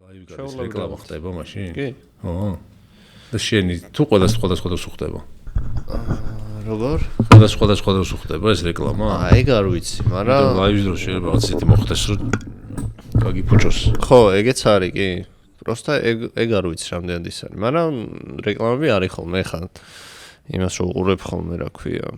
ლაივი რეკლამა ხდება მაშინ? კი. და შენი თუ სხვადასხვა დროს ხდება? როგორ? სხვადასხვა დროს ხდება ეს რეკლამა? ეგ არ ვიცი, მაგრამ ლაივის დროს შეიძლება რაღაც ისეთი მოხდეს, რომ გაგიფუჭოს. ხო, ეგეც არის კი. просто ეგ არ ვიცი რამდენად ის არის, მაგრამ რეკლამები არის ხოლმე ხა. იმას რო უყურებ ხოლმე, რა ქვია.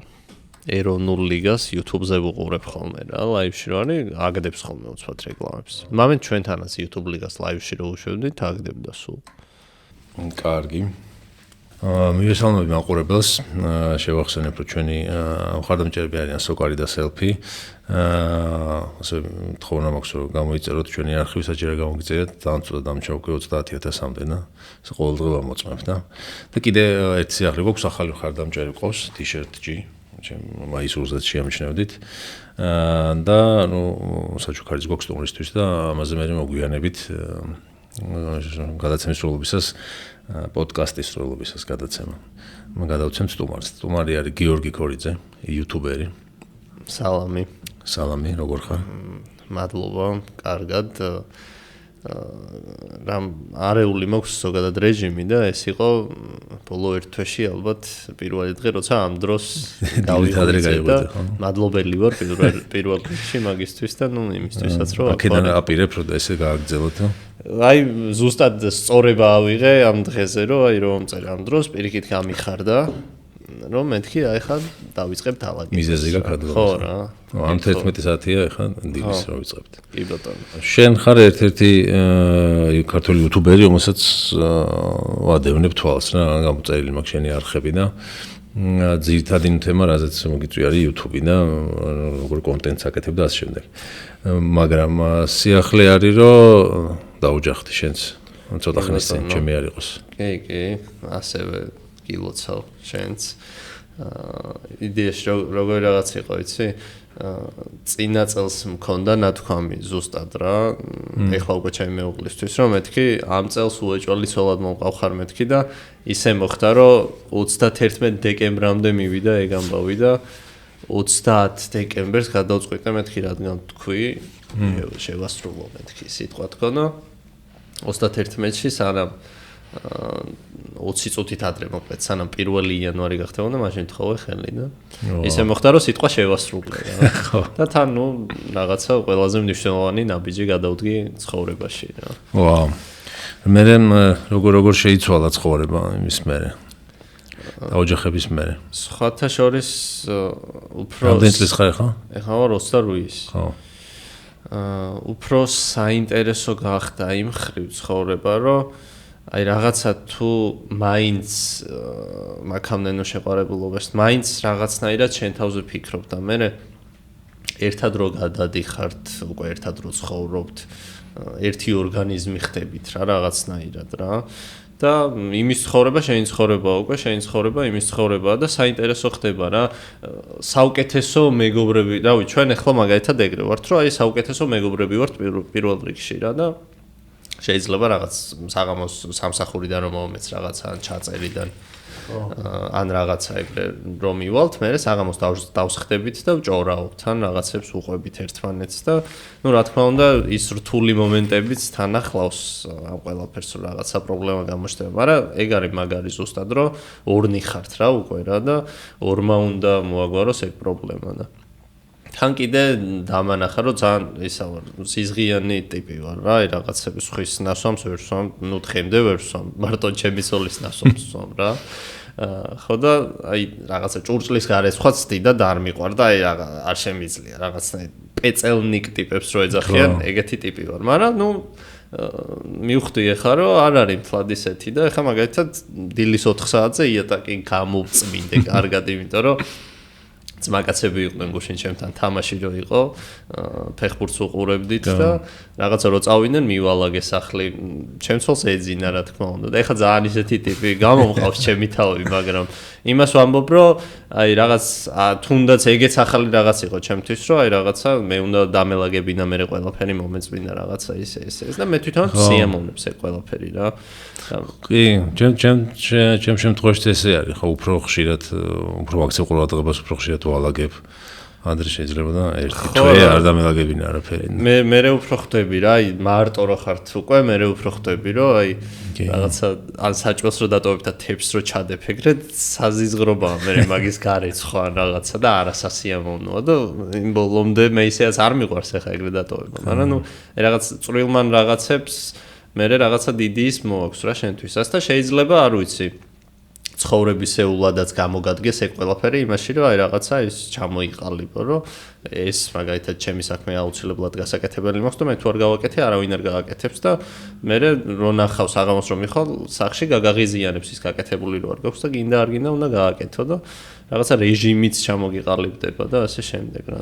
ეროვნულ ლიგას YouTube-ზე ვუყურებ ხოლმე რა, ლაივში რო არის, აგდებს ხოლმე უცბად რეკლამებს. მომენტ ჩვენთანაც YouTube ლიგას ლაივში რო უშვებდით, აგდებდა სულ. კარგი. მივესალმები მაყურებელს, შევახსენებ, რომ ჩვენი მხარდამჭერები არიან სოკარი და სელფი. ასე თხოვნა მაქვს, რომ გამოიწეროთ ჩვენი არქივი, საჭირო გამოგიწერეთ, დამწუდა დამჩა უკვე 30,000-მდენა. ეს ყოველდღიურად მოწმებ და კიდე ერთი სიახლე გვაქვს, ახალი მხარდამჭერი ყავს, T-shirt-ი. მაისურზეც შეამჩნევდით და ნუ საჩუქარის გვაქვს სტუმრისთვის და ამაზე მე მოგვიანებით გადაცემის სრულობისას პოდკასტის სრულობისას გადაცემა. გადავცემ სტუმარს. სტუმარი არის გიორგი ქორიძე, იუთუბერი. სალამი, როგორ ხარ? მადლობა, კარგად. რამ არეული მაქვს ზოგადად რეჟიმი და ეს იყო ბოლო ერთ თვეში ალბათ პირველი დღე როცა ამ დროს გავიხადე და მადლობელი ვარ პირველ რიგში მაგისთვის და ნუ იმისთვისაც რომ აქედან აპირებ რომ ესე გააგრძელოთ. აი ზუსტად სწორება ავიღე ამ დღეზე რომ აი რომ წერე ამ დროს პირიქით გამიხარდა რომ მეთქი აი ხა დავიწყებთ ალაგებს. მიზეზი გაქვს ხო რა. ამ 11 საათია ხა დილის რო ვიწყებთ. კი ბატონო. შენ ხარ ერთ-ერთი ქართული იუთუბერი, რომელსაც ვადევნებ თვალს რა, გამოწერილი მაქვს შენი არხები და ძირითადი თემა, რაზეც მოგიწვია არის YouTube და როგორ კონტენტს აკეთებ და ასე შემდეგ. მაგრამ სიახლე არის რომ დაუჯახდი შენს ცოტა ხნის წინ ჩემი არ იყოს. კი, ასევე გილოცავ შენს იდეაში როგორ რაღაც იყო, იცი? წინა წელს მქონდა ნათქვამი ზუსტად რა. ეხლა უკვე ჩემი მეუღლისთვის რომ მეთქი ამ წელს უეჭველი ცოლად მომყავხარ მეთქი და ისე მოხდა რომ 31 დეკემბრამდე მივიდა ეგ ამბავი და 30 დეკემბერს გადავწყვიტე მეთქი რადგან თქვი შევასრულო მეთქი სიტყვა თქონა 31-ში სანამ 20 წუთით ადრე მოკლედ სანამ 1 იანვარი გახდებოდა მაშინ თხოვე ხელი და ისე მოხდა რომ სიტყვა შევასრულე რა და თან ნუ რაღაცა ყველაზე მნიშვნელოვანი ნაბიჯი გადავდგი ცხოვრებაში რა. ვაუ. მე როგორ შეიცვალა ცხოვრება იმის მერე. დაოჯახების მერე. სხვათა შორის უფრო რამდენი წლის ხარ ხა? ეხლა ვარ 28-ის. ხო. უფრო საინტერესო გახდა იმ ხრივ ცხოვრება რომ აი რაღაცა თუ მაინც მაქამდენო შეყარებულობაში მაინც რაღაცნაირად შენ თავზე ფიქრობ და მე ერთად რო გადადიხართ უკვე ერთად რო ცხოვრობთ ერთი ორგანიზმი ხდებით რა რაღაცნაირად რა და იმის ცხოვრება შენი ცხოვრება უკვე შენი ცხოვრება იმის ცხოვრებაა და საინტერესო ხდება რა საუკეთესო მეგობრები რავი ჩვენ ახლა მაგალითად ეგრე ვართ რომ აი საუკეთესო მეგობრები ვართ პირველ რიგში რა და შეიძლება რაღაც საღამოს სამსახურიდან რომ მომეც რაღაცა ან ჩაწერიდან ან რაღაცა ეგრე რომ ივალთ მე საღამოს დავსხდებით და ვჭორავთ ან რაღაცებს უყვებით ერთმანეთს და ნუ რა თქმა უნდა ის რთული მომენტებიც თან ახლავს ამ ყველაფერს რაღაცა პრობლემა გამოჩნდება მაგრამ ეგ არის მაგარი ზუსტად რომ ორნი ხართ რა უკვე რა და ორმა უნდა მოაგვაროს ეგ პრობლემა და თან კიდე დამანახა რომ ძალიან ისა ვარ სიზღიანი ტიპი ვარ რა აი რაღაცების ხვის ნასვამს ვერ ვსვამ ნუ თხემდე ვერ ვსვამ მარტო ჩემი სოლის ნასვამს ვსვამ რა ხო და აი რაღაცა ჭურჭლის გარეცხვა ცდი და არ მიყვარდა აი არ შემიძლია რაღაცნაირ პეწელნიკ ტიპებს რო ეძახიან ეგეთი ტიპი ვარ მაგრამ ნუ მივხვდი ახლა რომ არ არის მთლად ისეთი და ახლა მაგალითად დილის 4 საათზე იატაკი გამოვწმინდე კარგად იმიტომ რომ ძმაკაცები იყვნენ გუშინ ჩემთან თამაში რო იყო ფეხბურთს უყურებდით და რაღაცა რო წავიდნენ მივალაგე სახლი ჩემს ეძინა რა თქმა უნდა და ეხლა ძალიან ისეთი ტიპი გამომყავს ჩემი თავი მაგრამ იმას ვამბობ რომ აი რაღაც თუნდაც ეგეც ახალი რაღაც იყო ჩემთვის რომ აი რაღაცა მე უნდა დამელაგებინა მე ყველაფერი მომეწმინა რაღაცა ისე და მე თვითონ სიამოვნებს ეგ ყველაფერი რა კი ჩემ შემთხვევაში ესე არის ხო უფრო ხშირად უფრო აქცევ ყურადღებას უფრო ხშირად ვალაგებ ადრე შეიძლება და ერთი თვე არ დამელაგებინა არაფერი. მე უფრო ხვდები რა, აი მარტო რო ხართ უკვე, მე უფრო ხვდები რომ აი რაღაცა ან საჭმელს რო დატოვებ და თეფს რო ჩადეფეგრეთ, საზიზღრობაა მე მაგის გარეც ხო ან რაღაცა და არასასიამოვნოა და იმ ბოლომდე მე ისეაც არ მიყვარს ახლა ეგრე დატოვება, მაგრამ ნუ რაღაც წვრილმან რაღაცებს მე რაღაცა დიდი ის მოაქვს რა შენთვისაც და შეიძლება არ ვიცი ცხოვრებისეულადაც გამოგადგეს ეგ ყველაფერი იმაში რომ აი რაღაცა ის ჩამოიყალიბო რომ ეს მაგალითად ჩემი საქმე აუცილებლად გასაკეთებელი მაქვს და მე თუ არ გავაკეთე არავინ არ გააკეთებს და მე რო ნახავს აღამოს რომ მიხვალ სახში გაგაღიზიანებს ის გაკეთებული რო არ გაქვს და გინდა არ გინდა უნდა გააკეთო და რაღაცა რეჟიმიც ჩამოგიყალიბდება და ასე შემდეგ რა.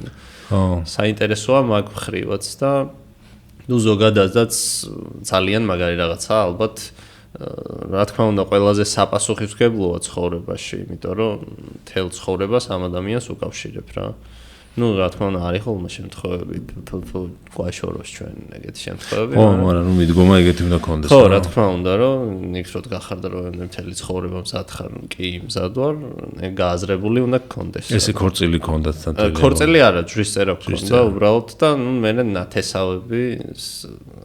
საინტერესოა მაგ ხრივაც და ნუ ზოგადადაც ძალიან მაგარი რაღაცა ალბათ რა თქმა უნდა ყველაზე საპასუხისმგებლოა ცხოვრებაში, იმიტომ რომ თელ ცხოვრებას ამ ადამიანს უკავშირებ რა. ნუ რა თქმა უნდა არის ხოლმე შემთხვევები, თუ გვაშოროს ჩვენ ეგეთი შემთხვევები. ხო, მაგრამ ნუ მიდგომა ეგეთი უნდა კონდეს. ხო, რა თქმა უნდა, რომ ნიქროთ გახარდა რომ მთელი ცხოვრება მზად ხარ, კი მზად ვარ, გააზრებული უნდა გქონდეს. ესე ქორწილი ქონდათ თან. ქორწილი არა, ჯვრისწერა გქონდა უბრალოდ და ნუ მე ნათესავები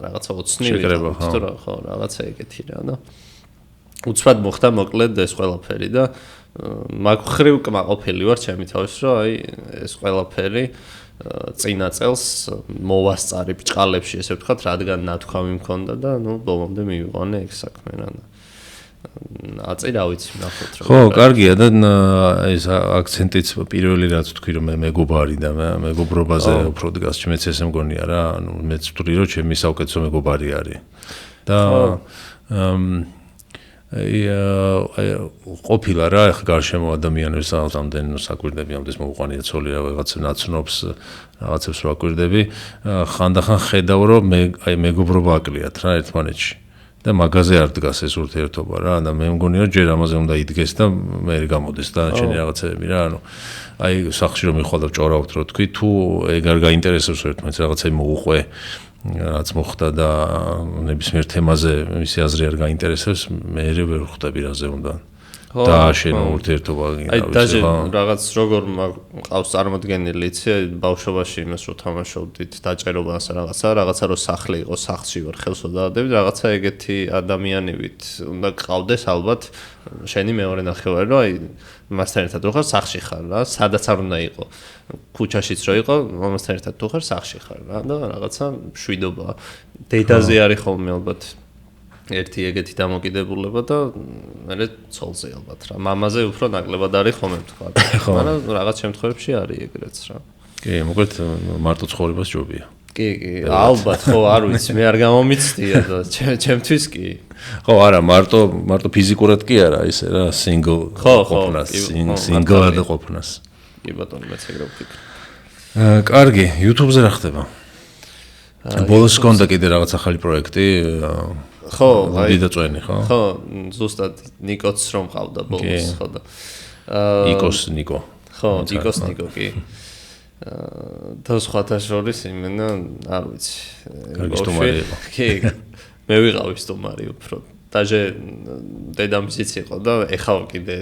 რაღაცა ოცნივი ხო, რაღაცა ეგეთი რა და უცბად მოხდა მოკლედ ეს ყველაფერი და მაგ ხრივ კმაყოფილი ვარ ჩემი თავის რომ აი ეს ყველაფერი წინა წელს მოვასწარი ბჭყალებში ესე ვთქვათ რადგან ნათქვამი მქონდა და ნუ ბოლომდე მივიყვანე ეგ საქმე რა აწი რა ვიცი ნახოთ რა ხო კარგია და ეს აქცენტიც პირველი რაც თქვი რომ მე მეგობარი და მეგობრობაზე უფრო დგას მეც ესე მგონია რა ანუ მეც ვთვლი რომ ჩემი საუკეთესო მეგობარი არის და ყოფილა რა ახლა გარშემო ადამიანებს ამდენ საკვირდები ამდენ მოუყვანია ცოლი რა რაღაც ნაცნობს რაღაცებს რო აკვირდები ხანდახან ხედავ რომ აი მეგობრობა აკლიათ რა ერთმანეთში და მაგაზე არ დგას ეს ურთიერთობა რა და მე მგონი რომ ჯერ ამაზე უნდა იდგეს და მე გამოდეს და ჩემი რაღაცები რა ანუ აი სახში რომ მიხვალ და ვჭორავთ რო თქვი თუ ეგ არ გაინტერესებს ერთმანეთს რაღაცები მოუყვე რაც მოხდა და ნებისმიერ თემაზე მისი აზრი არ გაინტერესებს მე ვერ ხვდები რაზე უნდა დააშენო ურთიერთობა აი დაჟე რაღაც როგორ მყავს წარმოდგენილი იცი ბავშვობაში იმას რო თამაშობდით დაჭერობას რაღაცა რო სახლი იყო სახლში ვარ ხელს ვადავდები რაღაცა ეგეთი ადამიანივით უნდა გყავდეს ალბათ შენი მეორე ნახევარი რომ აი მასთან ერთად რო ხარ სახლში ხარ რა სადაც არ უნდა იყო ქუჩაშიც რო იყო მასთან ერთად თუ ხარ სახლში ხარ რა და რაღაცა მშვიდობა დედაზე არის ხოლმე ალბათ ერთი ეგეთი დამოკიდებულება და მე ცოლზე ალბათ რა მამაზე უფრო ნაკლებად არის ხოლმე თქვა მაგრამ რაღაც შემთხვევებში არის ეგრეც რა კი მოკლედ მარტო ცხოვრებას ჯობია კი ალბათ ხო არ ვიცი მე არ გამომიცდია და ჩემთვის კი ხო არა მარტო ფიზიკურად კი არა ისე რა single ყოფნას single და ყოფნას კი ბატონო მეც ეგრე ვფიქრობ კარგი YouTube-ზე რა ხდება ბოლოს კონდა კიდე რაღაც ახალი პროექტი ხო, აი დაწვენი ხო? ხო, ზუსტად ნიკოც რომ ყავდა ბოლოს, ხო და ნიკო. ხო, ნიკო კი. და სხვათა შორის იმენა არ ვიცი. კარგი სტუმარი იყო. კი, მე ვიყავი სტუმარი უფრო. დაჟე დედამისიც იყო და ეხლა კიდე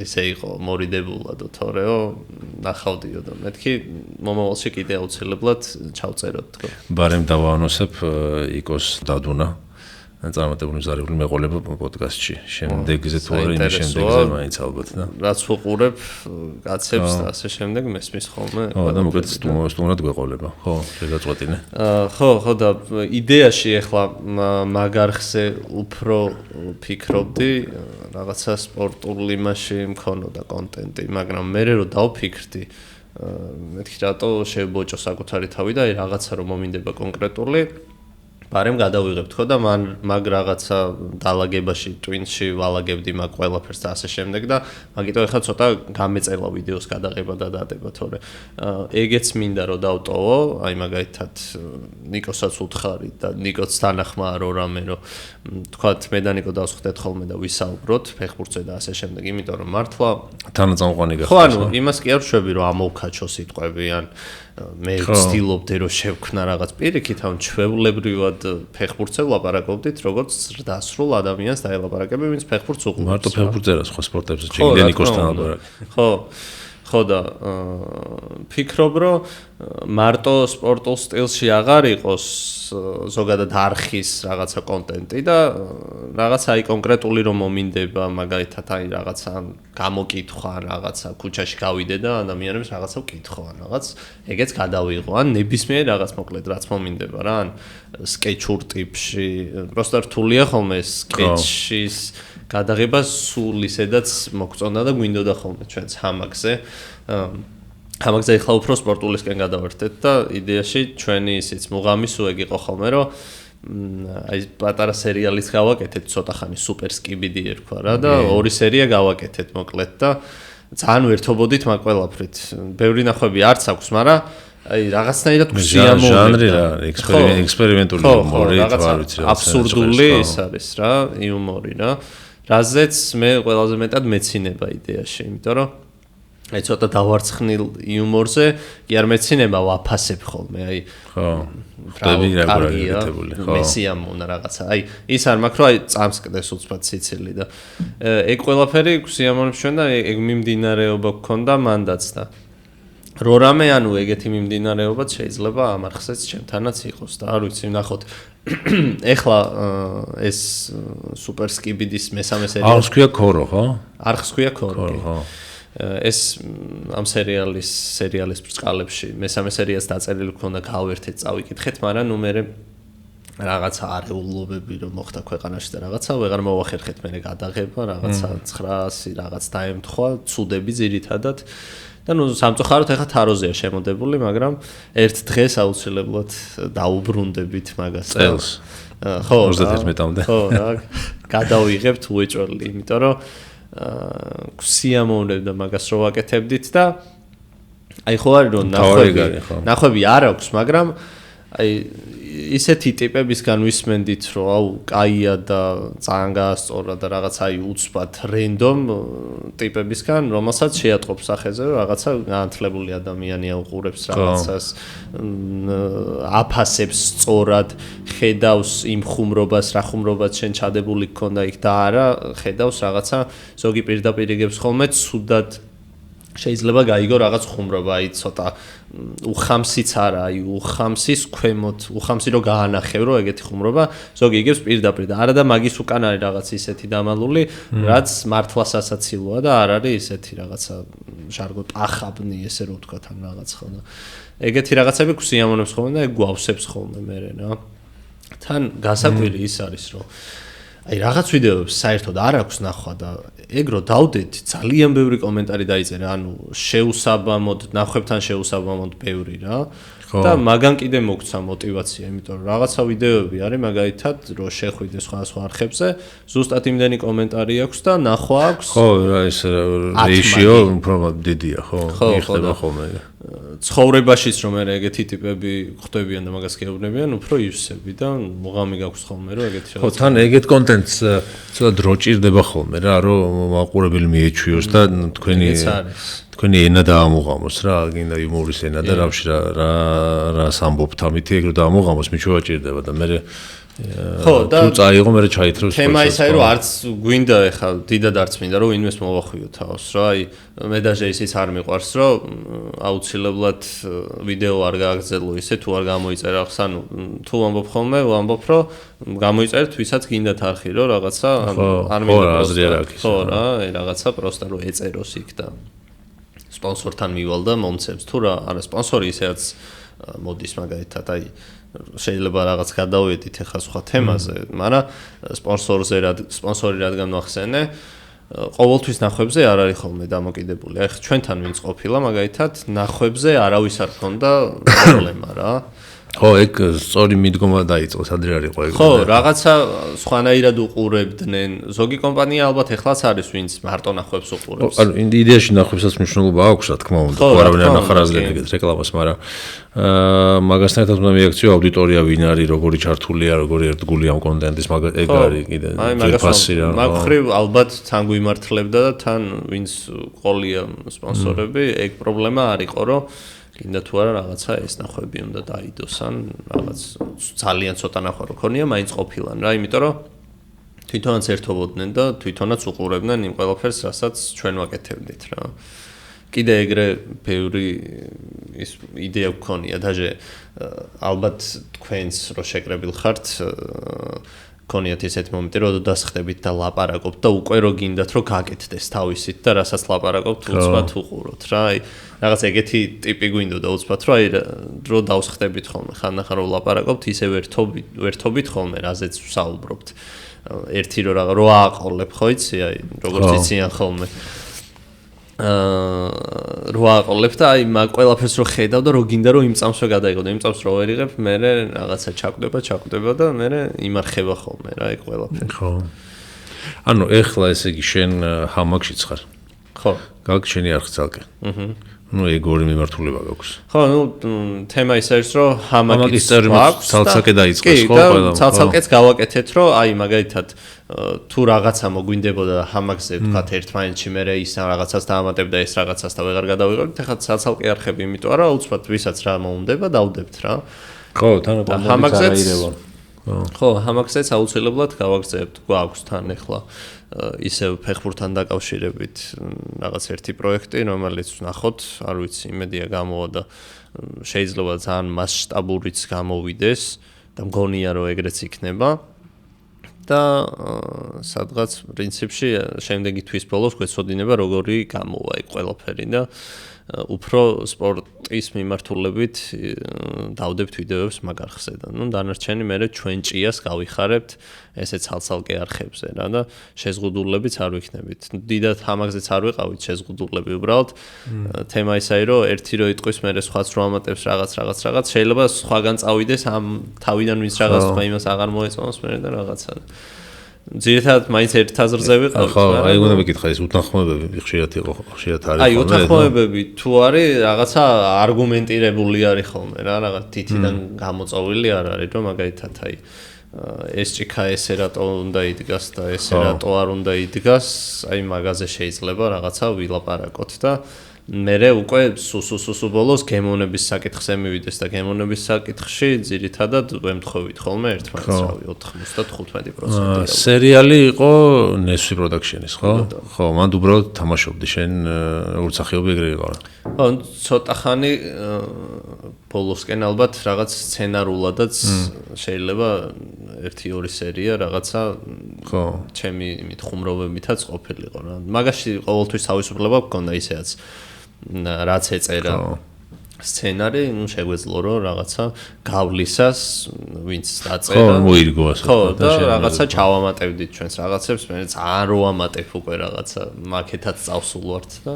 ისე იყო მორიდებულადო თორეო ნახავდიო და მეთქი მომავალში კიდე აუცილებლად ჩავწეროთ თქო. ბარემ დავაანონსებ იკოს დადუნა წარმატებული მზარებული მეყოლება პოდკასტში. შემდეგზე თუ არა იმის შემდეგზე მაინც ალბათ და რაც ვუყურებ კაცებს და ასე შემდეგ მესმის ხოლმე. ხო და მოკლედ სტუმრად გვეყოლება. ხო, შეგაწყვეტინე. ხო და იდეაში ახლა მაგარხზე უფრო ფიქრობდი რაღაცა სპორტულ იმაში მქონოდა კონტენტი, მაგრამ მე რო დავფიქრდი მეთქი რატო შევბოჭო საკუთარი თავი და აი რაღაცა რომ მომინდება კონკრეტული ბარემ გადავიღებ თქო და მაგ რაღაცა დაალაგებაში ტვინში ვალაგებდი მაგ ყველაფერს და ასე შემდეგ და მაგიტო ეხლა ცოტა გამეწელა ვიდეოს გადაღება და დადება თორე ეგეც მინდა რომ დავტოვო აი მაგალითად ნიკოსაც უთხარი და ნიკოც თანახმაა რამე რომ თქვათ მე და ნიკო დავსხვდეთ ხოლმე და ვისაუბროთ ფეხბურთზე და ასე შემდეგ იმიტომ რომ მართლა თანაწამყვანი გახდა ხო ანუ იმას კი არ ვშვები რომ ამოვქაჩო სიტყვები ან მე ვცდილობდი რომ შევქნა რაღაც პირიქით ან ჩვეულებრივად ფეხბურთზე ვლაპარაკობდით როგორც ზრდასრულ ადამიანს დაელაპარაკები ვინც ფეხბურთს უყურებს მარტო ფეხბურთზე რა სხვა სპორტებზე შეიძლება ნიკოსთან ლაპარაკი ხო ხო და ფიქრობ რომ მარტო სპორტულ სტილში აღარ იყოს ზოგადად არხის რაღაცა კონტენტი და რაღაცა აი კონკრეტული რომ მომინდება მაგალითად აი რაღაცა გამოკითხვა რაღაცა ქუჩაში გავიდე და ადამიანებს რაღაცა ვკითხო ან რაღაც ეგეც გადავიღო ან ნებისმიერ რაღაც მოკლედ რაც მომინდება რა ან სკეჩურ ტიპში პროსტა რთულია ხოლმე სკეჩის გადაღება სულ ისედაც მოგწონდა და გვინდოდა ხოლმე ჩვენც ჰამაგზე ამაგზე ახლა უფრო სპორტულისკენ გადავერთეთ და იდეაში ჩვენი ისიც მუღამი სულ ეგ იყო ხოლმე რომ აი პატარა სერიალიც გავაკეთეთ ცოტა ხანი სუპერ სკიბიდი ერქვა რა და ორი სერია გავაკეთეთ მოკლედ და ძალიან ვერთობოდით მაგ ყველაფრით ბევრი ნახვები არც აქვს მაგრამ აი რაღაცნაირად გვსიამოვნებდა ჟანრი რა ექსპერიმენტული იუმორი თვარ ვიცი რა აბსურდული ის არის რა იუმორი რა რაზეც მე ყველაზე მეტად მეცინება იდეაში იმიტომ რომ აი ცოტა დავარცხნილ იუმორზე კი არ მეცინება ვაფასებ ხოლმე აი ხო ხდები რა გაკეთებული ხო მესიამონა რაღაცა აი ის არ მაქვს რომ აი წამს კდეს უცბად სიცილი და ეგ ყველაფერი გვსიამოვნებს ჩვენ და ეგ მიმდინარეობა გქონდა მანდაც და რო რამე ანუ ეგეთი მიმდინარეობაც შეიძლება ამ არხზეც ჩემთანაც იყოს და არ ვიცი ნახოთ ეხლა ეს სუპერ სკიბიდის მესამე სერია არხს ქვია ქორო ხო არხს ქვია ქორო ხო ეს ამ სერიალის ბრწყალებში მესამე სერიას დაწერილი ქონდა გავერთეთ წავიკითხეთ მაგრამ ნუ მე რაღაცა არეულობები რომ მოხდა ქვეყანაში და რაღაცა ვეღარ მოვახერხეთ მე გადაღება რაღაცა 900 რაღაც დაემთხვა ცუდები ძირითადად და ნუ სამწუხაროდ ეხა თაროზეა შემოდებული მაგრამ ერთ დღეს აუცილებლად დაუბრუნდებით მაგას წელს ხო 31-მდე ხო რა გადავიღებთ უეჭველი იმიტომ რომ გვსიამოვნებდა მაგას რო ვაკეთებდით და აი ხო არის რომ ნახვები არ აქვს მაგრამ აი ისეთი ტიპებისგან ვისმენდით რომ აუ კაია და ძალიან გაასწორა და რაღაცა აი უცბად რენდომ ტიპებისგან რომელსაც შეატყობს სახეზე რომ რაღაცა განათლებული ადამიანია უყურებს რაღაცას აფასებს სწორად ხედავს იმ ხუმრობას რა ხუმრობაც შენ ჩადებული გქონდა იქ და არა ხედავს რაღაცა ზოგი პირდაპირ იგებს ხოლმე ცუდად შეიძლება გაიგო რაღაც ხუმრობა აი ცოტა უხამსიც არა აი უხამსის ქვემოთ უხამსი რო გაანახევ რო ეგეთი ხუმრობა ზოგი იგებს პირდაპირ და არა და მაგის უკან არის რაღაც ისეთი დამალული რაც მართლაც ასაცილოა და არ არის ისეთი რაღაცა ჟარგო პახაბნი ესე რო ვთქვა თან რაღაც ხო და ეგეთი რაღაცები გვსიამოვნებს ხოლმე და ეგ გვავსებს ხოლმე მე რა თან გასაკვირი ის არის რომ აი რაღაც ვიდეოებს საერთოდ არ აქვს ნახვა და ეგ რო დავდეთ ძალიან ბევრი კომენტარი დაიწერა ანუ შეუსაბამოდ ნახვებთან შეუსაბამოდ ბევრი რა და მაგან კიდე მოგცა мотиваცია იმიტომ რომ რაღაცა ვიდეოები არის მაგალითად რო შეხვიდე სხვა არხებზე ზუსტად იმდენი კომენტარი აქვს და ნახვა აქვს ხო რა ეს რეიშიო უფრო დიდია ხო იხდება ხოლმე ცხოვრებაშიც რომ ეგეთი ტიპები ხვდებიან და მაგას გეუბნებიან უფრო ივსები და მუღამი გაქვს ხოლმე რომ ეგეთი ხო თან ეგეთ კონტენტს ცოტა დრო ჭირდება ხოლმე რა რომ მაყურებელი მიეჩვიოს და თქვენი ენა დაამოღამოს რა გინდა იუმორის ენა და რავში რა სამბობთ ამით ეგ რომ დაამოღამოს მიჩვევა ჭირდება და მე ხო და თუ წაიღო მე ჩაითრევს თემა ის არის რომ არც გვინდა ეხლა დიდად არც მინდა რომ ვინმეს მოვახვიო თავს რა აი მე დაჟე ისიც არ მიყვარს რომ აუცილებლად ვიდეო არ გააგრძელო ისე თუ არ გამოიწერა ხს ანუ თუ ვამბობ ხოლმე ვამბობ რომ გამოიწერეთ ვისაც გინდათ არხი რომ რაღაცა არ მინდა ხო რა აი რაღაცა პროსტა რომ ეწეროს იქ და სპონსორთან მივალ და მომცემს თუ რა არა სპონსორი ისეაც მოდის მაგალითად აი შეიძლება რაღაც გადავედით ახლა სხვა თემაზე, მაგრამ სპონსორი რადგან ვახსენე, ყოველთვის ნახვებზე არ არის ხოლმე დამოკიდებული. აი ჩვენთან ვინც ყოფილა, მაგალითად, ნახვებზე არავის არ ქონდა პრობლემა რა. ხო, ეგ სწორი მიდგომა დაიწყო, ადრე არ იყო ეგ. ხო, რაღაცა სხვანაირად უყურებდნენ. ზოგი კომპანია albათ ეხლაც არის, ვინც მარტო ნახვებს უყურებს. ანუ იდეაში ნახვებსაც მნიშვნელობა აქვს, რა თქმა უნდა. თუ არავინ არ ნახარაზგენ ეგეთ რეკლამას, მაგრამ მაგასთან ერთად უნდა მიაქციო აუდიტორია ვინ არის, როგორი ჩართულია, როგორი ერთგული ამ კონტენტის, მაგ ეგ არის კიდე ძირფასი რა. მაგ ხრივ ალბათ თან გვიმართლებდა და თან ვინც ყოლია სპონსორები, ეგ პრობლემა არ იყო, რომ კიდე თუ არა რაღაცა ეს ნახვები უნდა დაიდოს ან რაღაც ძალიან ცოტა ნახვა რო ქონია, მაინც ყოფილან რა, იმიტომ რომ თვითონაც ერთობოდნენ და თვითონაც უყურებდნენ იმ ყველაფერს, რასაც ჩვენ ვაკეთებდით რა. კიდე ეგრე ბევრი ის იდეა გქონია დაჟე ალბათ თქვენს რო შეკრებილ ხართ გქონიათ ესეთი მომენტი რომ დასხდებით და ლაპარაკობთ და უკვე რო გინდათ რომ გაკეთდეს თავისით და რასაც ლაპარაკობთ უცბად უყუროთ რა აი რაღაც ეგეთი ტიპი გვინდოდა უცბად რომ აი რო დავსხდებით ხოლმე ხანდახან რო ლაპარაკობთ ისე ვერთობით ხოლმე რაზეც ვსაუბრობთ ერთი რო ააყოლებ ხო იცი აი როგორც იციან ხოლმე რო აყოლებ და აი მაგ ყველაფერს რო ხედავ და რო გინდა რომ იმ წამსვე გადაიღო და იმ წამს რო ვერიღებ მე რაღაცა ჩაკვდება და მე იმარხება ხოლმე რა ეგ ყველაფერი ხო ანუ ეხლა ესე იგი შენ ჰამაგშიც ხარ ხო გაქვს შენი არხი ცალკე ну ეგ ორი მიმართულება გაქვს ხო ну თემა ის არის რომ ჰამაგის ცალცალკე დაიწყეს ხო ყველა ცალცალკეც გავაკეთეთ რომ აი მაგალითად თუ რაღაცა მოგვინდებოდა ჰამაგზე ვთქვათ ერთმანეთში მე ის რაღაცას დაამატებდა ეს რაღაცას და ვეღარ გადავიღებთ ეხლა ცალცალკე არხები იმიტომ რა უცბად ვისაც რა მოუნდება დავდებთ რა ხო თანაბამობით არაირევა ხო ჰამაგზეც აუცილებლად გავაგზავნებთ გვაქვს თან ეხლა ისევ ფეხბურთთან დაკავშირებით რაღაც ერთი პროექტი რომელიც ვნახოთ არ ვიცი იმედია გამოვა და შეიძლება ძალიან მასშტაბურიც გამოვიდეს და მგონია რომ ეგრეც იქნება და სადღაც პრინციპში შემდეგი თვის ბოლოს გვეცოდინება როგორი გამოვა ეგ ყველაფერი და უფრო სპორტის მიმართულებით დავდებთ ვიდეოებს მაგ არხზე და ნუ დანარჩენი მე ჩვენ ჭიას გავიხარებთ ესე ცალცალკე არხებზე რა და შეზღუდულებიც არ ვიქნებით დიდად ჰამაგზეც არ ვიყავით შეზღუდულები უბრალოდ თემა ისაა რომ ერთი რო იტყვის მე სხვაც რო ამატებს რაღაც შეიძლება სხვაგან წავიდეს ამ თავიდან ვინც რაღაც თქვა იმას აღარ მოეწონს მე და რაღაცა ძირითადად მაინც ერთ აზრზე ვიყავით ხო აი უნდა მეკითხა ეს უთანხმოებები ხშირად არის აი უთანხმოებები თუ არის რაღაცა არგუმენტირებული არის ხოლმე რა რაღაც თითიდან გამოწოვილი არ არის რომ მაგალითად აი ეს ჭიქა ესე რატო უნდა იდგას და ესე რატო არ უნდა იდგას აი მაგაზე შეიძლება რაღაცა ვილაპარაკოთ და მერე უკვე სუსუ ბოლოს გემონების საკითხზე მივიდეს და გემონების საკითხში ძირითადად ვემთხოვით ხოლმე ერთმანეთს რავი 95%. სერიალი იყო Nesvi Production-ის, ხო? ხო, მანდ უბრალოდ თამაშობდი შენ როგორც სახიობი ეგრე იყო რა. ხო, ცოტა ხანი ბოლოსკენ ალბათ რაღაც სცენარულადაც შეიძლება 1-2 სერია რაღაცა ხო, ჩემი იმით ხუმრობებითაც ყოფილიყო რა. მაგაში ყოველთვის თავისუფლება გქონდა ისეაც რაც ეწერა სცენარი, ну შეგვეძლო რომ რაღაცა გავლისას ვინც დაწერა. ხო, მოირგო ასე. ხო, და რაღაცა ჩავამატებდით ჩვენს რაღაცებს, მე ძალიან რო ამატებ უკვე რაღაცა მაკეთად წავსულვართ და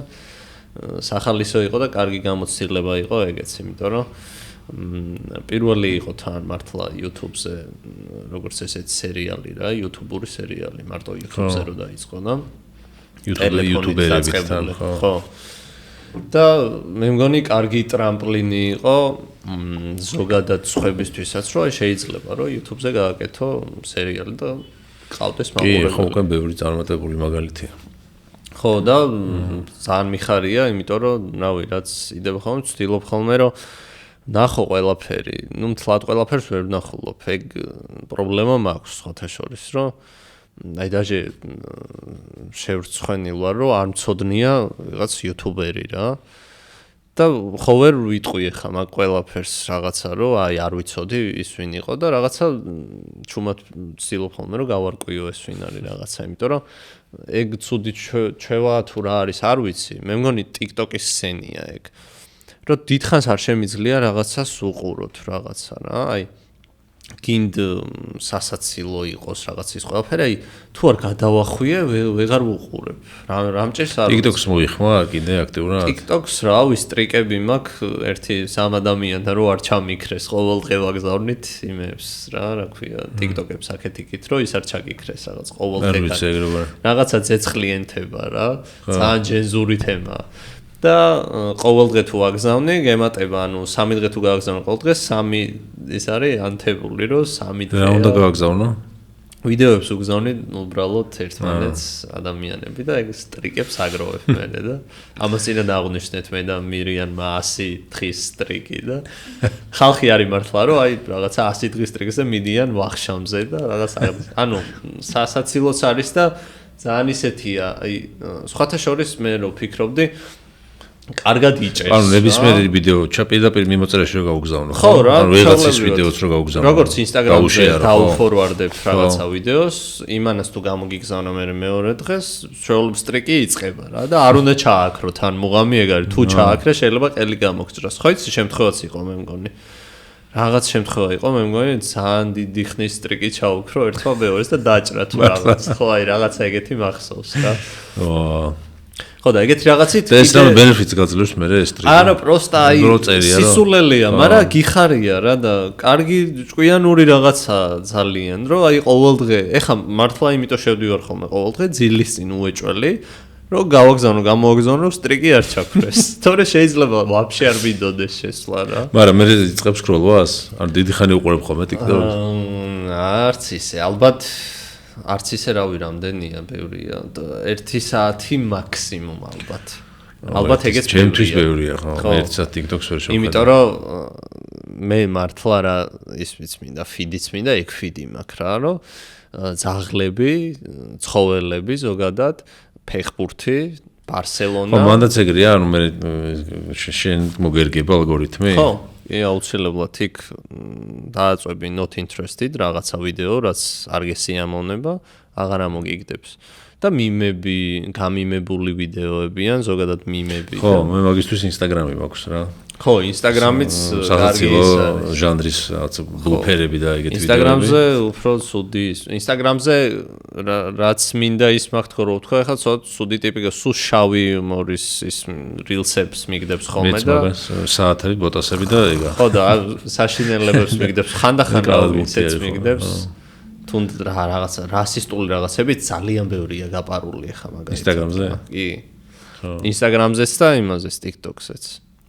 სახალისო იყო და კარგი გამოცდილება იყო ეგეც, იმიტომ რომ პირველი იყო თან მართლა YouTube-ზე როგორც ესეთი სერიალი რა, YouTube-ური სერიალი, მარტო YouTube-ზე რო დაიწყო და YouTube-ერებით თან, ხო. და მე მგონი კარგი ტრამპლინი იყო ზოგადად სხვებისთვისაც რომ შეიძლება რომ YouTube-ზე გააკეთო სერიალი და ყავდეს მაყურებელი. კი, ხო, უკვე ბევრი წარმატებული მაგალითია. ხო და ძალიან მიხარია, იმიტომ რომ რავი, რაც იდება ხოლმე, ვცდილობ ხოლმე რომ ნახო ყველაფერი. ნუ მთლად ყველაფერს ვერ ვნახულობ. ეგ პრობლემა მაქვს სხვათა შორის, რომ აი დაჟე შევრცხვენილ ვარ რომ არ მწოდნია რაღაც იუთუბერი რა და ხო ვერ ვიტყვი ხა მაგ ყველაფერს რაღაცა რომ აი არ ვიცოდი ის ვინ იყო და რაღაცა ჩუმად ვცდილობ ხოლმე რომ გავარკვიო ეს ვინ არის რაღაცა იმიტომ რომ ეგ ცუდი ჩვევა თუ რა არის არ ვიცი მე მგონი TikTok-ის სცენია ეგ რომ დიდხანს არ შემიძლია რაღაცას უყუროთ რაღაცა რა აი გინდ სასაცილო იყოს რაღაც ის ყველაფერი, აი თუ არ გადავახვიე, ვეღარ ვუყურებ. რამჭერს არ TikTok-ს მოიხმარ კიდე აქტიურად? TikTok-ს რა ვის ტრიკები მაქვს, ერთი სამ ადამიანთან რო არ ჩამიქრეს, ყოველდღე ვაგზავნით იმებს რა, რა ქვია, TikTok-ებს აქეთ-იქით, რომ ის არ ჩაგიქრეს რაღაც ყოველდღე. რაღაცა ძეცხლიენთება რა, ძალიან ჯენზური თემაა. და ყოველდღე თუ ვაგზავნი, გემატება, ანუ 3 დღე თუ გავაგზავნე ყოველდღე, 3 ის არის ანთებული, რომ 3 დღე. რა უნდა გავაგზავნო? ვიდეოებს უგზავნი უბრალოდ ერთმანეთს ადამიანები და ეგ სტრიკებს აგროვებ მე და ამას წინათ აღნიშნეთ მე და მირიანმა 100 დღის სტრიკი და ხალხი არის მართლა რომ აი რაღაცა 100 დღის სტრიკზე მიდიან ვახშამზე და რაღაც ანუ სასაცილოც არის და ძალიან ისეთია აი სხვათა შორის მე რო ფიქრობდი კარგად იჭერს. ანუ ნებისმიერი ვიდეო პირდაპირ მიმოწერაში რო გაუგზავნო. ხო რა, ანუ ვიღაცის ვიდეოც რო გაუგზავნო. როგორც Instagram-ზე დავფორვარდებ რაღაცა ვიდეოს, იმანას თუ გამოგიგზავნო მე მეორე დღეს, ჩვეულებრივ სტრიკი იწყება რა და არ უნდა ჩააქრო თან მუღამი ეგარი, თუ ჩააქრე შეიძლება ყელი გამოგჭრას. ხო იცი შემთხვევაც იყო მე მგონი. რაღაც შემთხვევა იყო მე მგონი ძალიან დიდი ხნის სტრიკი ჩაუქრო ერთმა მეორეს და დაჭრა თუ რაღაც. ხო აი რაღაცა ეგეთი მახსოვს რა. ხო და ეგეთი რაღაცით ეს რა ბენეფიტს გაძლევს მე ეს სტრიკი. არა, პროსტა აი სისულელია, მაგრამ გიხარია რა და კარგი ჭკვიანური რაღაცა ძალიან, რომ აი ყოველდღე, ეხა მართლა იმიტომ შევდივარ ხოლმე ყოველდღე ძილის წინ უეჭველი, რომ გამოვაგზავნო, სტრიკი არ ჩაქრეს. თორე შეიძლება ვაფშე არ ვიდოდეს შესვლა რა. მაგრამ მე იწყებს სკროლვას? არ დიდი ხანი უყურებ ხოლმე TikTok-ს? არც ისე, ალბათ არც ისე რავი რამდენია, ბევრია. 1 საათი მაქსიმუმ ალბათ. ალბათ ეგეც ჩემთვის ბევრია ხო. 1 საათი TikTok-ს ვერ შევხედავ. იმიტომ რომ მე მართლა რა ის მინდა, ფიდიც მინდა, ეგ ფიდი მაქვს რა, რომ ძაღლები, ცხოველები ზოგადად, ფეხბურთი, ბარსელონა. ხო, მანდაც ეგრეა, ანუ მე შენ მოგერგება ალგორითმი? ხო. აუცილებლად იქ დააწვევი not interested რაღაცა ვიდეო, რაც არ გესიამოვნება, აღარ ამოგიგდებს. და მიმები, გამიმებული ვიდეოებიან, ზოგადად მიმები. ხო, მე მაგისთვის Instagram-ი მაქვს რა. ხო, Instagram-იც კარგი ჟანრის რაღაცა ბლუფერები და ეგეთი ვიდეოები. Instagram-ზე უფრო ცუდი, Instagram-ზე რაც მინდა ის მაქვს თქო, რომ ვთქვა, ახლა ცოტა ცუდი ტიპი სულ შავი იუმორის ის rilsებს მიგდებს ხოლმე და საათები, ბოტასები და ეგა. ხო და საშინელებებს მიგდებს, ხანდახან rilsებს მიგდებს. თუნდაც რაღაცა რასისტული რაღაცები ძალიან ბევრია გაპარული ახლა მაგალითად. Instagram-ზე? კი. ხო. Instagram-ზეც და იმაზეც TikTok-ზეც.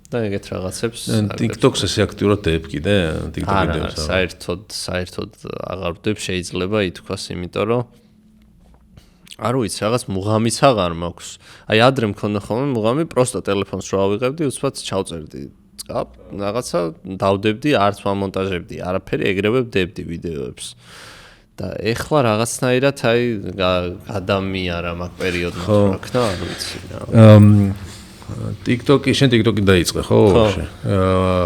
და ეგეთ რაღაცებს TikTok-ს ესე აქტიურად დებ კიდე TikTok ვიდეოს. საერთოდ აღარ ვდებ, შეიძლება ითქვას, იმიტომ რომ არ ვიცი, რაღაც მუღამიც აღარ მაქვს. აი ადრე მქონდა ხოლმე მუღამი, პროსტა ტელეფონს რო ავიღებდი, უცბად ჩავწერდი წკაპ, რაღაცა დავდებდი, არც მომონტაჟებდი, არაფერი, ეგრევე ვდებდი ვიდეოებს. და ეხლა რაღაცნაირად აი გადამიარა მაგ პერიოდმა რა, არ ვიცი რა. TikTok-ი, შენ TikTok-ი დაიწყე, ხო?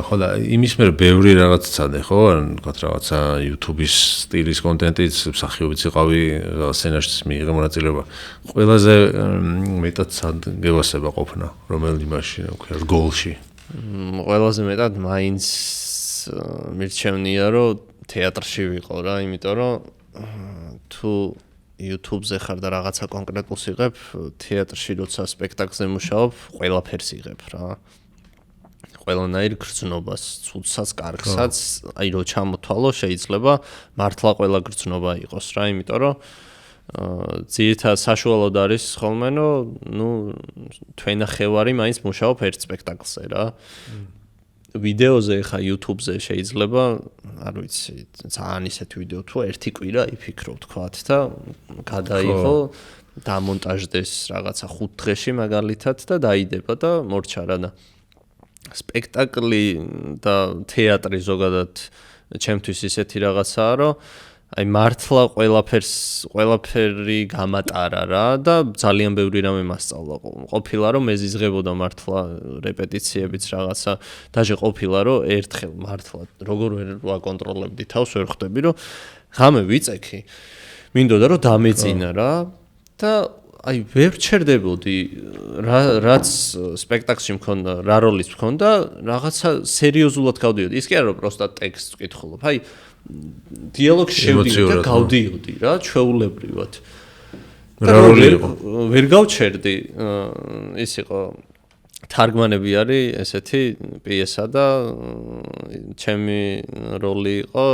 ხო და იმის მერე ბევრი რაღაც ცადე, ხო? თქვათ რაღაცა YouTube-ის სტილის კონტენტიც, მსახიობიც იყავი, სცენაშიც მიიღე მონაწილეობა. ყველაზე მეტად ცად გევასება ყოფნა, რომელი იმაში, რა ვქია, გოლში. ყველაზე მეტად მაინც მირჩევნია, რომ თეატრში ვიყო რა, იმიტომ რომ თუ YouTube-ზე ხარ და რაღაცა კონკრეტულს იღებ, თეატრში როცა სპექტაკლზე მუშაობ, ყველაფერს იღებ რა. ყველანაირ გრძნობას, ცუდსაც, კარგსაც, აი რო ჩამოთვალო, შეიძლება მართლა ყველა გრძნობა იყოს რა, იმიტომ რომ ძირითადად საშუალოდ არის ხოლმე, რომ თვენახევარი მაინც მუშაობ ერთ სპექტაკლზე რა. ვიდეოზე ხა YouTube-ზე შეიძლება, არ ვიცი, ძალიან ისეთი ვიდეო თუ ერთი კვირა იფიქრო თქვათ და გადაიღო, დამონტაჟდეს რაღაცა 5 დღეში მაგალითად და დაიდება და მორჩარა და სპექტაკლი და თეატრი ზოგადად ჩემთვის ისეთი რაღაცაა, რომ აი მართლა ყველაფერი გამატარა რა და ძალიან ბევრი რამე მასწავლა. ყოფილა რომ მეზიზღებოდა მართლა რეპეტიციებიც რაღაცა, დაჟე ყოფილა რომ ერთხელ მართლა როგორ ვერ ვაკონტროლებდი თავს, ვერ ხვდები რომ ღამე ვიწექი. მინდოდა რომ დამეწინა რა და აი ვერ ჩერდებოდი რაც სპექტაკლში მქონდა, რა როლის მქონდა, რაღაცა სერიოზულად გავდიოდი. ის კი არა რომ პროსტა ტექსტს ვკითხულობ. აი დიალოგში შევდივდი და გავდიოდი რა, ჩვეულებრივად. რა როლი იყო? ვერ გავჩერდი. ის იყო თარგმანები არის ესეთი პიესა და ჩემი როლი იყო,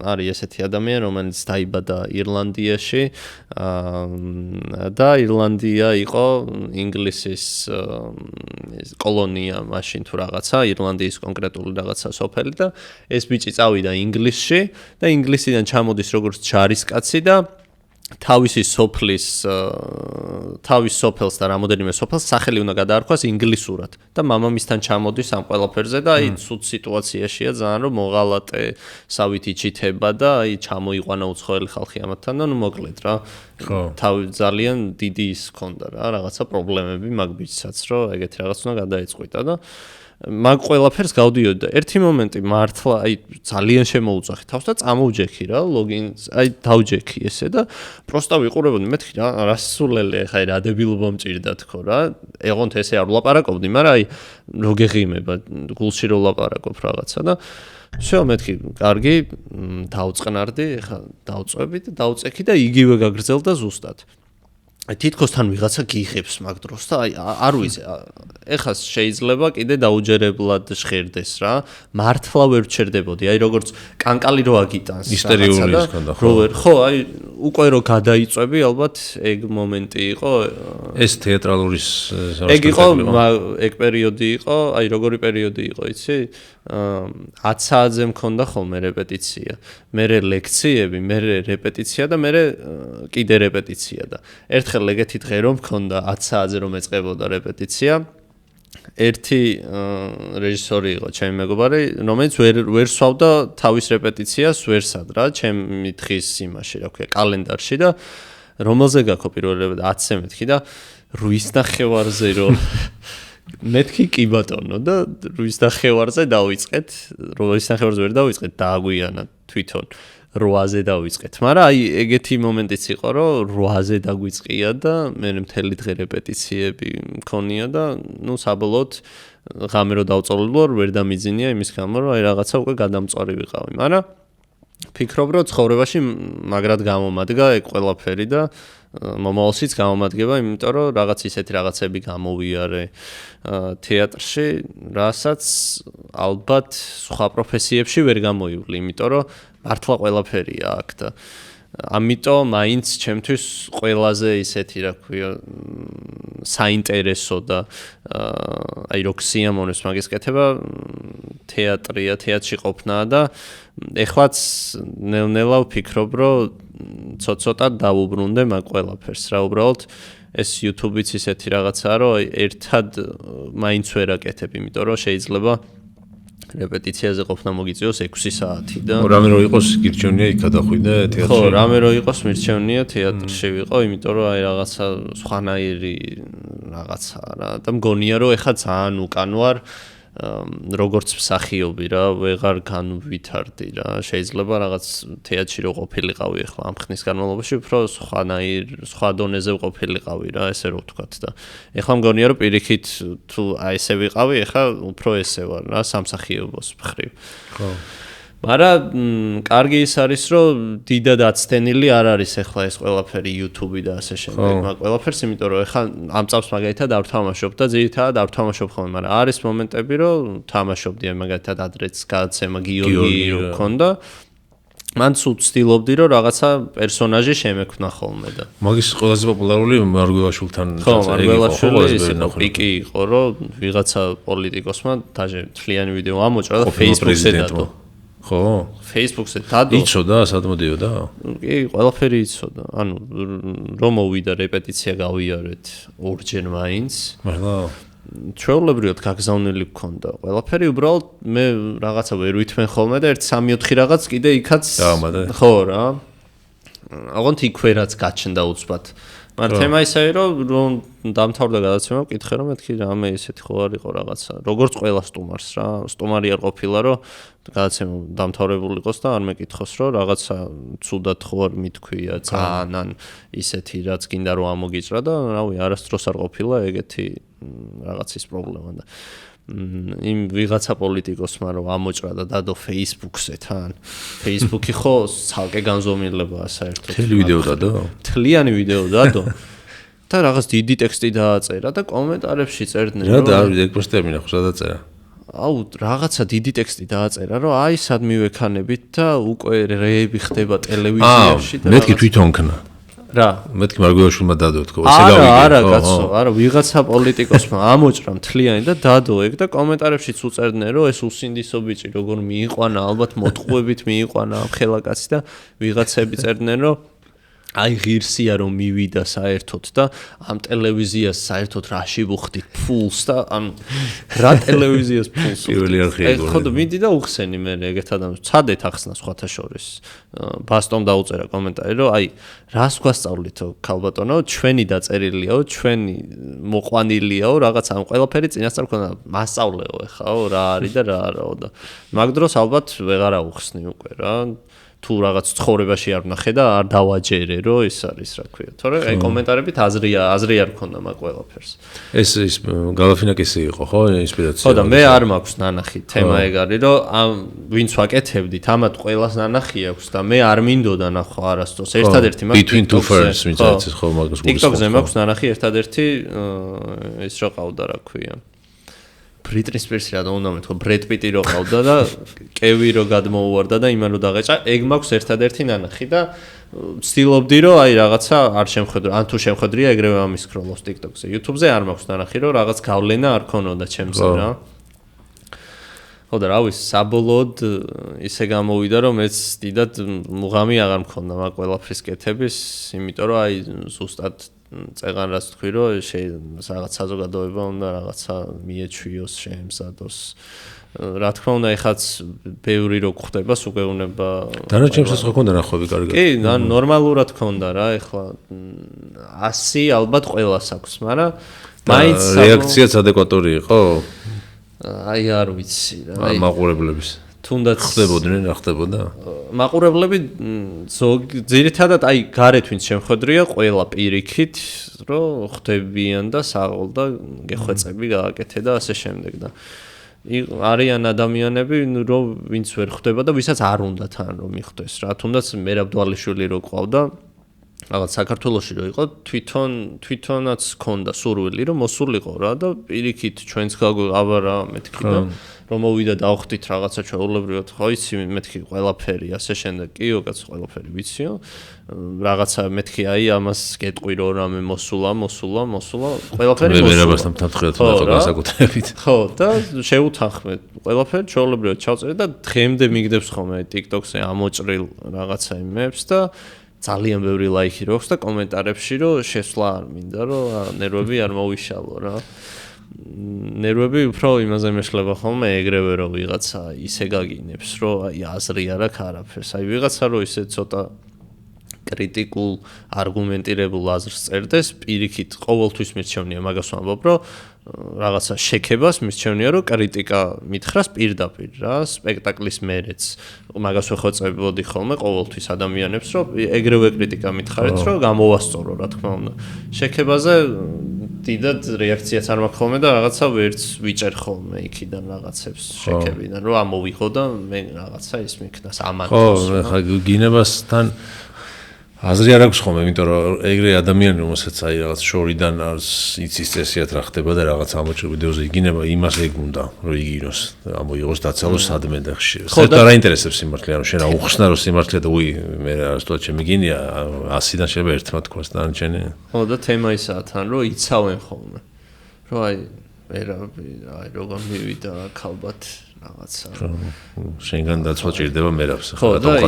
არის ესეთი ადამიანი, რომელიც დაიბადა ირლანდიაში და ირლანდია იყო ინგლისის კოლონია მაშინ თუ რაღაცა, ირლანდიის კონკრეტული რაღაცა სოფელი და ეს ბიჭი წავიდა ინგლისში და ინგლისიდან ჩამოდის როგორც ჯარისკაცი და თავისი სოფლის თავის სოფელს და რამოდენიმე სოფელს სახელი უნდა გადაარქვას ინგლისურად და მამამისთან ჩამოდის ამ ყველაფერზე და აი ცუდ სიტუაციაშია ძალიან რომ მოღალატე სავით იჩითება და აი ჩამოიყვანა უცხოელი ხალხი ამათთან და ნუ მოკლედ რა თავი ძალიან დიდი ის ჰქონდა რა რაღაცა პრობლემები მაგ ბიჭსაც რომ ეგეთი რაღაც უნდა გადაეწყვიტა და მაგ ყველაფერს გავდიოდი და ერთი მომენტი მართლა აი ძალიან შემოუძახი თავს და წამოვჯექი რა ლოგინს აი დავჯექი ესე და პროსტა ვიყურებოდი მეთქი რა რასულელი ხა რა დებილობა მჭირდა თქო რა ეღონთ ესე არ ვლაპარაკობდი მაგრამ აი რო გეღიმება გულში რო ვლაპარაკობ რაღაცა და всё მეთქი კარგი დავწყნარდი ხა დავწვევი და დავწექი და იგივე გაგრძელდა ზუსტად თითქოს თან ვიღაცა გიღებს მაგ დროს და აი არ ვიცი ეხლა შეიძლება კიდე დაუჯერებლად შეხერდეს რა მართლა ვერ ჩერდებოდი აი როგორც კანკალი რო აგიტანს ისტერიული ის ქონდა ხო აი უკვე რო გადაიწვევი ალბათ ეგ მომენტი იყო ეს თეატრალურის ეგ იყო ეგ პერიოდი იყო აი როგორი პერიოდი იყო იცი 10 საათზე მქონდა ხოლმე რეპეტიცია მერე ლექციები მერე რეპეტიცია და მერე კიდე რეპეტიცია და ერთხელ ეგეთი დღე რომ მქონდა 10 საათზე რომ ეწყებოდა რეპეტიცია ერთი რეჟისორი იყო ჩემი მეგობარი რომელიც ვერ სვავდა თავის რეპეტიციას ვერსად რა ჩემი დღის იმაში რა ქვია კალენდარში და რომელზე გაქო პირველად 10-ზე მეთქი და 8:30-ზე რომ მეთქი კი ბატონო და 8:30-ზე დავიწყეთ 8:30-ზე ვერ დავიწყეთ დააგვიანა თვითონ 8-ზე დავიწყეთ მაგრამ აი ეგეთი მომენტიც იყო რომ 8-ზე დაგვიწყია და მე მთელი დღე რეპეტიციები მქონია და ნუ საბოლოოდ ღამე რო დავწოლილო ვერ დამიძინია იმის გამო რომ აი რაღაცა უკვე გადამწვარი ვიყავი მაგრამ ფიქრობ რომ ცხოვრებაში მაგრად გამომადგა ეგ ყველაფერი და მომავალშიც გამომადგება იმიტომ რომ რაღაც ისეთი რაღაცები გამოვიარე თეატრში რასაც ალბათ სხვა პროფესიებში ვერ გამოივლი იმიტომ რომ მართლა ყველაფერია აქ და ამიტომ მაინც ჩემთვის ყველაზე ისეთი რა ქვია საინტერესო და აი რო ქსიამოვნებს მაგის კეთება თეატრია თეატრში ყოფნა და ეხლაც ნელ-ნელა ვფიქრობ რომ ცოტ-ცოტა დავუბრუნდე მაგ ყველაფერს რა უბრალოდ ეს YouTube-იც ისეთი რაღაცაა რომ ერთად მაინც ვერ აკეთებ იმიტომ რომ შეიძლება რეპეტიციაზე ყოფნა მოგიწიოს 6 საათი და რამე რო იყოს გირჩევნია იქ გადახვიდე თეატრში ხო რამე რო იყოს მირჩევნია თეატრში ვიყო იმიტომ რომ აი რაღაცა სხვანაირი რაღაცა რა და მგონია რომ ეხა ძალიან უკან ვარ როგორც მსახიობი რა ვეღარ განვითარდი რა შეიძლება რაღაც თეატრში რო ყოფილიყავი ახლა ამ ხნის განმავლობაში უფრო სხვა დონეზე ყოფილიყავი რა ესე რო ვთქვათ და ახლა მგონია რომ პირიქით თუ აი ესე ვიყავი ახლა უფრო ესე ვარ რა სამსახიობოს მხრივ ხო მაგრამ კარგი ის არის რომ დიდად აცდენილი არ არის ახლა ეს ყველაფერი YouTube და ასე შემდეგ მაგ ყველაფერს იმიტომ რომ ახლა ამ წამს მაგალითად არ ვთამაშობ და ძირითადად არ ვთამაშობ ხოლმე მაგრამ არის მომენტები რომ ვთამაშობდი მაგალითად ადრეც გადაცემა გიორგი რო მქონდა მან ვცდილობდი რომ რაღაცა პერსონაჟი შემექმნა ხოლმე და მაგის ყველაზე პოპულარული მარგვეაშვილთან ხო მარგვეაშვილი ის პიკი იყო რომ ვიღაცა პოლიტიკოსმა დაჟე თლიანი ვიდეო ამოჭრა და Facebook-ზე დადო ხო Facebook-ზე დადო იცოდა სად მოდიოდა კი ყველაფერი იცოდა ანუ რომ მოვიდა რეპეტიცია გავიარეთ ორჯერ მაინც მართლა ჩვეულებრივად გაგზავნილი გქონდა ყველაფერი უბრალოდ მე რაღაცა ვერ ვითმენ ხოლმე და 1-3-4 რაღაც კიდე იქაც ხო რა აღონთ იქვე რაც გაჩნდა უცბად მაგრამ თემა ისაა რომ დამთავრდა გადაცემა ვკითხე რომ მეთქი რამე ისეთი ხო არ იყო რაღაცა როგორც ყველა სტუმარს რა სტუმარი არ ყოფილა რომ გადაცემა დამთავრებული იყოს და არ მეკითხოს რომ რაღაცა ცუდად ხო არ მithქვია ძალიან ან ისეთი რაც გინდა რომ ამოგიწრა და რავი არასდროს არ ყოფილა ეგეთი რაღაცის პრობლემა და იმ ვიღაცა პოლიტიკოსმა რომ ამოჭრა და დადო Facebook-ზე თან Facebook-ი ხო ცალკე განზომილებაა საერთოდ თელი ვიდეო დადო თლიანი ვიდეო დადო და რაღაც დიდი ტექსტი დააწერა და კომენტარებში წერდნენ რა და ეგ პროს ტერმინა ხო სადაწერა აუ რაღაცა დიდი ტექსტი დააწერა რომ აი სად მივექანებით და უკვე რეები ხდება ტელევიზიაში და მეთქი თვითონ ქნა რა მეთქი მარგვეაშვილმა დადო თქო ესე გავიგე არა კაცო არა ვიღაცა პოლიტიკოსმა ამოჭრა მთლიანი და დადო ეგ და კომენტარებშიც უწერდნენ რომ ეს უსინდისო ბიჭი როგორ მიიყვანა ალბათ მოტყუებით მიიყვანა ამ ხელაკაცი და ვიღაცები წერდნენ რომ აი ღირსია რომ მივიდა საერთოდ და ამ ტელევიზიას საერთოდ რაში ვუხდით ფულს და ან რა ტელევიზიას ფულს პირველი არხი ეგ ხო და მიდი და უხსენი მე ეგეთ ადამიანს ცადეთ ახსნა სხვათა შორის ბასტომ დაუწერა კომენტარი რომ აი რას გვასწავლითო ქალბატონო ჩვენი დაწერილიაო ჩვენი მოყვანილიაო რაღაც ამ ყველაფერი წინასწარ ქონდა მასწავლეო ეხაო რა არის და რა არაო და მაგ დროს ალბათ ვეღარა უხსნი უკვე რა თუ რაღაც ცხოვრებაში არ ვნახე და არ დავაჯერე რომ ეს არის რა ქვია თორე აი კომენტარებით აზრი არ ქონდა მაგ ყველაფერს ეს გალაფინაკისი იყო ხო ინსპირაცია ხო და მე არ მაქვს ნანახი თემა ეგ არის რომ ამ ვინც ვაკეთებდით ამათ ყველას ნანახი აქვს და მე არ მინდოდა ნახო არასდროს ერთადერთი მაქვს between two ferns მიწაც ხო მაგას გულისხმობ TikTok-ზე მაქვს ნანახი ერთადერთი ის რა ყავდა რა ქვია Britney Spears რა უნდა მეთქო Brad Pitt-ი რო ყავდა და კევი რო გადმოუვარდა და იმან რო დაღეჭა ეგ მაქვს ერთადერთი ნანახი და ვცდილობდი რომ აი რაღაცა არ შემხედრო ან თუ შემხედრია ეგრევე ამის სკროლობს TikTok-ზე YouTube-ზე არ მაქვს ნანახი რომ რაღაც გავლენა არ ქონოდა ჩემზე რა ხო და რა ვიცი საბოლოოდ ისე გამოვიდა რომ მეც დიდად მუღამი აღარ მქონდა მაგ ყველაფრის კეთების იმიტომ რომ აი ზუსტად წეგან რაც თქვი რომ რაღაც საზოგადოება უნდა რაღაცა მიეჩვიოს შეემზადოს რა თქმა უნდა ეხაც ბევრი რო გვხდება სუგეუნება დანარჩენსაც ხო ქონდა ნახვები კარგად კი ნორმალურად ქონდა რა ეხლა 100 ალბათ ყველას აქვს მაგრამ მაინც რეაქციაც ადეკვატური იყო აი არ ვიცი რა მაყურებლების თუნდაც ხდებოდნენ რა ხდებოდა მაყურებლები ძირითადად აი გარეთ ვინც შემხედრია ყველა პირიქით რომ ხდებიან და საღოლ და გეხვეწები გააკეთე და ასე შემდეგ და არიან ადამიანები რომ ვინც ვერ ხდება და ვისაც არ უნდა თან რომ მიხვდეს რა თუნდაც მერაბ დვალიშვილი რო ყავდა რაღაც საქართველოში რო იყო თვითონაც ქონდა სურვილი რომ მოსულიყო რა და პირიქით ჩვენც გავაბა რა მეთქი და რომ მოვიდა დავხდით რაღაცა ჩვეულებრივად ხო იცი მეთქი ყველაფერი ასე შემდეგ კიო კაც ყველაფერი ვიციო რაღაცა მეთქი აი ამას გეტყვი რომ რამე მოსულა ყველაფერი მოსულა მე ვერაბასთან თამთხილად უნდა განსაკუთრებით ხო და შეუთანხმე ყველაფერი ჩვეულებრივად ჩავწერე და დღემდე მიგდებს ხოლმე TikTok-ზე ამოჭრილ რაღაცა იმებს და ძალიან ბევრი ლაიქი რო აქვს და კომენტარებში რომ შესვლა არ მინდა რომ ნერვები არ მოვიშალო რა ნერვები უფრო იმაზე მეშლება ხოლმე ეგრევე რომ ვიღაცა ისე გაგინებს რომ აი აზრი არ აქვს არაფერს აი ვიღაცა რომ ისე ცოტა კრიტიკულ არგუმენტირებულ აზრს წერდეს პირიქით ყოველთვის მირჩევნია მაგას ვამბობ რომ რაღაცა შექებას მირჩევნია რომ კრიტიკა მითხრას პირდაპირ რა სპექტაკლის მერეც მაგას ვეხვეწებოდი ხოლმე ყოველთვის ადამიანებს რომ ეგრევე კრიტიკა მითხარით რომ გამოვასწორო რა თქმა უნდა შექებაზე დიდად რეაქციაც არ მაქვს ხოლმე და რაღაცა ვერც ვიჭერ ხოლმე იქიდან რაღაცებს შექებიდან რომ ამოვიღო და მე რაღაცა ის მიქნას ამან ხო ხა გინებასთან აზრი არ აქვს ხოლმე, იმიტომ რომ ეგრე ადამიანი რომელსაც აი რაღაც შორიდან არის იცის წესიათ რა ხდება და რაღაც ამოჭრილ ვიდეოზე იგინება, იმას ეგ უნდა რომ იგინოს, ამოიღოს დაცალოს სადმე და ხშირად. საერთოდ არ აინტერესებს სიმართლე, ანუ შენ რა უხსნა რომ სიმართლე და უი მე რასტოდ ჩემი გინია 100-დან შეიძლება ერთმა თქვას და არჩენი. ხო და თემა ისაა თან რომ იცავენ ხოლმე. რომ აი აი როგორ მივიდა ქალბათ რაღაცა. შენგან დაცვა ჭირდება მერავს ხო და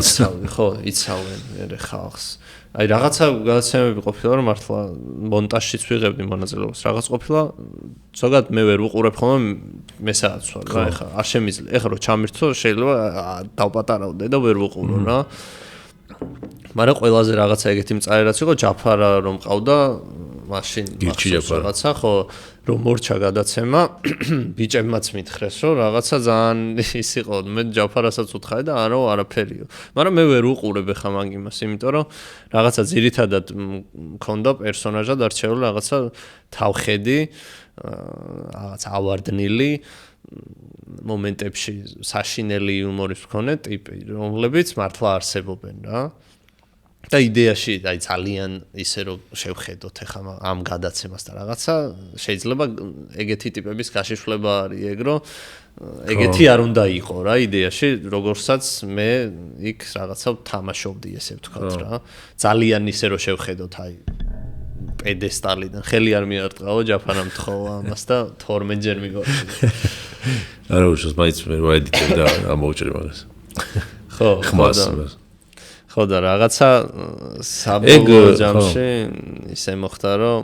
იცავენ მე ხალხს. აი რაღაცა გადაცემები ყოფილა რომ მართლა მონტაჟშიც ვიღებდი მონაწილეობას. რაღაც ყოფილა ზოგადად მე ვერ ვუყურებ ხოლმე მესაც ვარ რა ეხა არ შემიძლია. ეხა რომ ჩამირთო შეიძლება დავპატარავდე და ვერ ვუყურო რა. მაგრამ ყველაზე რაღაცა ეგეთი მწარე რაც იყო ჯაფარა რომ ყავდა მაშინ რაღაცა ხო რომ მორჩა გადაცემა ბიჭებმაც მითხრეს რომ რაღაცა ძალიან ის იყო მე ჯაფარასაც უთხარი და არა არაფერიო მაგრამ მე ვერ უყურებ ხა მაგ იმას იმიტომ რომ რაღაცა ძირითადად მქონდა პერსონაჟად არჩეული რაღაცა თავხედი რაღაც ავარდნილი მომენტებში საშინელი იუმორის მქონე ტიპი რომლებიც მართლა არსებობენ რა და იდეაში აი ძალიან ისე რომ შევხედოთ ახლა ამ გადაცემას და რაღაცა შეიძლება ეგეთი ტიპების გაშიშვლება არის ეგ რომ ეგეთი არ უნდა იყო რა იდეაში როგორცაც მე იქ რაღაცა თამაშობდი ესე ვთქვათ რა ძალიან ისე რომ შევხედოთ აი პედესტალიდან ხელი არ მიარტყაო ჯაფარამ თხოვა ამას და 12 ჯერ მიგვაჩნდა არა უშოს მაინც მე ვაედიტებ და ამოვჭრე მაგას ხო ხმას ხო და რაღაცა საბოლოო ჯამში ისე მოხდა რომ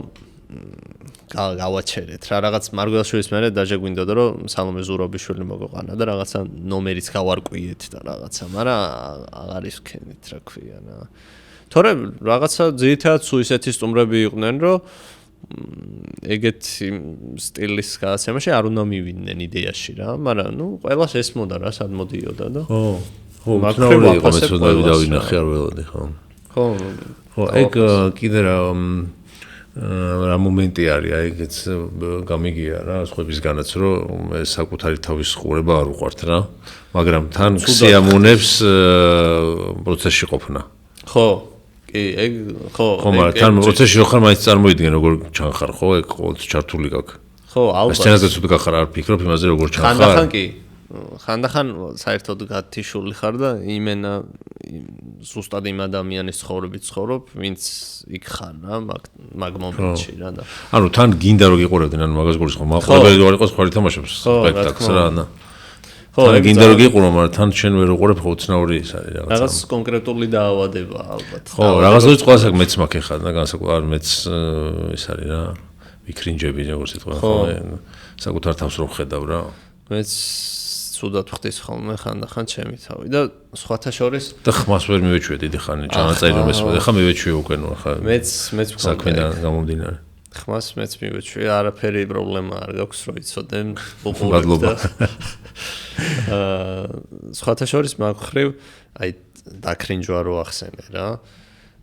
გავაჩერეთ რა რაღაც მარგველაშვილის მერე დაჟე გვინდოდა რომ სალომე ზურაბიშვილი მოგოყანა და რაღაცა ნომერიც გავარკვიეთ და რაღაცა მაგრამ აღარ ის ვქენით რა ქვია რა თორე რაღაცა ძირითადად სულ ისეთი სტუმრები იყვნენ რომ ეგეთი სტილის გადაცემაში არ უნდა მივიდნენ იდეაში რა მაგრამ ნუ ყველას ესმოდა რა სად მოდიოდა და ხო მაგარი იყო მეცოდნავი დავინახე არ ველოდი ხო ეგ კიდე რა მომენტი არის აი ეგეც გამიგია რა სხვებისგანაც რომ საკუთარი თავის ყურება არ უყვართ რა მაგრამ თან სიამოვნებს პროცესში ყოფნა ხო კი ეგ ხო მაგრამ თან პროცესში ხარ მაინც წარმოიდგენ როგორ ჩანხარ ხო ეგ ყოველთვის ჩართული გაქვს ხო ალბათ სცენაზე თუ გახარ არ ფიქრობ იმაზე როგორ ჩანხარ ხანდახან კი ხანდახან საერთოდ გათიშული ხარ და იმენა ზუსტად იმ ადამიანის ცხოვრებით ცხოვრობ, ვინც იქ ხარ რა, მაგ მომენტში რა და. ანუ თან გინდა რომ გიყურებდნენ, ანუ მაგას გულისხმობ, მაყურებელი არ იყოს ხარ ითამაშებს სპექტაკლს რა და. ხო, გინდა რომ გიყურო, მაგრამ თან შენ ვერ უყურებ ხო უცნაური ის არის რაღაცა. რაღაც კონკრეტული დაავადება ალბათ. ხო, რაღაც ის ყველასაკ მეც მაქვს ხარ და განსაკუთრებით მეც ის არის რა, ვიქრინჯები როგორც იტყვა ხო, საკუთარ თავს რო ხედავ რა. მეც სუდად ხდის ხოლმე ხანდახან ჩემი თავი და სხვათა შორის და ხმას ვერ მივეჩვია დიდი ხანი ჩანაწერი რომ ესმოდა ხა მივეჩვია უკვე ნუ ხა მეც საქმედან გამომდინარე ხმას მეც მივეჩვია არაფერი პრობლემა არ გაქვს რომ იცოდე უყურებ და სხვათა შორის მაგხრივ აი დაკრინჯვა რო ახსენე რა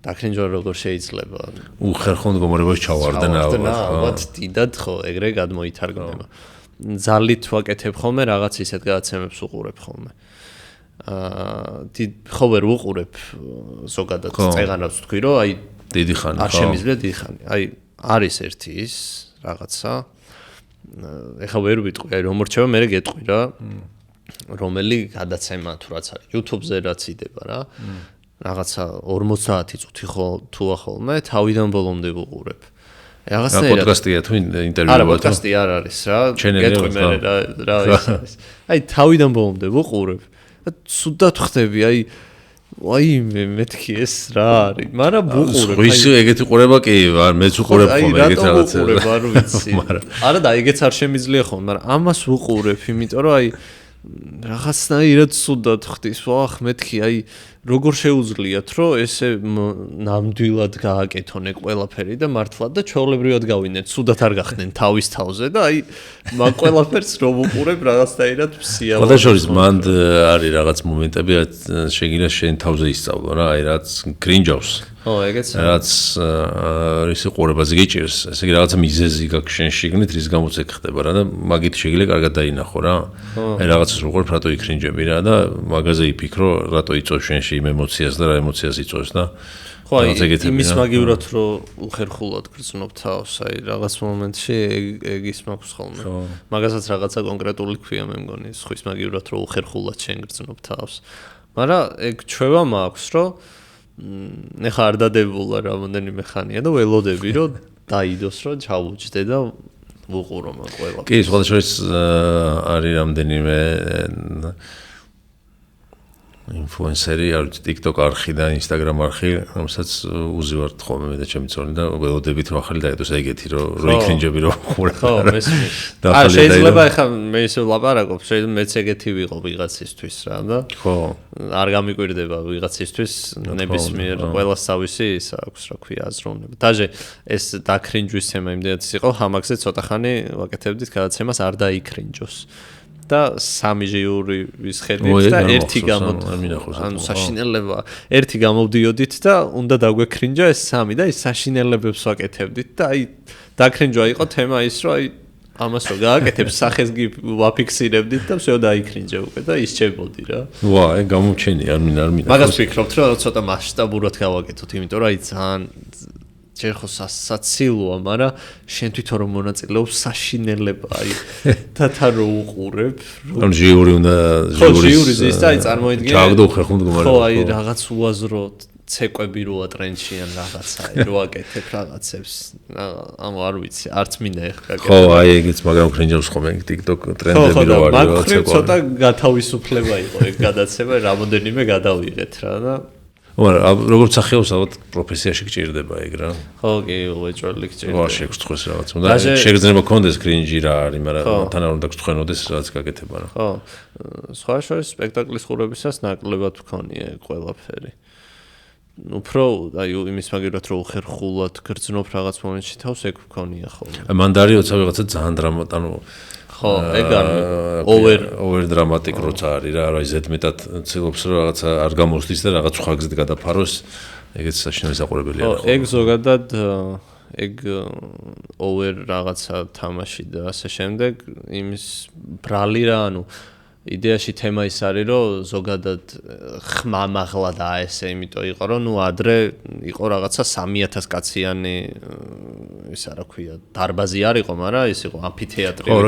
დაკრინჯვა როგორ შეიძლება უხერხო მდგომარეობაში ჩავარდნა ალბათ დიდად ხო ეგრე გადმოითარგმნება ძალით ვაკეთებ ხოლმე რაღაც ისეთ გადაცემებს უყურებ ხოლმე. ხო ვერ უყურებ ზოგადად წეღანავს თქვი რომ აი დიდი ხანი არ შემიძლია დიდი ხანი. აი არის ერთი ის რაღაცა ეხლა ვერ ვიტყვი აი რომ რჩება მე გეტყვი რა რომელი გადაცემა თუ რაც არის YouTube-ზე რაც იდება რა რაღაცა 50 წუთი თუ ხოლმე თავიდან ბოლომდე ვუყურებ. რაღაცნაირად პოდკასტია თუ ინტერვიუა არა პოდკასტი არ არის რა გეტყვი მე რა ის არის აი თავიდან ბოლომდე ვუყურებ და სუდად ხდები აი მეთქი ეს რა არის მაგრამ ვუყურებ ის ეგეთი ყურება კი არ მეც უყურებ ხოლმე ეგეთ რაღაცა ვუყურებ არ ვიცი არა და ეგეც არ შემიძლია ხოლმე მაგრამ ამას ვუყურებ იმიტომ რომ აი რაღაცნაირად სუდად ხდის ვახ მეთქი აი როგორ შეუძლიათ რომ ესე ნამდვილად გააკეთონ ეგ ყველაფერი და მართლა და ჩვეულებრივად გავინეთ სუდად არ გახდნენ თავის თავზე და აი მაგ ყველაფერს რომ უყურებ რაღაცნაირად სიამოვნებაა ყველა შორის მანდ არის რაღაც მომენტები რაც შეგიძლია შენ თავზე ისწავლო რა აი რაც გრინჯავს ხო ეგეც რაც ის ყურებაზე გიჭირს ესე იგი რაღაცა მიზეზი გაქვს შენ შიგნით რის გამოც ეგ ხდება რა და მაგით შეგიძლია კარგად დაინახო რა აი რაღაცას უყურებ რატო იქრინჯები რა და მაგაზე იფიქრო რატო იწვევს შენში იმ ემოციას და რა ემოციას იწვევს და ხო აი იმის მაგივრად რომ უხერხულად გრძნობ თავს აი რაღაც მომენტში ეგ ის მაქვს ხოლმე მაგასაც რაღაცა კონკრეტული ქვია მე მგონი ხვის მაგივრად რომ უხერხულად შენ გრძნობ თავს მაგრამ ეგ ჩვევა მაქვს რომ ეხა არ დადებულა რამოდენიმე ხანია და ველოდები რომ დაიდოს რომ ჩავუჯდე და ვუყურო მაგ ყველაფერს კი სხვა შორის არის რამდენიმე ინფლუენსერი არ ვიცი TikTok არხი და Instagram არხი რომელსაც უზივართ ხოლმე მე და ჩემი წონი და ველოდებით რომ ახალი დაედოს ეგეთი რომ იქრინჯები რომ ხურა ხო მესმის შეიძლება ეხა მე ისე ვლაპარაკობ შეიძლება მეც ეგეთი ვიყო ვიღაცისთვის რა და ხო არ გამიკვირდება ვიღაცისთვის ნებისმიერ ყველას თავისი ის აქვს რა ქვია აზროვნება დაჟე ეს დაკრინჯვის თემა იმდენად იყო ჰამაგზე ცოტა ხანი ვაკეთებდით გადაცემას არ დაიქრინჯოს და სამი ჟიური ვისხედით და ერთი ანუ საშინელება ერთი გამოვდიოდით და უნდა დაგვეკრინჯა ეს სამი და ის საშინელებებს ვაკეთებდით და აი დაკრინჯვა იყო თემა ის რომ აი ამას რო გააკეთებ სახეს ვაფიქსირებდით და всё დაიქრინჯა უკვე და ისჩებოდი რა ვა ეგ გამოჩენი არ მინდა მაგას ვფიქრობთ რომ ცოტა მასშტაბურად გავაკეთოთ იმიტომ რომ აი ძალიან ჯერ ხო საცილოა, მაგრამ შენ თვითონ რომ მონაწილეობ საშინელება, აი თათა რო უყურებ, რომ ჟიური უნდა ჟიურის ის და აი წარმოიდგინე. ჩააგდო ხერხუნ მდგომარეობა. ხო, აი რაღაც უაზრო ცეკვები როა ტრენდში ან რაღაცა, აი რო აკეთებ რაღაცებს. ამ არ ვიცი, არც მინდა ეხლა გაკეთო. ხო, აი ეგეც მაგრამ ხრინჯავს ხოლმე TikTok ტრენდები რო არის რაღაცა. ხო, ცოტა გათავისუფლება იყო ეგ გადაცემა, რამოდენიმე გადავიღეთ რა და მაგრამ როგორც სახეობს ალბათ პროფესიაში გჭირდება ეგ რა. ხო, კი, უეჭველი გჭირდება. ვარ შეგწყვეს რაღაც. უნდა შეგრძნება კონდეს კრინჯი რა არის, მაგრამ თან არ უნდა გწყვენოდეს რაღაც გაკეთება რა. ხო. სხვა შორის სპექტაკლის ყურებისას ნაკლებად ვქონია ყველაფერი. უფრო აი იმის მაგერად რომ უხერხულად გრძნობ რაღაც მომენტში თავს ეგ ვქონია ხოლმე. მანდარი როცა ვიღაცა ძალიან დრამატ ანუ ხო, ეგ არ over dramatic როცა არის რა, აი ზედმეტად ცდილობს რომ რაღაცა არ გამოსulis და რაღაც სხვა გზით გადაფაროს, ეგეც საშინელი საყურებელია ხო. ეგ ზოგადად ეგ over რაღაცა თამაში და ასე შემდეგ იმის ბრალი რა, ანუ იდეაში თემა ის არის რომ ზოგადად ხმამაღლა და ესე იმიტომ იყო რომ ნუ ადრე იყო რაღაცა 3000 კაციანი ის არა ქვია დარბაზი არ იყო, მაგრამ ის იყო ამფითეატრი და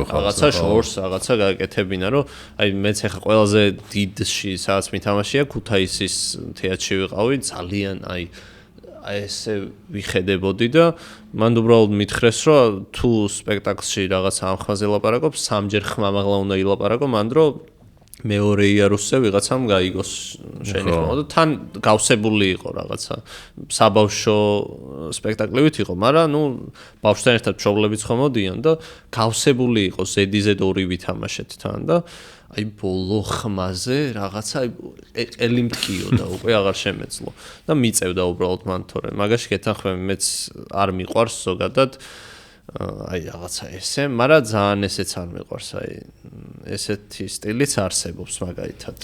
რაღაცა შორს რაღაცა გააკეთებინა რომ აი მეც ახლა ყველაზე დიდში სადაც მითამაშია ქუთაისის თეატრში ვიყავი ძალიან აი ესე ვიხედებოდი და მან უბრალოდ მითხრეს რომ თუ სპექტაკლში რაღაცა ამ ხმაზე ლაპარაკობს სამჯერ ხმამაღლა უნდა ილაპარაკო მან რომ მეორე იარუსზე ვიღაცამ გაიგოს შენი ხმა და თან გავსებული იყო რაღაცა საბავშვო სპექტაკლივით იყო, მაგრამ ნუ ბავშვთან ერთად მშობლებიც ხომოდიან და გავსებული იყო ზედიზედ ორი ვითამაშეთ თან და აი ბოლო ხმაზე რაღაცა ელი მткиო და უკვე აღარ შემეძლო და მიწევდა უბრალოდ მან თორე მაგაში გეთანხმები მეც არ მიყვარს ზოგადად აი რაღაცა ესე, მაგრამ ძალიან ესეც არ მიყვარს, აი ესეთი სტილიც არსებობს მაგალითად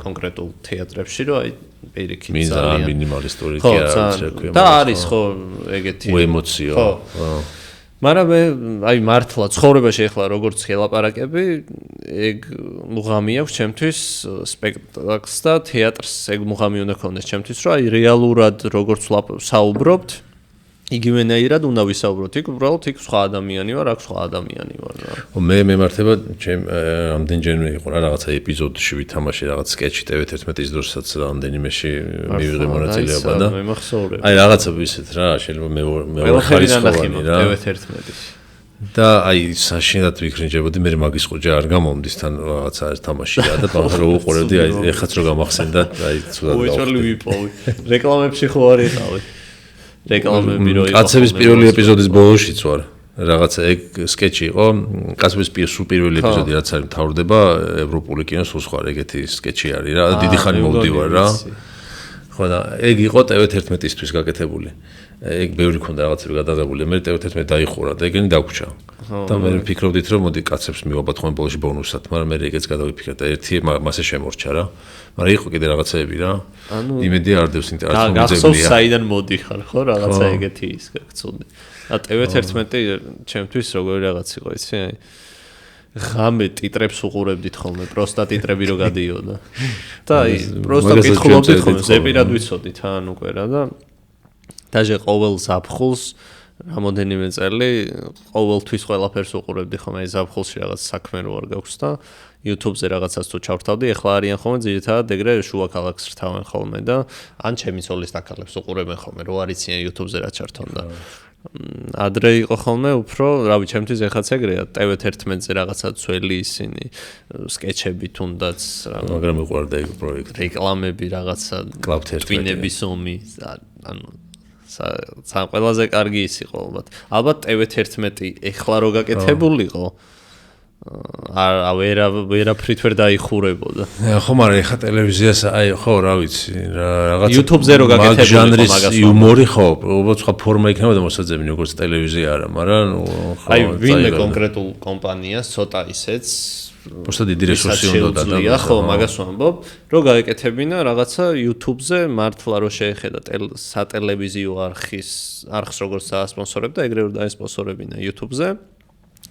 კონკრეტულ თეატრებში, რომ აი პირიქით ძალიან მინიმალისტური კი არის რა და არის ხო ეგეთი უემოციო ხო მაგრამ აი მართლა ცხოვრებაში ახლა როგორც ხელაპარაკები, ეგ მუღამი აქვს ჩემთვის სპექტაკლს და თეატრს ეგ მუღამი უნდა ქონდეს ჩემთვის, რომ აი რეალურად როგორც საუბრობთ, იგივენაირად უნდა ვისაუბროთ, იქ უბრალოდ იქ სხვა ადამიანი ვარ, აქ სხვა ადამიანი ვარ რა. მე მემართება რამდენჯერმე იყო რა რაღაცა ეპიზოდში ვითამაშე რაღაც სკეჩი TV11-ის დროსაც რამდენიმეში მივიღე მონაწილეობა და აი რაღაცა ისეთ რა შეიძლება მეორე ხარისხოვანი რა TV11-ის და აი საშინელად ვიქრინჯებოდი მე მაგის ყოჯა არ გამომდის თან რაღაცა არის თამაშია და ბავშვი რო უყურებდი აი ეხაც რო გამახსენდა აი ცუდად უეჭველი ვიპოვი რეკლამებში ხო არ იყავი რეკლამები რო იყო კაცების პირველი ეპიზოდის ბოლოშიც ვარ რაღაცა ეგ სკეჩი იყო კაცების პირველი ეპიზოდი რაც არის მთავრდება ევროპული კინოს სხვა ეგეთი სკეჩი არის რა დიდი ხანი მოვდივარ რა ხო და ეგ იყო TV11-ისთვის გაკეთებული ეგ ბევრი ქონდა რაღაცები გადაღებული მე TV11 დაიხურა და ეგენი დაგვრჩა და მე ვფიქრობდით რომ მოდი კაცებს მივაბათ ხოლმე ბოლოში ბონუსად მაგრამ მე ეგეც გადავიფიქრე და ერთი მასე შემორჩა რა მაგრამ იყო კიდე რაღაცეები რა იმედი არ დევს ინტერესს გახსოვს საიდან მოდიხარ ხო რაღაცა ეგეთი ის გაგწოდე და TV11 ჩემთვის როგორი რაღაც იყო იცი აი ღამე ტიტრებს უყურებდით ხოლმე პროსტა ტიტრები რო გადიოდა და აი პროსტა კითხულობდით ხოლმე ზეპირად ვიცოდით ან უკვე რა და დაჟე ყოველ ზაფხულს რამოდენიმე წელი ყოველთვის ყველაფერს უყურებდი ხოლმე აი ზაფხულში რაღაც საქმე რო არ გაქვს და YouTube-ზე რაღაცას თუ ჩავთავდი, ეხლა არიან ხოლმე ძირითადად ეგრე შუა ქალაქს რთავენ ხოლმე და ან ჩემი ცოლის დაკალებს უყურებენ ხოლმე, რო არიციან YouTube-ზე რა ჩართონ და ადრე იყო ხოლმე უფრო, რავი, ჩემთვის ეხაც ეგრეა, TV11-ზე რაღაცა ძველი ისინი სკეჩები თუნდაც რა, მაგრამ მიყვარდა ეგ პროექტი. რეკლამები რაღაცა ტვინების ომი, ანუ სამ ყველაზე კარგი ის იყო ალბათ. ალბათ TV11 ეხლა რო გაკეთებულიყო ვერაფრით ვერ დაიხურებოდა. ხო, მაგრამ ეხა ტელევიზიას აი ხო, რა ვიცი, რაღაც YouTube-ზე რო გაკეთებული მაგას იუმორი ხო, უბრალოდ სხვა ფორმა იქნება და მოსაძებინი როგორც ტელევიზია არა, მაგრამ ხო. აი ვინმე კონკრეტულ კომპანიას ცოტა ისეც просто დიდი რესურსი უნდა და ხო, მაგას ვამბობ, რომ გაეკეთებინა რაღაცა YouTube-ზე მართლა რო შეეხედა სატელევიზიო არხს როგორც დაასპონსორებდა, ეგრე რომ დაესპონსორებინა YouTube-ზე.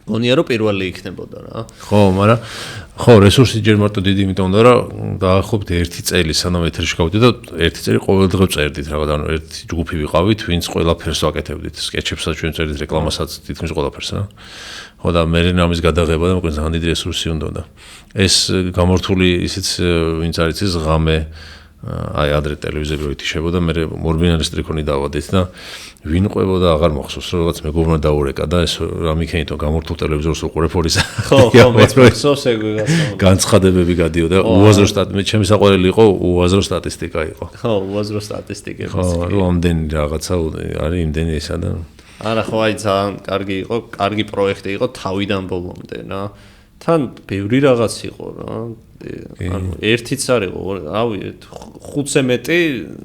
გონია რომ პირველი იქნებოდა რა. ხო, მაგრამ ხო, რესურსი ჯერ მარტო დიდი იმიტომ უნდა რომ დაახლოებით 1 წელი სანამ ეთერში გავდით და 1 წელი ყოველდღე წერდით რაღაც ანუ ერთი ჯგუფი ვიყავით, ვინც ყველაფერს ვაკეთებდით, სკეჩებსაც ჩვენ წერდით, რეკლამასაც თითქმის ყველაფერს რა. ხო და მე რამის გადაღება და ძალიან დიდი რესურსი უნდა და ეს გამორთული ისიც ვინც არის ის ღამე აი ადრე ტელევიზორი ვითიშებოდა, მე მორბინარის ტრიქონი დავადეთ და ვინ ყვებოდა აღარ მახსოვს, რომ რაღაც მეგობრმა დაურეკა და ეს რა მიქენითო გამორთულ ტელევიზორს უყურებ ორი ხო, მახსოვს ეგ ვიღაცა. განცხადებები გადიოდა, უაზრო სტატისტიკა, ჩემი საყვარელი იყო უაზრო სტატისტიკა იყო. ხო, უაზრო სტატისტიკები. ხო, რომ ამდენი რაღაცა არის იმდენი ესა და არა ხო, აი ძალიან კარგი იყო, კარგი პროექტი იყო თავიდან ბოლომდე რა. თან ბევრი რაღაც იყო რა. ანუ ერთიც არ იყო, რავი, 5-ზე მეტი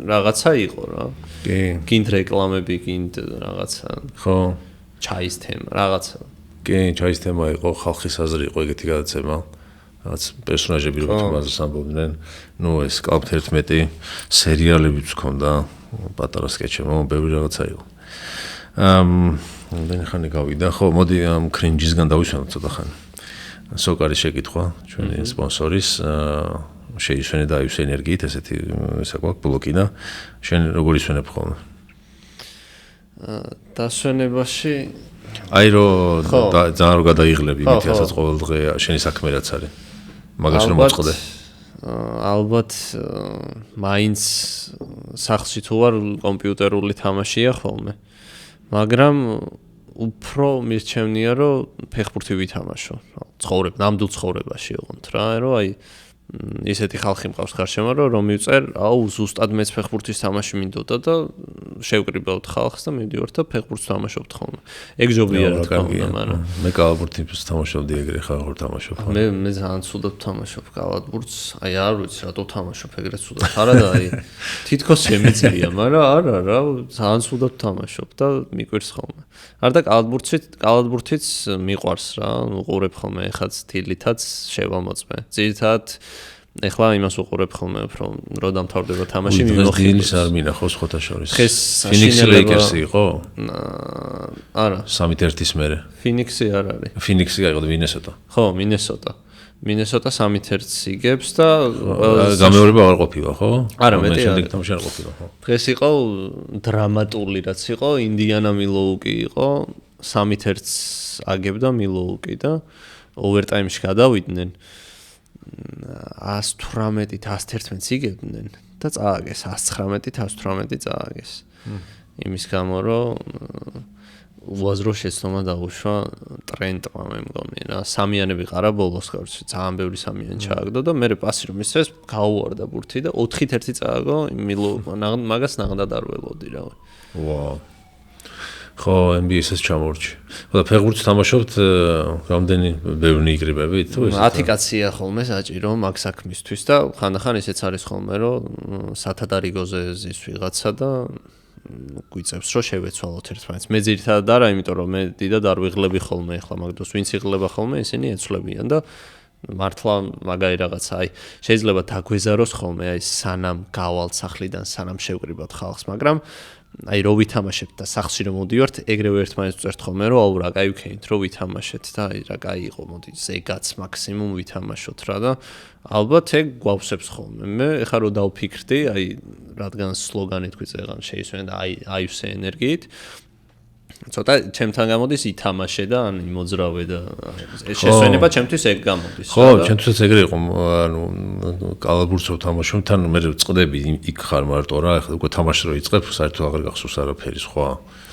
რაღაცა იყო რა. კი. გინდ რეკლამები, გინდ რაღაცა. ხო. ჩაის თემა, რაღაცა. კი, ჩაის თემა იყო, ხალხის აზრი იყო ეგეთი გადაცემა. რაღაც პერსონაჟები როგორც მასს ამბობდნენ, ნუ ეს კლუბ 11 სერიალებიც ჰქონდა, პატარა სკეჩები, ბევრი რაღაცა იყო. მე ხანი გავიდა, ხო, მოდი ამ კრინჯისგან დავისვენოთ ცოტა ხანი. სოკარის შეკითხვა ჩვენი სპონსორის შეისვენე და აივსე ენერგიით ესეთი ესა გვაქვს ბლოკი და შენ როგორ ისვენებ ხოლმე? დასვენებაში აი რომ ძალიან რო გადაიღლები იმით რასაც ყოველ დღე შენი საქმე რაც არის. მაგას რომ მოწყდე. ალბათ მაინც სახლში თუ ვარ კომპიუტერული თამაშია ხოლმე. მაგრამ უფრო მირჩევნია რომ ფეხბურთი ვითამაშო. ნამდვილ ცხოვრებაში ოღონდ რა, რომ აი ისეთი ხალხი მყავს გარშემო რომ მივწერ, აუ ზუსტად მეც ფეხბურთის თამაში მინდოდა და შევკრიბავთ ხალხს და მივდივართ და ფეხბურთს თამაშობთ ხოლმე. ეგ ჯობია რა თქმა უნდა, მაგრამ მე კალათბურთს თამაშობდი ეგრე ხარ ხარ თამაშობ. მე ძალიან ცუდად თამაშობ კალათბურთს. აი არ ვიცი რატო თამაშობ ეგრე ცუდად. არა და აი თითქოს შემიძლია, მაგრამ არა რა, ძალიან ცუდად თამაშობ და მიკვირს ხოლმე. არა და კალათბურთიც მიყვარს რა, უყურებ ხოლმე ეხაც თილითაც შევამოწმე. ძირითადად ეხლა იმას უყურებ ხოლმე უფრო რომ დამთავრდება თამაში მიმოხილოს. დილის არ მინახავს ხოთა შორის. Phoenix Lakers-ი იყო? არა. 3-1-ის მერე. Phoenix-ი არ არის. Phoenix-ი გაიყო და Minnesota. ხო, Minnesota. Minnesota 3-1-ს იგებს და გამეორება არ ყოფილა, ხო? არა, მეტი შემდეგ თამაში არ ყოფილა, ხო? დღეს იყო დრამატული რაც იყო, Indiana Milwaukee იყო, 3-1-ს აგებდა Milwaukee და overtime-ში გადავიდნენ. 118-ით 111-ს იგებდნენ და წააგეს 119-ით 118 წააგეს. იმის გამო რომ უაზრო შეცდომა დაუშვა ტრენტმა მე მგონი რა. სამიანები ყარა ბოლოს ხარში, ძალიან ბევრი სამიანი ჩააგდო და მე პასი რომ ისეს გაუვარდა ბურთი და 4-1 წააგო მაგას ნაღდად არ ველოდი რა. ვაუ. ხო, NBA-ს ჩამორჩი. და ფეხბურთს თამაშობთ რამდენი ბევრი იგრიბებით თუ ეს? 10 კაცია ხოლმე საჭირო მაგ საქმისთვის და ხანდახან ისეც არის ხოლმე რომ სათადარიგოზე ზის ვიღაცა და გვიწევს რომ შევეცვალოთ ერთმანეთს. მე ძირითადად არა, იმიტომ რომ მე დიდად არ ვიღლები ხოლმე ახლა მაგ დროს ვინც იღლება ხოლმე ისინი ეცვლებიან და მართლა მაგარი რაღაცა აი შეიძლება დაგვეზაროს ხოლმე აი სანამ გავალთ სახლიდან სანამ შევკრიბავთ ხალხს, მაგრამ აი რო ვითამაშებთ და სახლში რომ მოდივართ, ეგრევე ერთმანეთს ვწერთ ხოლმე რომ აუ რა კაი ვქენით რომ ვითამაშეთ და აი რა კაი იყო, მოდი ზეგაც მაქსიმუმ ვითამაშოთ რა და ალბათ ეგ გვავსებს ხოლმე. მე ეხლა რო დავფიქრდი, აი რადგან სლოგანი თქვი წეგან შეისვენე და აი აივსე ენერგიით ცოტა ჩემთან გამოდის ითამაშე და ან იმოძრავე და ეს შესვენება ჩემთვის ეგ გამოდის. ხო, ჩემთვისაც ეგრე იყო, ანუ კალათბურთს ვთამაშობ, თან მე ვწყდები იქ ხარ მარტო რა, ახლა უკვე თამაში რო იწყებ, საერთოდ აღარ გახსოვს არაფერი სხვა.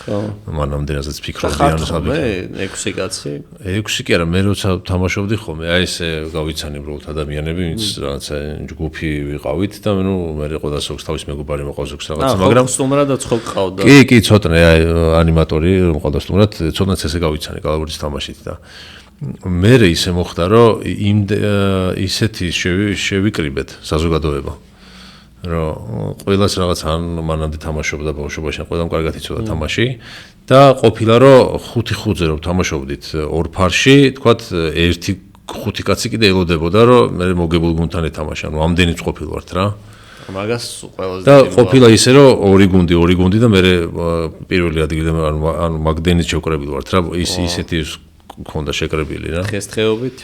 ხო. მანამდე რასაც ფიქრობდი ანუ მე 6 კაცი. 6 კი არა, მე როცა თამაშობდი ხოლმე, აი ეს გავიცანი უბრალოდ ადამიანები, ვინც რაღაცა ჯგუფი ვიყავით და ნუ მე ყოდა სოქს თავის მეგობარი მოყავს სოქს რაღაცა, მაგრამ სტუმრადაც ხო გყავდა. კი, ცოტნე აი ანიმატორი რომ ყავდა სტუმრად, ცოტნეც ესე გავიცანი კალათბურთის თამაშით და მე ისე მოხდა, რომ ისეთი შევიკრიბეთ საზოგადოება. რომ ყველას რაღაც ან მანამდე თამაშობდა ბავშვობაში, ყველამ კარგად იცოდა თამაში და ყოფილა რომ 5-5-ზე რომ თამაშობდით ორ ფარში, თქვათ 1-5 კაცი კიდე ელოდებოდა რომ მე მოგებულ გუნდთან ეთამაშა, ანუ ამდენიც ყოფილვართ რა. მაგას ყველაზე და ყოფილა ისე რომ ორი გუნდი და მე პირველი ადგილი ანუ მაგდენით შევკრებილი ვართ რა, ისეთი ქონდა შეკრებილი რა. დღესდღეობით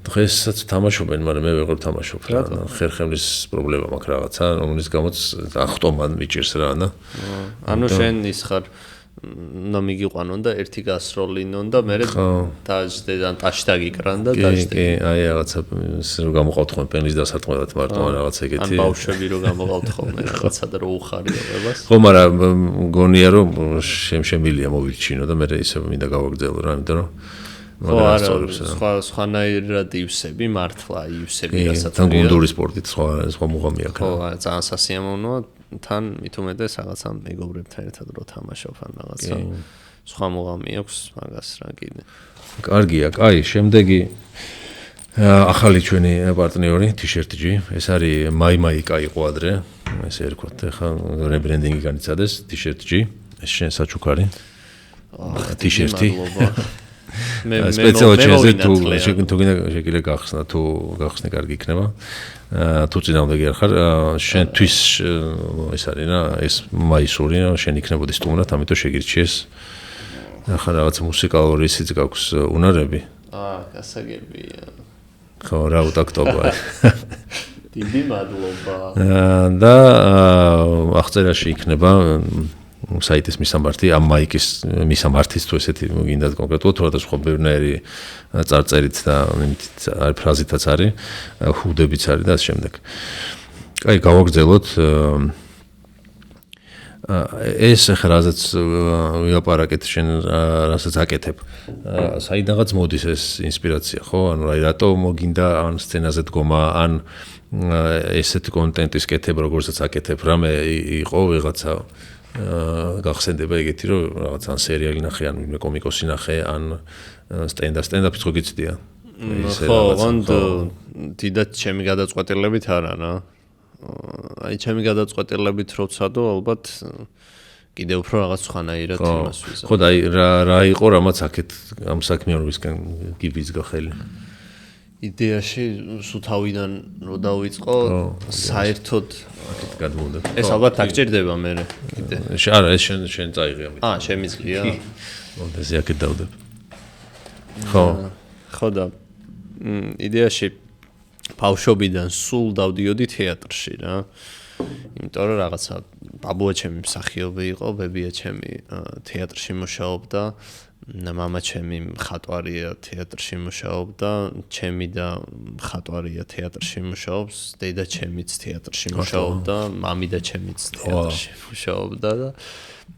დღესაც თამაშობენ, მაგრამ მე ვეღარ თამაშობ რა. ხერხემლის პრობლემა მაქვს რაღაცა, რომლის გამოც ახტომად მიჭირს რა და. ანუ შენ ის ხარ უნდა მიგიყვანონ და ერთი გასროლინონ და მე დაждდან ტაში დაგიკრან და დაждდე. კი, აი რაღაცა რო გამოყავთ ხოლმე პენის დასარტყმელად მარტო რაღაცა ეგეთი. ან ბავშვები რო გამოყავთ ხოლმე რაღაცა და რო უხარიობებას. ხო, მაგრამ მგონია რომ შემილია მოვიჩინო და მე ისე მინდა გავაგრძელო რა, იმიტომ რომ სხვანაირად ივსები მართლა ივსები რასაც თან გუნდური სპორტით სხვა მუღამი აქვს. ხო, ძალიან სასიამოვნოა თან მით უმეტეს რაღაცა მეგობრებთან ერთად რო თამაშობ ან რაღაცა სხვა მუღამი აქვს მაგას რა კიდე. კარგია, კაი, შემდეგი ახალი ჩვენი პარტნიორი T-shirt-G, ეს არის მაიკა იყო ადრე, ესე ერქვათ, ახლა რებრენდინგი განიცადეს T-shirt-G, ეს შენ საჩუქარი. T-shirt-ი. მე სპეციალურად შეზე თუ შეგიძლია გახსნა თუ გახსნი კარგი იქნება. თუ წინამდები არ ხარ, შენთვის ეს არის რა, ეს მაისური, შენ იქნებოდი სტუმრად, ამიტომ შეგირჩიეს. ახლა რაღაც მუსიკალური ისიც გაქვს უნარები. გასაგებია. ხო, რა უტაქტობა. დიდი მადლობა. და აღწერაში იქნება საიტის მისამართი, ამ მაიკის მისამართის თუ ესეთი გინდათ კონკრეტულად, თუ რადგან სხვა ბევრნაირი წარწერით და იმით არის ფრაზითაც არის, ჰუდებიც არის და ამ შემდეგ. კაი, გავაგრძელოთ ეს ხრაზეც ვიაპარაკეთ შენ რასაც აკეთებ. საიდანაც მოდის ეს ინსპირაცია, ხო? ანუ რატო მოგინდა ან სცენაზე დგომა, ან ესეთი კონტენტის კეთება, როგორცაც აკეთებ, რამე იყო ვიღაცა გახსენდება ეგეთი რომ რაღაც ან სერიალი ნახე, ან ვინმე კომიკოსი ნახე, ან სტენდაპი ხო გიცდია. ხო, ოღონდ დიდად ჩემი გადაწყვეტილებით არა რა. აი ჩემი გადაწყვეტილებით რო ვცადო, ალბათ კიდევ უფრო რაღაც სხვანაირად იმას ვიზამ. ხო და აი რა იყო რამაც აქეთ ამ საქმიანობისგან გიბიძგა ხელი. იდეაში სუთავიდან რო დავიწყო, საერთოდ აქეთ გადმოვიდა. ეს ალბათ დაგჭირდება მე კიდე. არა, ეს შენ წაიღე ამით. შემიძლია. მოდესე აქეთ დავდებ. ხო. ხო და იდეაში ბავშვობიდან სულ დავდიოდი თეატრში რა. იმიტომ რომ რაღაცა ბაბუა ჩემი მსახიობი იყო, ბებია ჩემი თეატრში მუშაობდა, მამა ჩემი მხატვარია, თეატრში მუშაობდა, ჩემი და მხატვარია თეატრში მუშაობს, დედა ჩემიც თეატრში მუშაობდა, მამი და ჩემიც თეატრში მუშაობდა და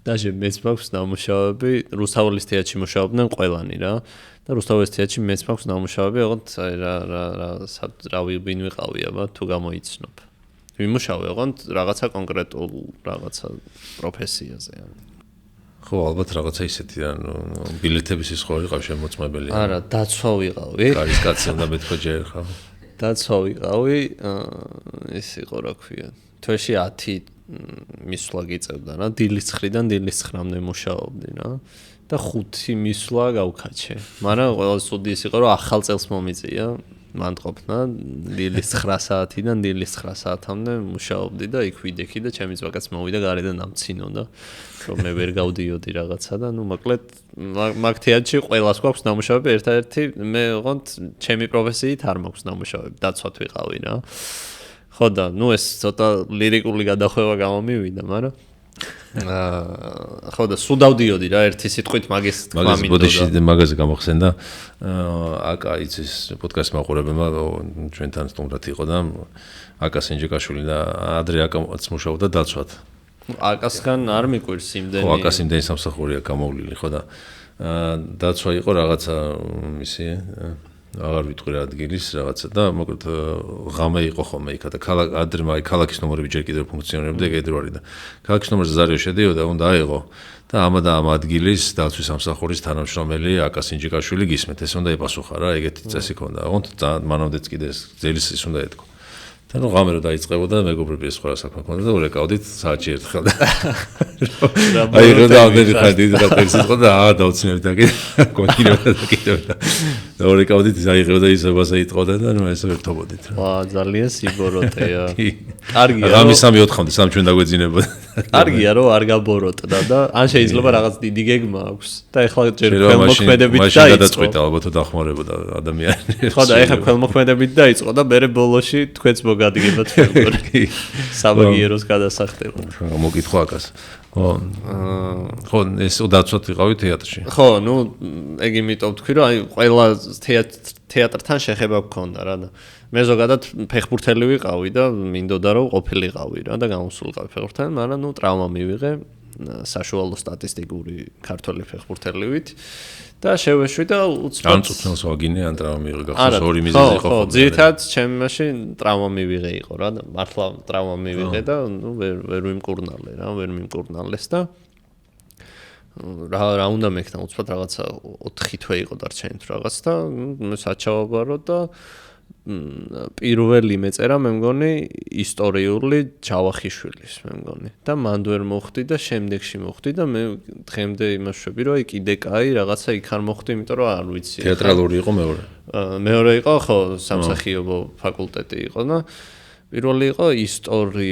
დაჟე მეც მაქვს ნამუშევარები, რუსთაველის თეატრში მუშაობდნენ ყველანი რა. და რუსთაველის თეატრში მეც მაქვს ნამუშევარები, ოღონდ რა ვინ ვიყავი აბა თუ გამოიცნობ. ვიმუშავე, ოღონდ რაღაცა კონკრეტულ რაღაცა პროფესიაზე. ხო, ალბათ რაღაცა ისეთი, ანუ ბილეთების ის ხო იყავ შემოწმებელი. არა, დაცვა ვიყავი. კარის კაცი უნდა მეთქვა ჯერ ხა. დაცვა ვიყავი, ის იყო რა ქვია. თვეში 10 მისვლა გიწევდა რა, დილის 9-დან დილის 9-მდე მუშაობდი რა. და 5 მისვლა გავქაჩე. მაგრამ ყველაზე ცუდი ის იყო, რომ ახალ წელს მომიწია. მან ყოფნა დილის 9 საათიდან დილის 9 საათამდე მუშაობდი და იქ ვიდექი და ჩემი ძვაკაც მოვიდა გარედან ამცინო და რომ მე ვერ გავდიოდი რაღაცა და ნუ მოკლედ მაგ თეატრში ყველას გვაქვს ნამუშევრები ერთადერთი მე ოღონდ ჩემი პროფესიით არ მაქვს ნამუშევრები დაცვათ ვიყავი რა ხო და ნუ ეს ცოტა ლირიკული გადახვევა გამომივიდა მაგრამ ხო და სულ დავდიოდი რა ერთი სიტყვით მაგის თქვა მინდოდა მაგაზე გამოხსენდა აკა იცის პოდკასტ მაყურებელმა ჩვენთან სტუმრად იყო და აკა სინჯიკაშვილი და ადრე აკაც მუშაობდა დაცვათ აკასგან არ მიკვირს იმდენი ხო აკას იმდენი სამსახურია გამოვლილი ხო და დაცვა იყო რაღაცა ისი აღარ ვიტყვი რა ადგილის რაღაცა და მოკლედ ღამე იყო ხოლმე იქა და ადრე მაგ ქალაქის ნომრები ჯერ კიდევ ფუნქციონირებდა ეგ ეძრო არის და ქალაქის ნომერზე ზარიო შედიოდა უნდა აიღო და ამ ადგილის დაცვის სამსახურის თანამშრომელი აკა სინჯიკაშვილი გისმეთ ეს უნდა იპასუხა რა ეგეთი წესი ქონდა ოღონდ მანამდეც კიდე ძელის ის უნდა ეთქო და ნუ ღამე რო დაიწყებოდა მეგობრები ეს სხვა საქმე ქონდა და ურეკავდით საათში ერთხელ და აი რა დავდები ხარ დიდი რატექსი ხო და დავცინებ და კონტინუა და კიდევ და ურეკავდით აიღებდა ისებასა იტყოდა და ნუ ესე ვერთობოდით რა ძალიან სიბოროტეა კარგია რამე 3-4-მდე სამ ჩვენ დაგვეძინებოდა კარგია რომ არ გაბოროტდა და ან შეიძლება რაღაც დიდი გეგმა აქვს და ეხლა ჯერ ქველმოქმედებით დაიწყო. მაშინ გადაწყვიტა ალბათ დახმარებოდა ადამიანებს. ხო და ეხლა ქველმოქმედებით დაიწყო და მე ბოლოში თქვენც მოგადგებათ ფილმი. საბაგიეროს გადასახდელად. მოგკითხვა აკას. ხო, ეს დაცვად ვიყავი თეატრში. ხო, ნუ ეგ იმიტომ თქვი რომ აი ყველა თეატრთან შეხება გქონდა რა და მე ზოგადად ფეხბურთელი ვიყავი და მინდოდა რომ ყოფილიყავი რა და გამოსულიყავი ფეხბურთთან, მაგრამ ნუ ტრავმა მივიღე საშუალო სტატისტიკური ქართველი ფეხბურთელივით და შევეშვი და უცბად ან წუთელს ვაგინე ან ტრავმა მივიღე გახსოვს ორი მიზეზი იყო. ხო, ძირითადად ჩემი მაშინ ტრავმა მივიღე იყო რა და მართლა ტრავმა მივიღე და ნუ ვერ მიმკურნალე რა, ვერ მიმკურნალეს და რა უნდა მექნა უცბად რაღაცა 4 თვე იყო დარჩენილი თუ რაღაც და ნუ საჩავაბარო და პირველი მეწერა მე მგონი ისტორიული ჯავახიშვილის მე მგონი და მანდ ვერ მოხდი და შემდეგში მოხდი და მე დღემდე იმას შვები რომ აი კიდე კაი რაღაცა იქ არ მოხდი იმიტომ რომ არ ვიცი თეატრალური იყო მეორე მეორე იყო ხო სამსახიობო ფაკულტეტი იყო და პირველი იყო ისტორიული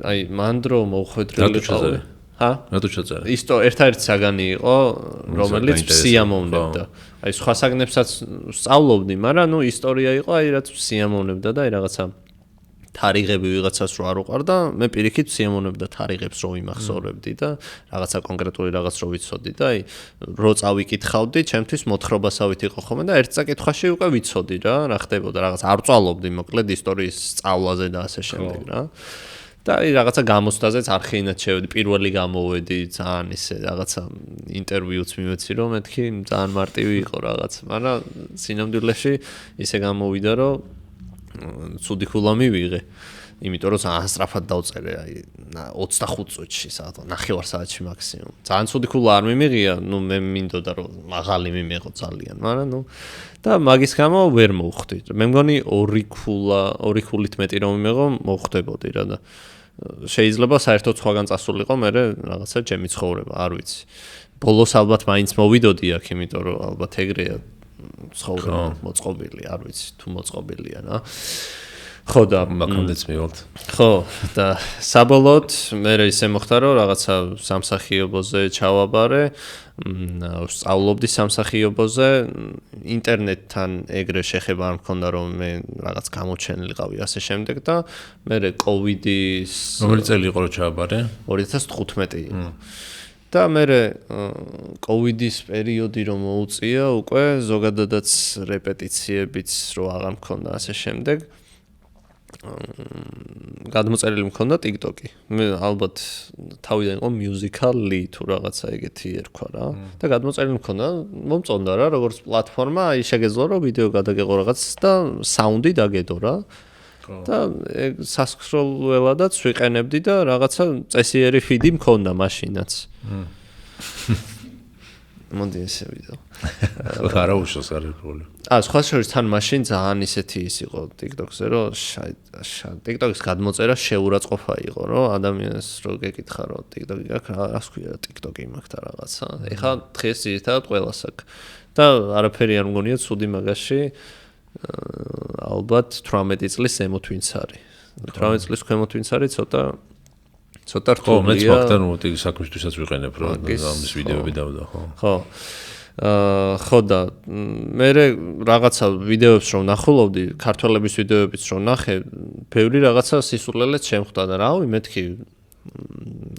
აი მანდ რომ მოხვედრილი ყავი რატო ჩაწერე? ერთ-ერთი საგანი იყო, რომელიც სიამოვნებდა. აი სხვა საგნებსაც სწავლობდი, მაგრამ ნუ ისტორია იყო, აი რაც სიამოვნებდა და აი რაღაცა თარიღები ვიღაცას რო არ უყარდა, მე პირიქით სიამოვნებდა თარიღებს რო ვიმახსოვრებდი და რაღაცა კონკრეტული რაღაც რო ვიცოდი და აი რო წავიკითხავდი, ჩემთვის მოთხრობასავით იყო ხოლმე და ერთ წაკითხვაში უკვე ვიცოდი რა ხდებოდა, რაღაც არ წვალობდი მოკლედ ისტორიის სწავლაზე და ასე შემდეგ რა. და აი რაღაცა გამოსტაზეც არხეინად შევედი, პირველი გამოვედი, ძალიან ისე რაღაცა ინტერვიუც მივეცი რომ მეთქი ძალიან მარტივი იყო რაღაც, მაგრამ სინამდვილეში ისე გამოვიდა რომ ცუდი ქულა მივიღე. იმიტომ რომ ძალიან სწრაფად დავწერე, აი 25 წუთში საათ 9 საათში მაქსიმუმ. ძალიან ცუდი ქულა არ მიმიღია, ნუ მე მინდოდა რომ მაღალი მიმეღო ძალიან, მაგრამ ნუ და მაგის გამო ვერ მოვხვდი. მე მგონი 2 ქულით მეტი რომ მიმეღო, მოვხვდებოდი რა და შეიძლება საერთოდ სხვაგან წასულიყო მე რაღაცა ჩემი ცხოვრება, არ ვიცი. ბოლოს ალბათ მაინც მოვიდოდი აქ, იმიტომ რომ ალბათ ეგრეა ცხოვრება მოწყობილი, არ ვიცი, თუ მოწყობილია რა. ხო და მაგამდეც მივალთ. ხო და საბოლოოდ მე ისე მოხდა რომ რაღაცა სამსახიობოზე ჩავაბარე, სწავლობდი სამსახიობოზე, ინტერნეტთან ეგრე შეხება არ მქონდა რომ მე რაღაც გამოჩენილიყავი ასე შემდეგ და მე კოვიდის რომელი წელი იყო რომ ჩააბარე? 2015 იყო. და მე კოვიდის პერიოდი რომ მოუწია უკვე ზოგადადაც რეპეტიციებიც რო აღარ მქონდა ასე შემდეგ გადმოწერილი მქონდა TikTok-ი. მე ალბათ თავიდან იყო Musical.ly თუ რაღაცა ეგეთი ერქვა რა. და გადმოწერილი მქონდა, მომწონდა რა, როგორც პლატფორმა, აი შეგეძლო რომ ვიდეო გადაგეყო რაღაც და საუნდი დაგედო რა. და ეგ სასქროლველადაც ვიყენებდი და რაღაცა წესიერი ფიდი მქონდა მაშინაც. მოდი ესე ვიდეო. არა უშოს არ პრობლემა. სხვა შორის თან მაშინ ძალიან ისეთი ის იყო TikTok-ზე, რომ TikTok-ის გადმოწერა შეურაცხყოფა იყო, რომ ადამიანს რო გეკითხა, რომ TikTok-ი აქვს, რას ქვია TikTok-ი მაქვს და რაღაცა. ეხლა დღეს ძირითადად ყველას აქვს. და არაფერი არ მგონია ცუდი მაგაში. ალბათ 18 წლის ზემოთ ვინც არის. 18 წლის ქვემოთ ვინც არის, ცოტა რთულია. მეც მაგთან რომ საქმისთვისაც ვიყენებ, რომ ამის ვიდეოები დავდა, ხო. ხო და მე რაღაცა ვიდეოებს რომ ნახულობდი, ქართველების ვიდეოებიც რომ ნახე, ბევრი რაღაცა სისულელეც შემხვდა და რავი, მეთქი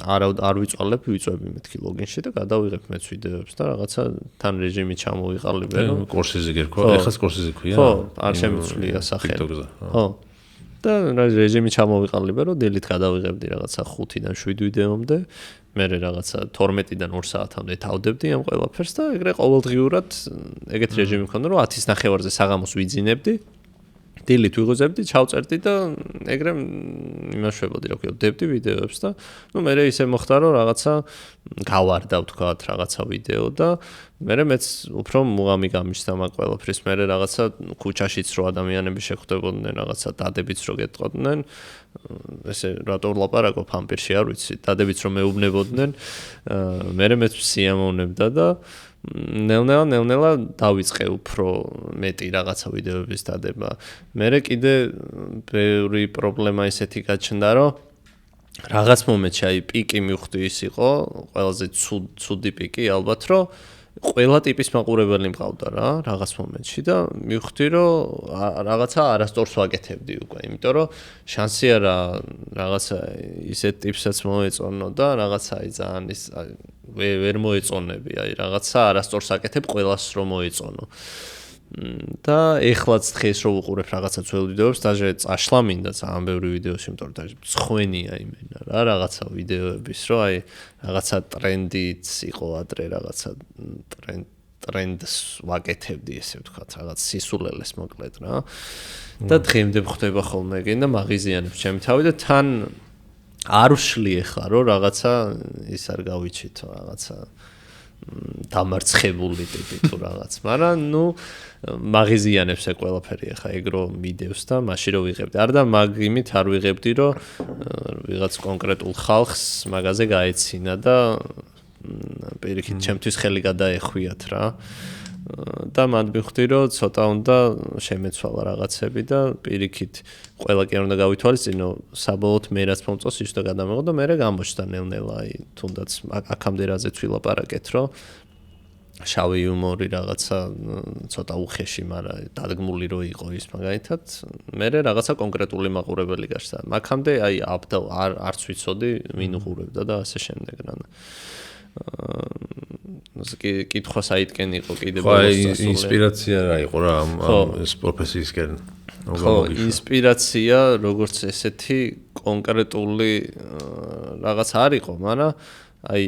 არ ვიწვალებ, ვიწვევი მეთქი ლოგინში და გადავიღებ მეც ვიდეოებს და რაღაცა თან რეჟიმი ჩამოვიყალიბე, რომ კორსიზე გერქვა, ეხლა კორსიზე ქვია? ხო, არ შემიცვლია სახელი. ხო. და რეჟიმი ჩამოვიყალიბე, რომ დილით გადავიღებდი რაღაცა 5-დან 7 ვიდეომდე. მე რაღაცა 12-დან 2 საათამდე თავდებდი ამ ყველაფერს და ეგრე ყოველდღიურად ეგეთ რეჟიმი მქონდა, რომ 10-ის ნახევარზე საღამოს ვიძინებდი. დილით ვიღუზებდი, ჩავწერდი და ეგრე იმაშვებოდი, რა ქვია, ვდებდი ვიდეოებს და ნუ მე ისე მოხდა, რომ რაღაცა გავარდა ვთქვათ, რაღაცა ვიდეო და მე მეც უფრო მუღამი გამიშთა მაგ ყველაფრის. მე რაღაცა ქუჩაშიც რო ადამიანები შეხვდებოდნენ, რაღაცა დადებიც რო გეტყოდნენ, ესე რატო ვლაპარაკობ ამ პირში, არ ვიცი, დადებიც რო მეუბნებოდნენ, მე მეც სიამოვნებდა და ნელ-ნელა დავიწყე უფრო მეტი რაღაცა ვიდეოების დადება. მე კიდე ბევრი პრობლემა ისეთი გაჩნდა, რომ რაღაც მომენტში აი პიკი მივხვდი ის იყო, ყველაზე ცუდი პიკი ალბათ, რომ ყველა ტიპის მაყურებელი მყავდა რა, რაღაც მომენტში და მივხვდი, რომ რაღაცა არასწორს ვაკეთებდი უკვე, იმიტომ რომ შანსი არა რაღაცა ისეთ ტიპსაც მოეწონო და რაღაცა აი ძალიან ის ვერ მოეწონები, აი რაღაცა არასწორს აკეთებ ყველას რომ მოეწონო. და ეხლაც დღეს რო ვუყურებ რაღაცა ძველ ვიდეოებს, დაჟე წაშლა მინდა ძალიან ბევრი ვიდეოს, იმიტომ რომ მცხვენია იმენა რა, რაღაცა ვიდეოების, რომ აი რაღაცა ტრენდიც იყო ადრე, რაღაცა ტრენდს ვაკეთებდი, ესე ვთქვათ, რაღაც სისულელეს მოკლედ რა. და დღემდე ხდება ხოლმე ეგენ და მაღიზიანებს ჩემი თავი და თან არ ვშლი ახლა, რომ რაღაცა ის არ გავიჩითო, რაღაცა დამარცხებული ტიპი თუ რაღაც, მაგრამ ნუ მაღიზიანებს ეგ ყველაფერი ახლა ეგრო მიდევს და მაშინ რო ვიღებდი. არა და მაგიმით არ ვიღებდი, რომ ვიღაც კონკრეტულ ხალხს მაგაზე გაეცინა და პირიქით ჩემთვის ხელი გადაეხვიათ რა. და მანდ მივხვდი, რომ ცოტა უნდა შემეცვალა რაღაცები და პირიქით ყველა კი არ უნდა გავითვალისწინო, საბოლოოდ მე რაც მომწონს ის და გადამეღო და მე გამოჩნდა ნელ-ნელა აი თუნდაც აქამდე რაზეც ვილაპარაკეთ, რომ შავი იუმორი რაღაცა ცოტა უხეში, მაგრამ დადგმული რო იყო ის მაგალითად, მე რაღაცა კონკრეტული მაყურებელი გაჩნდა. აქამდე აი არც ვიცოდი ვინ უყურებდა და ასე შემდეგ რა. კითხვას აიტკენ იყო კიდე ბოლოს წასული. ინსპირაცია რა იყო რა ამ პროფესიისკენ? ხო, ინსპირაცია როგორც ესეთი კონკრეტული რაღაც არ იყო, მაგრამ აი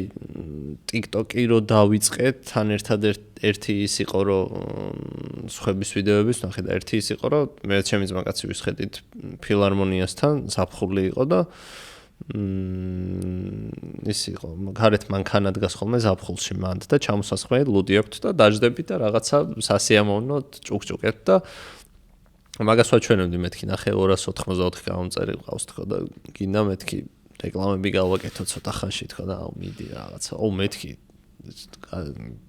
TikTok-ი რო დავიწყეთ, თან ერთი ის იყო, რომ სხვების ვიდეოების ნახე და ერთი ის იყო, რომ მე ჩემი ძმაკაცი ვისხედით ფილარმონიასთან, ზაფხული იყო და ის იყო, გარეთ მანქანა დგას ხოლმე ზაფხულში მანდ და ჩამოსასხმე ლუდი აქვს და დაждები და რაღაცა სასიამოვნოდ ჭუკჭუკებთ და მაგას ვაჩვენებდი მეთქი ნახე 284 გამომწერი ყავს თქო და გინდა მეთქი რეკლამები გავაკეთო ცოტა ხანში თქო და მიდი რაღაცა მეთქი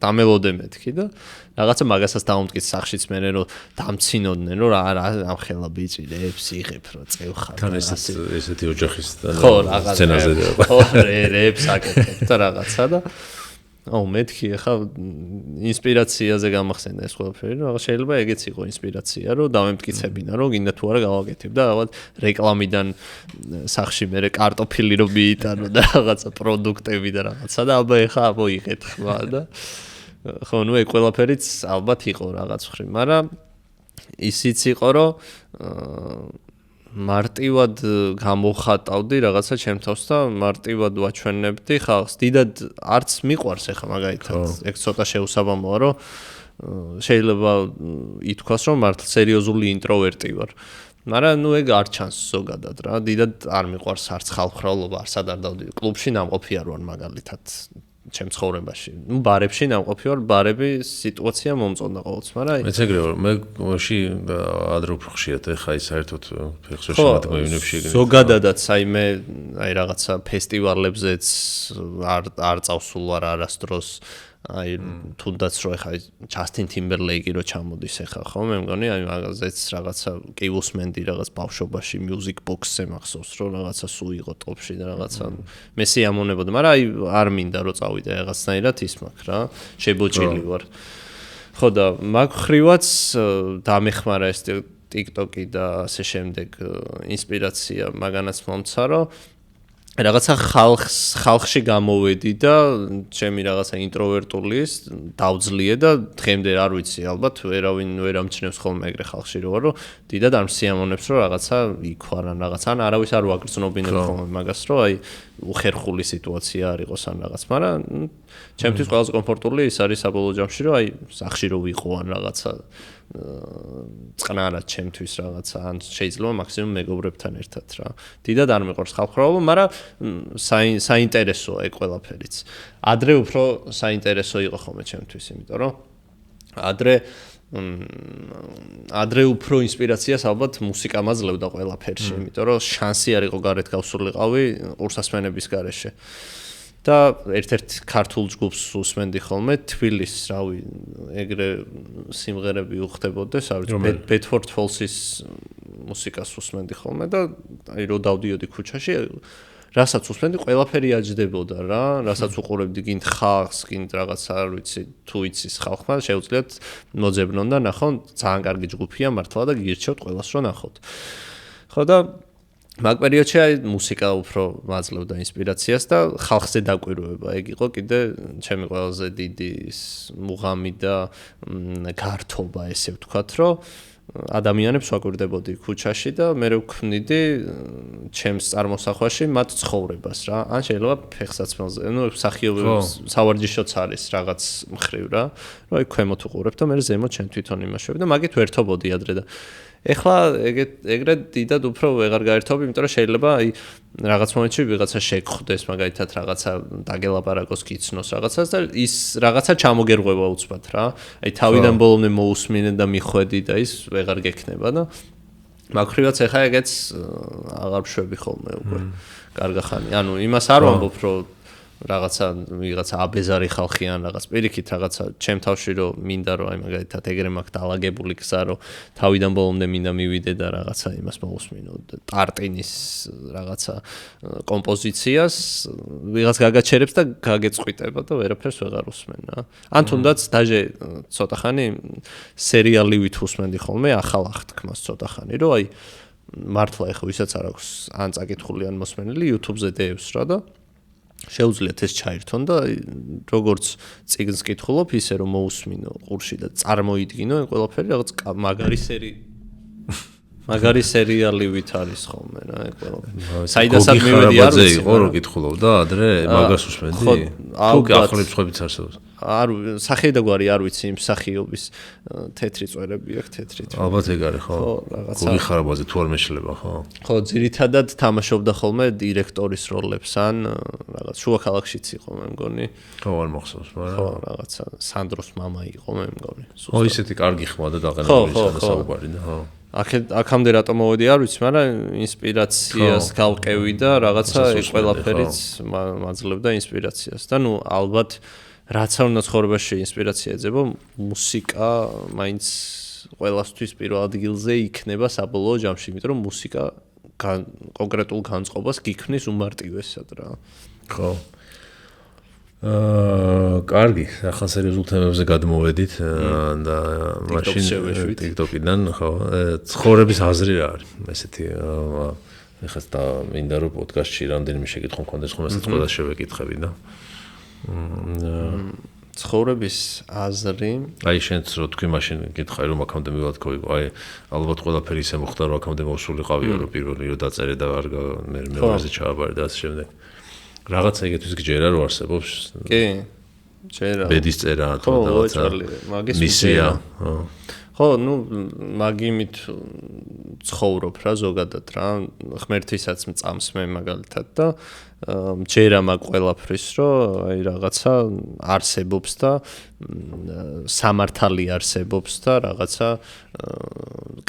დამელოდე მეთქი და რაღაცა მაგასაც დავუმტკიც სახშიც მე რომ დამცინოდნენ რომ რა ამ ხელა ბიჭირებს იღებ რომ წევხარ თან ესეთი ოჯახის სცენაზე ხო რეებს აკეთებ და რაღაცა და მეთქი ახლა ინსპირაციაზე გამახსენდა ეს ყველაფერი რომ შეიძლება ეგეც იყო ინსპირაცია რომ დამემტკიცებინა რომ გინდა თუ არა გავაკეთებ და რაღაც რეკლამიდან სახში მე კარტოფილი რომ მიიტანო და რაღაცა პროდუქტები და რაღაცა და აბა ახლა მოიღეთ ხმა და ხო ნუ ეგ ყველაფერიც ალბათ იყო რაღაც ხრი მაგრამ ისიც იყო რომ მარტივად გამოხატავდი რაღაცა ჩემ თავს და მარტივად ვაჩვენებდი ხალხს. დიდად არც მიყვარს ახლა მაგალითად. ეგ ცოტა შეუსაბამოა, რომ შეიძლება ითქვას, რომ მართლა სერიოზული ინტროვერტი ვარ. მაგრამ ნუ ეგ არ ჩანს ზოგადად რა. დიდად არ მიყვარს არც ხალხმრავლობა, არც არ დავდი. კლუბში ნამყოფი არ ვარ მაგალითად. ჩემ ცხოვრებაში. ნუ ბარებში ნამყოფი ვარ, ბარები სიტუაცია მომწონდა ყოველთვის, მაგრამ მეც ეგრე ვარ. მე მოში ადრე უფრო ხშირად ეხა ის საერთოდ ფეხში შემოგვივნებში ეგრე. ზოგადადაც აი მე აი რაღაცა ფესტივალებზეც არ წავსულ ვარ არასდროს. აი თუნდაც რო ეხა ჯასტინ ტიმბერლეიკი რო ჩამოდის ეხა ხო მე მგონი აი მაგაზეც რაღაცა კი უსმენდი რაღაც ბავშვობაში მიუზიკ ბოქსზე მახსოვს რომ რაღაცა სულ იყო ტოპში და რაღაცა მე სიამოვნებოდი მაგრამ აი არ მინდა რომ წავიდე რაღაცნაირად ის მაქვს რა შებოჭილი ვარ ხო და მაგ ხრივაც დამეხმარა ეს TikTok-ი და ასე შემდეგ ინსპირაცია მაგანაც მომცა რომ რაღაცა ხალხში გამოვედი და ჩემი რაღაცა ინტროვერტულის დავძლიე და დღემდე არ ვიცი ალბათ ვერავინ ვერ ამჩნევს ხოლმე ეგრე ხალხში რო ვარ რომ დიდად არ მსიამოვნებს რომ რაღაცა იქ ვარ ან რაღაცა ან არავის არ ვაგრძნობინებ ხოლმე მაგას რომ აი უხერხული სიტუაცია არ იყოს ან რაღაც მაგრამ ჩემთვის ყველაზე კომფორტული ის არის საბოლოო ჯამში რომ აი სახში რო ვიყო ან რაღაცა წყნარად ჩემთვის რაღაცა ან შეიძლება მაქსიმუმ მეგობრებთან ერთად რა. დიდად არ მიყვარს ხალხმრავლობა, მაგრამ საინტერესოა ეგ ყველაფერიც. ადრე უფრო საინტერესო იყო ხოლმე ჩემთვის, იმიტომ რომ ადრე უფრო ინსპირაციას ალბათ მუსიკა მაძლევდა ყველაფერში, იმიტომ რომ შანსი არ იყო გარეთ გავსულიყავი ყურსასმენების გარეშე. და ერთ-ერთ ქართულ ჯგუფს უსმენდი ხოლმე თბილის, რავი, ეგრე სიმღერები უხდებოდეს, არ ვიცი, Bedford Falls-ის მუსიკას უსმენდი ხოლმე და აი რო დავდიოდი ქუჩაში, რასაც უსმენდი, ყველაფერი აჯდებოდა რა, რასაც უყურებდი, გინდ ხალხს, გინდ რაღაცა, არ ვიცი, თუ იცის ხალხმა, შეუძლიათ მოძებნონ და ნახონ, ძალიან კარგი ჯგუფია მართლა და გირჩევთ ყველას რომ ნახოთ. ხო და მაგ პერიოდში აი მუსიკა უფრო მაძლევდა ინსპირაციას და ხალხზე დაკვირვება. ეგ იყო კიდე ჩემი ყველაზე დიდი მუღამი და გართობა, ესე ვთქვათ, რომ ადამიანებს ვაკვირდებოდი ქუჩაში და მე ვქმნიდი ჩემს წარმოსახვაში მათ ცხოვრებას რა. ან შეიძლება ფეხსაცმელზე, ნუ მსახიობებს სავარჯიშოც არის რაღაც მხრივ რა. რომ აი ქვემოთ უყურებ და მე ზემოთ შენ თვითონ იმაშები და მაგით ვერთობოდი ადრე და ეხლა ეგრეთ დიდად უფრო ვეღარ გაერთობ, იმიტომ რომ შეიძლება აი რაღაც მომენტში ვიღაცა შეგხვდეს, მაგალითად რაღაცა დაგელაპარაკოს გიცნოს რაღაცას და ის რაღაცა ჩამოგერღვევა უცბად რა. აი თავიდან ბოლომდე მოусმინე და მიხვედი და ის ვეღარ გექნება და მაგხრივაც ეხლა ეგეც აღარ ვშვები ხოლმე უკვე. კარგა ხანი. ანუ იმას არ ვამბობ, რომ ვიღაცა აბეზარი ხალხიან რაღაც პირიქით რაღაცა ჩემ თავში რომ მინდა რომ აი მაგალითად ეგრე მაქვს დაალაგებული გზა რომ თავიდან ბოლომდე მინდა მივიდე და რაღაცა იმას მოусმინო ტარტინის რაღაცა კომპოზიციას ვიღაც გაგაჩერებს და გაგეწყვიტება და ვერაფერს ვეღარ უსმენ რა. ან თუნდაც დაჟე ცოტა ხანი სერიალიwith უსმენდი ხოლმე ახალ აღთქმას ცოტა ხანი რომ აი მართლა ეხა ვისაც არ აქვს ან წაკითხული ან მოსმენელი YouTube-ზე დევს რა და შეუძლიათ ეს ჩაირთონ და როგორც წიგნს კითხულობ ისე რომ მოусმინო ყურში და წარმოიდგინო ეს ყველაფერი რაღაც მაგარი სერიალიwith არის ხოლმე რა ეს ყველაფერი. საიდასაც მივედი არ ვიცი იყო რომ კითხულობდა ადრე მაგას უსმენდი? თუ ახალებს ხვებით არსებობს. არ სახეიდაგვარი არ ვიცი იმ სახიობის თეთრი წვერები აქვს თეთრი. ალბათ ეგ არის ხო? რაღაცა. გუგი ხარაბაძე თუ არ მეშლება ხო? ხო, ძირითადად თამაშობდა ხოლმე დირექტორის როლებს ან რაღაც შუა ქალაქშიც იყო მე მგონი. ხო, არ მახსოვს, მაგრამ ხო, რაღაცა სანდროს მამა იყო მე მგონი. ხო, ისეთი კარგი ხმა და დაყენებული საუბარი და ხო. აქამდე რატომ მოვედი არ ვიცი, მაგრამ ინსპირაციას გავყევი და რაღაცა ეს ყველაფერიც მაძლევდა ინსპირაციას და ნუ ალბათ რაც არ უნდა ცხოვრებაში ინსპირაცია ეძებო, მუსიკა მაინც ყველასთვის პირველ ადგილზე იქნება საბოლოო ჯამში, იმიტომ რომ მუსიკა კონკრეტულ განწყობას გიქმნის უმარტივესად რა. ხო. კარგი, ახლა სერიოზულ თემებზე გადმოვედით და მაშინ TikTok-იდან ხო, ცხოვრების აზრი რა არის? ესეთი ეხლა და მინდა რომ პოდკასტში რამდენიმე შეკითხვა მქონდეს, ხომ ესეც ყველა შევეკითხები და ცხოვრების აზრი. აი შენც რო თქვი მაშინ გითხარი რომ აქამდე მივადგო, აი ალბათ ყველაფერი ისე მოხდა რომ აქამდე მოსულიყავია რომ პირველი რომ დაწერე და არ მეორეზე ჩააბარე და ასე შემდეგ. რაღაცა ეგეთის გჯერა რო არსებობს. კი. ჯერა. ბედის წერა თუ რაღაცა. მისია. ხო, ნუ მაგიმით ცხოვრობ რა ზოგადად რა. ღმერთისაც მწამს მე მაგალითად და ჯერა მაგ ყველაფრის რომ აი რაღაცა არსებობს და სამართალი არსებობს და რაღაცა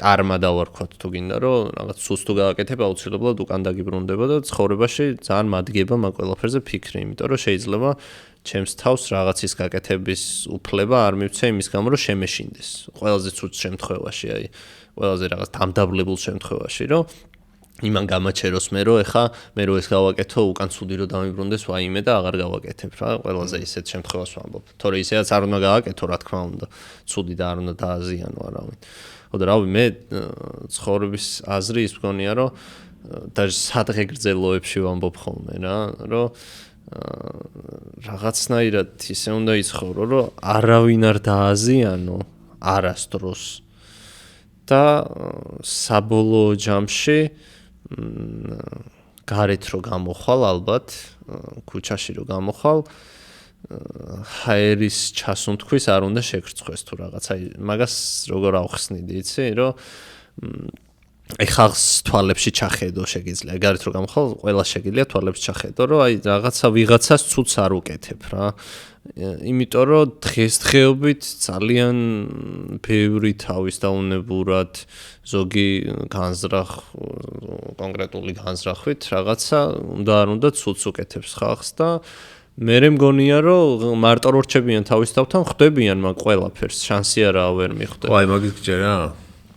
კარმა დავარქვათ თუ გინდა რომ რაღაც სუსტ თუ გააკეთებ აუცილებლად უკან დაგიბრუნდება და ცხოვრებაში ძალიან მადგება მაგ ყველაფერზე ფიქრი, იმიტომ რომ შეიძლება ჩემს თავს რაღაცის გაკეთების უფლება არ მივცე იმის გამო რომ შემეშინდეს. ყველაზე ცუდ შემთხვევაში, აი ყველაზე რაღაც დამდაბლებულ შემთხვევაში, რომ იმან გამაჩეროს მე რომ ეხა მე რომ ეს გავაკეთო უკან ცუდი რომ დამიბრუნდეს ვაიმე და აღარ გავაკეთებ რა. ყველაზე ისეთ შემთხვევას ვამბობ. თორე ისედაც არ უნდა გააკეთო, რა თქმა უნდა. ცუდი და არ უნდა დააზიანო არავინ. ხო და რავი მე ცხოვრების აზრი ის მგონია რომ და სადღე გრძელოებში ვამბობ ხოლმე რა, რომ რაღაცნაირად ისე უნდა იცხოვრო, რომ არავინ არ დააზიანო არასდროს და საბოლოო ჯამში გარეთ რო გამოხვალ ალბათ ქუჩაში რო გამოხვალ ჰაერის ჩასუნთქვის არ უნდა შეგრცხვეს თუ რაღაცა მაგას როგორ ავხსნიდი იცი რომ აი ხალხს თვალებში ჩახედო შეგიძლია გარეთ რო გამოხვალ ყველა შეგიძლია თვალებში ჩახედო რომ აი რაღაცა ვიღაცას ცუდს არ უკეთებ რა იმიტომ რომ დღესდღეობით ძალიან ბევრი თავის დაუნებურად ზოგი განზრახ კონკრეტული განზრახვით რაღაცა უნდა არ უნდა ცუდს უკეთებს ხალხს და მე მგონია რომ მარტო რორჩებიან თავის თავთან ხვდებიან მაგ ყველაფერს შანსი არაა ვერ მიხვდები. აი მაგის გჯერა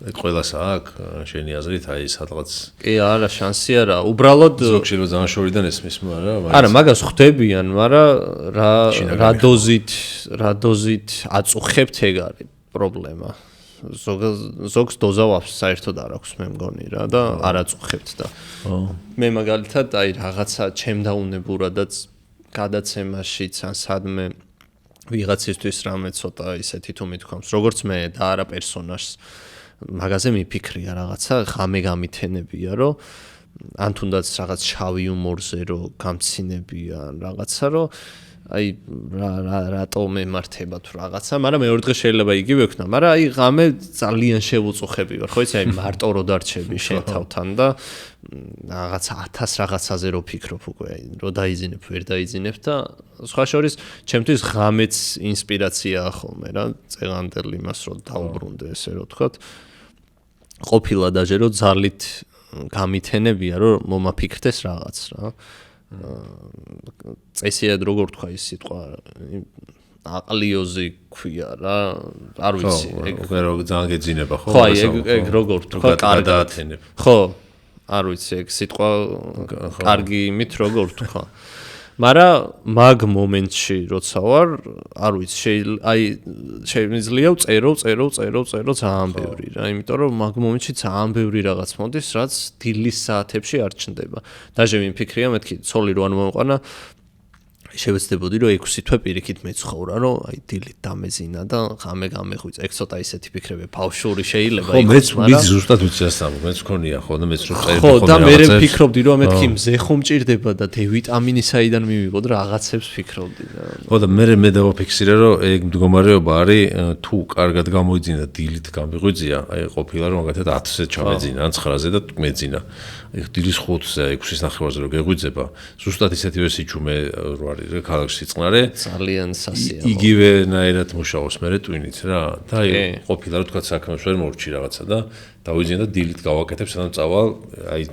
ეგ ყველას აქვს შენი აზრით აი სადღაც კი არა შანსი არა უბრალოდ ზოგში რომ ძალიან შორიდან ესმის მაგრამ არა მაგას ხვდებიან მაგრამ რა დოზით აწუხებთ ეგ არის პრობლემა ზოგს დოზა საერთოდ არ აქვს მე მგონი რა და არ აწუხებთ და მე მაგალითად აი რაღაცა ჩემდაუნებურადაც გადაცემაშიც ან სადმე ვიღაცისთვის რამე ცოტა ისეთი თუ მithქვამს როგორც მე და არა პერსონაჟს მაგაზე მიფიქრია რაღაცა ღამე გამithენებია რომ ან თუნდაც რაღაც შავი იუმორზე რომ გამცინებია რაღაცა რომ აი რატო მემართება თუ რაღაცა მაგრამ მეორე დღე შეიძლება იგივე ვქნა მაგრამ აი ღამე ძალიან შევუწუხები ვარ ხო იცი აი მარტო რო დარჩები შენ თავთან და რაღაცა 1000 რაღაცაზე რო ფიქრობ უკვე აი რო დაიძინებ ვერ დაიძინებ და სხვა შორის ჩემთვის ღამეც ინსპირაციაა ხოლმე რა წეღანდელ იმას რო დაუბრუნდე ესე რო თქვა ყოფილა დაჟე რომ ძალით გამithენებია რომ მომაფიქრდეს რაღაც რა წესიად როგორ თქვა ის სიტყვა აყლიოზი ქვია რა არ ვიცი ეგ რო ძალიან გეძინება ხო ხო აი ეგ როგორ თქვა კარგად ხო არ ვიცი ეგ სიტყვა კარგი იმით როგორ თქვა მაგრამ მაგ მომენტში როცა ვარ არ ვიცი აი შეიძლება წერო ძალიან ბევრი რა იმიტომ რომ მაგ მომენტში ძალიან ბევრი რაღაც მოდის რაც დილის საათებში არ ჩნდება დაჟე მიმფიქრია მეთქი ცოლი რო არ მომყვანა შევეცდებოდი რომ 6 თვე პირიქით მეცხოვრა რომ აი დილით დამეზინა და ღამე გამეხვიწყე ეგ ცოტა ისეთი ფიქრები ბავშვური შეიძლება იყოს მაგრამ მეც ზუსტად ვიცი ასამო მეც მქონია ხო და მეც რო წერდი ხო და მე ვფიქრობდი რომ მეთქი მზე ხომ ჭირდება და D ვიტამინი საიდან მივიღო და რაღაცებს ფიქრობდი და ხო და მე დავაფიქსირე რომ ეგ მდგომარეობა არის თუ კარგად გამოიძინა დილით გამიღვიძია აი ყოფილა რომ მაგათად 10-ზე ჩამეძინა ან 9-ზე და მეძინა ეგ დილის 5-ზე 6-ის ნახევარზე რო გეღვიძება ზუსტად ისეთივე სიჩუმე რო არის რა ქალაქში წყნარე ძალიან სასიამოვნო იგივენაირად მუშაობს მე ტვინით რა და აი ყოფილა რომ თქვა საქმეს ვერ მორჩი რაღაცა და დავიძინე და დილით გავაკეთებ სანამ წავალ აი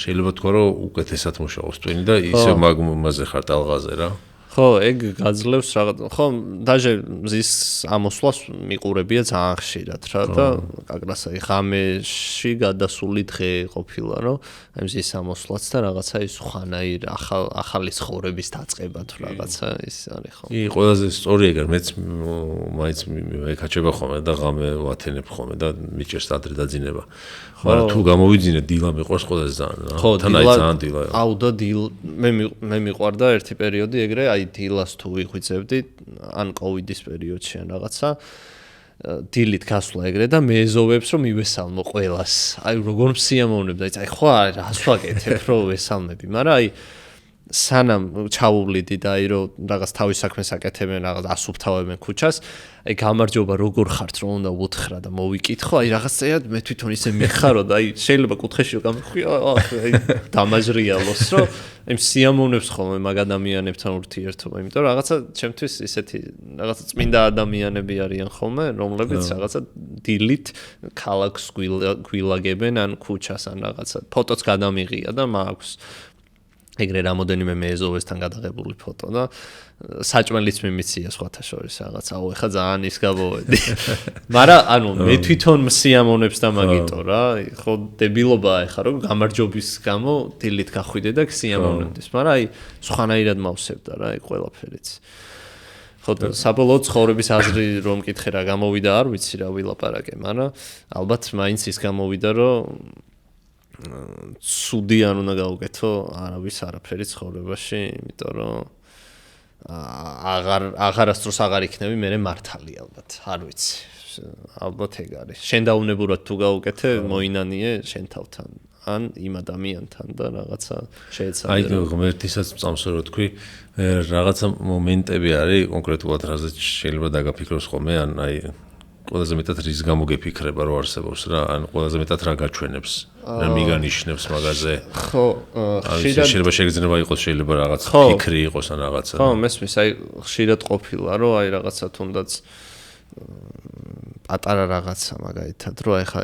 შეიძლება თქვა რომ უკეთესად მუშაობს ტვინი და ისე მაგაზე ხარ ტალღაზე რა ხო ეგ გაძლევს რაღაც ხო დაჟე მზის ამოსვლას მიყურებია ძალიან ხშირად რა და კაკრასა ღამეში გადასული დღე ყოფილა რომ აი მზის ამოსვლაც და რაღაცა ის ხვანაირ ახალი ცხოვრების დაწყება თუ რაღაცა ის არის ხო კი ყველაზე სწორი ეგ არის მეც მაინც მეკაჩება ხოლმე და ღამე ვათენებ ხოლმე და მიჭერს ადრე დაძინება მაგრამ თუ გამოვიძინე დილა მიყვარს ყველაზე ძალიან ხო თან აი ძალიან დილა აუ და მე მიყვარდა ერთი პერიოდი ეგრე აი დილას თუ ვიღვიძებდი ან კოვიდის პერიოდში ან რაღაცა დილით გასვლა ეგრე და მეეზოვებს რომ მივესალმო ყველას აი როგორ მსიამოვნებდა აი ხო რას ვაკეთებ რომ ვესალმები მაგრამ აი სანამ ჩავუვლიდი და აი რომ რაღაც თავის საქმეს აკეთებენ რაღაც ასუფთავებენ ქუჩას აი გამარჯობა როგორ ხართ რომ უნდა უთხრა და მოვიკითხო აი რაღაცა მე თვითონ ისე მიხარო და აი შეიძლება კუთხეში გამიხვია აი დამაჟრიალოს რომ აი სიამოვნებს ხოლმე მაგ ადამიანებთან ურთიერთობა იმიტომ რომ რაღაცა ჩემთვის ისეთი რაღაცა წმინდა ადამიანები არიან ხოლმე რომლებიც რაღაცა დილით ქალაქს გვილაგებენ ან ქუჩას ან რაღაცა ფოტოც გადამიღია და მაქვს ეგრე რამოდენიმე მეეზოვესთან გადაღებული ფოტო და საჭმელიც მიმიცია სხვათა შორის რაღაცა აუ ეხა ძალიან ის გავოვედი მაგრამ ანუ მე თვითონ მსიამოვნებს და მაგიტო რა ხო დებილობაა ეხა რომ გამარჯობის გამო დილით გახვიდე და სიამოვნებდეს მაგრამ აი სხვანაირად მავსებდა რა აი ყველაფერიც ხო საბოლოოდ ცხოვრების აზრი რომ მკითხე რა გამოვიდა არ ვიცი რა ვილაპარაკე მაგრამ ალბათ მაინც ის გამოვიდა რომ ცუდი არ უნდა გავუკეთო არავის არაფერი ცხოვრებაში, იმიტომ რომ აღარასდროს აღარ იქნები მე მართალი ალბათ, არ ვიცი. ალბათ ეგ არის. შენ დაუნებურად თუ გავუკეთე, მოინანიე შენ თავთან, ან იმ ადამიანთან და რაღაცა შეეცადე. აი ღმერთისაც წამსვერო თქვი, რაღაცა მომენტები არის კონკრეტულად რაზეც შეიძლება დაგაფიქროს ხოლმე, ან აი ყველაზე მეტად რის გამო გეფიქრება რომ არსებობს რა, ან ყველაზე მეტად რა გაჩვენებს, რა მიგანიშნებს მაგაზე. ხო, ხშირად შეიძლება შეგრძნება იყოს, შეიძლება რაღაც ფიქრი იყოს ან რაღაცა. ხო, მესმის, აი ხშირად ყოფილა რომ აი რაღაცა თუნდაც პატარა რაღაცა მაგალითად რომ აი ხა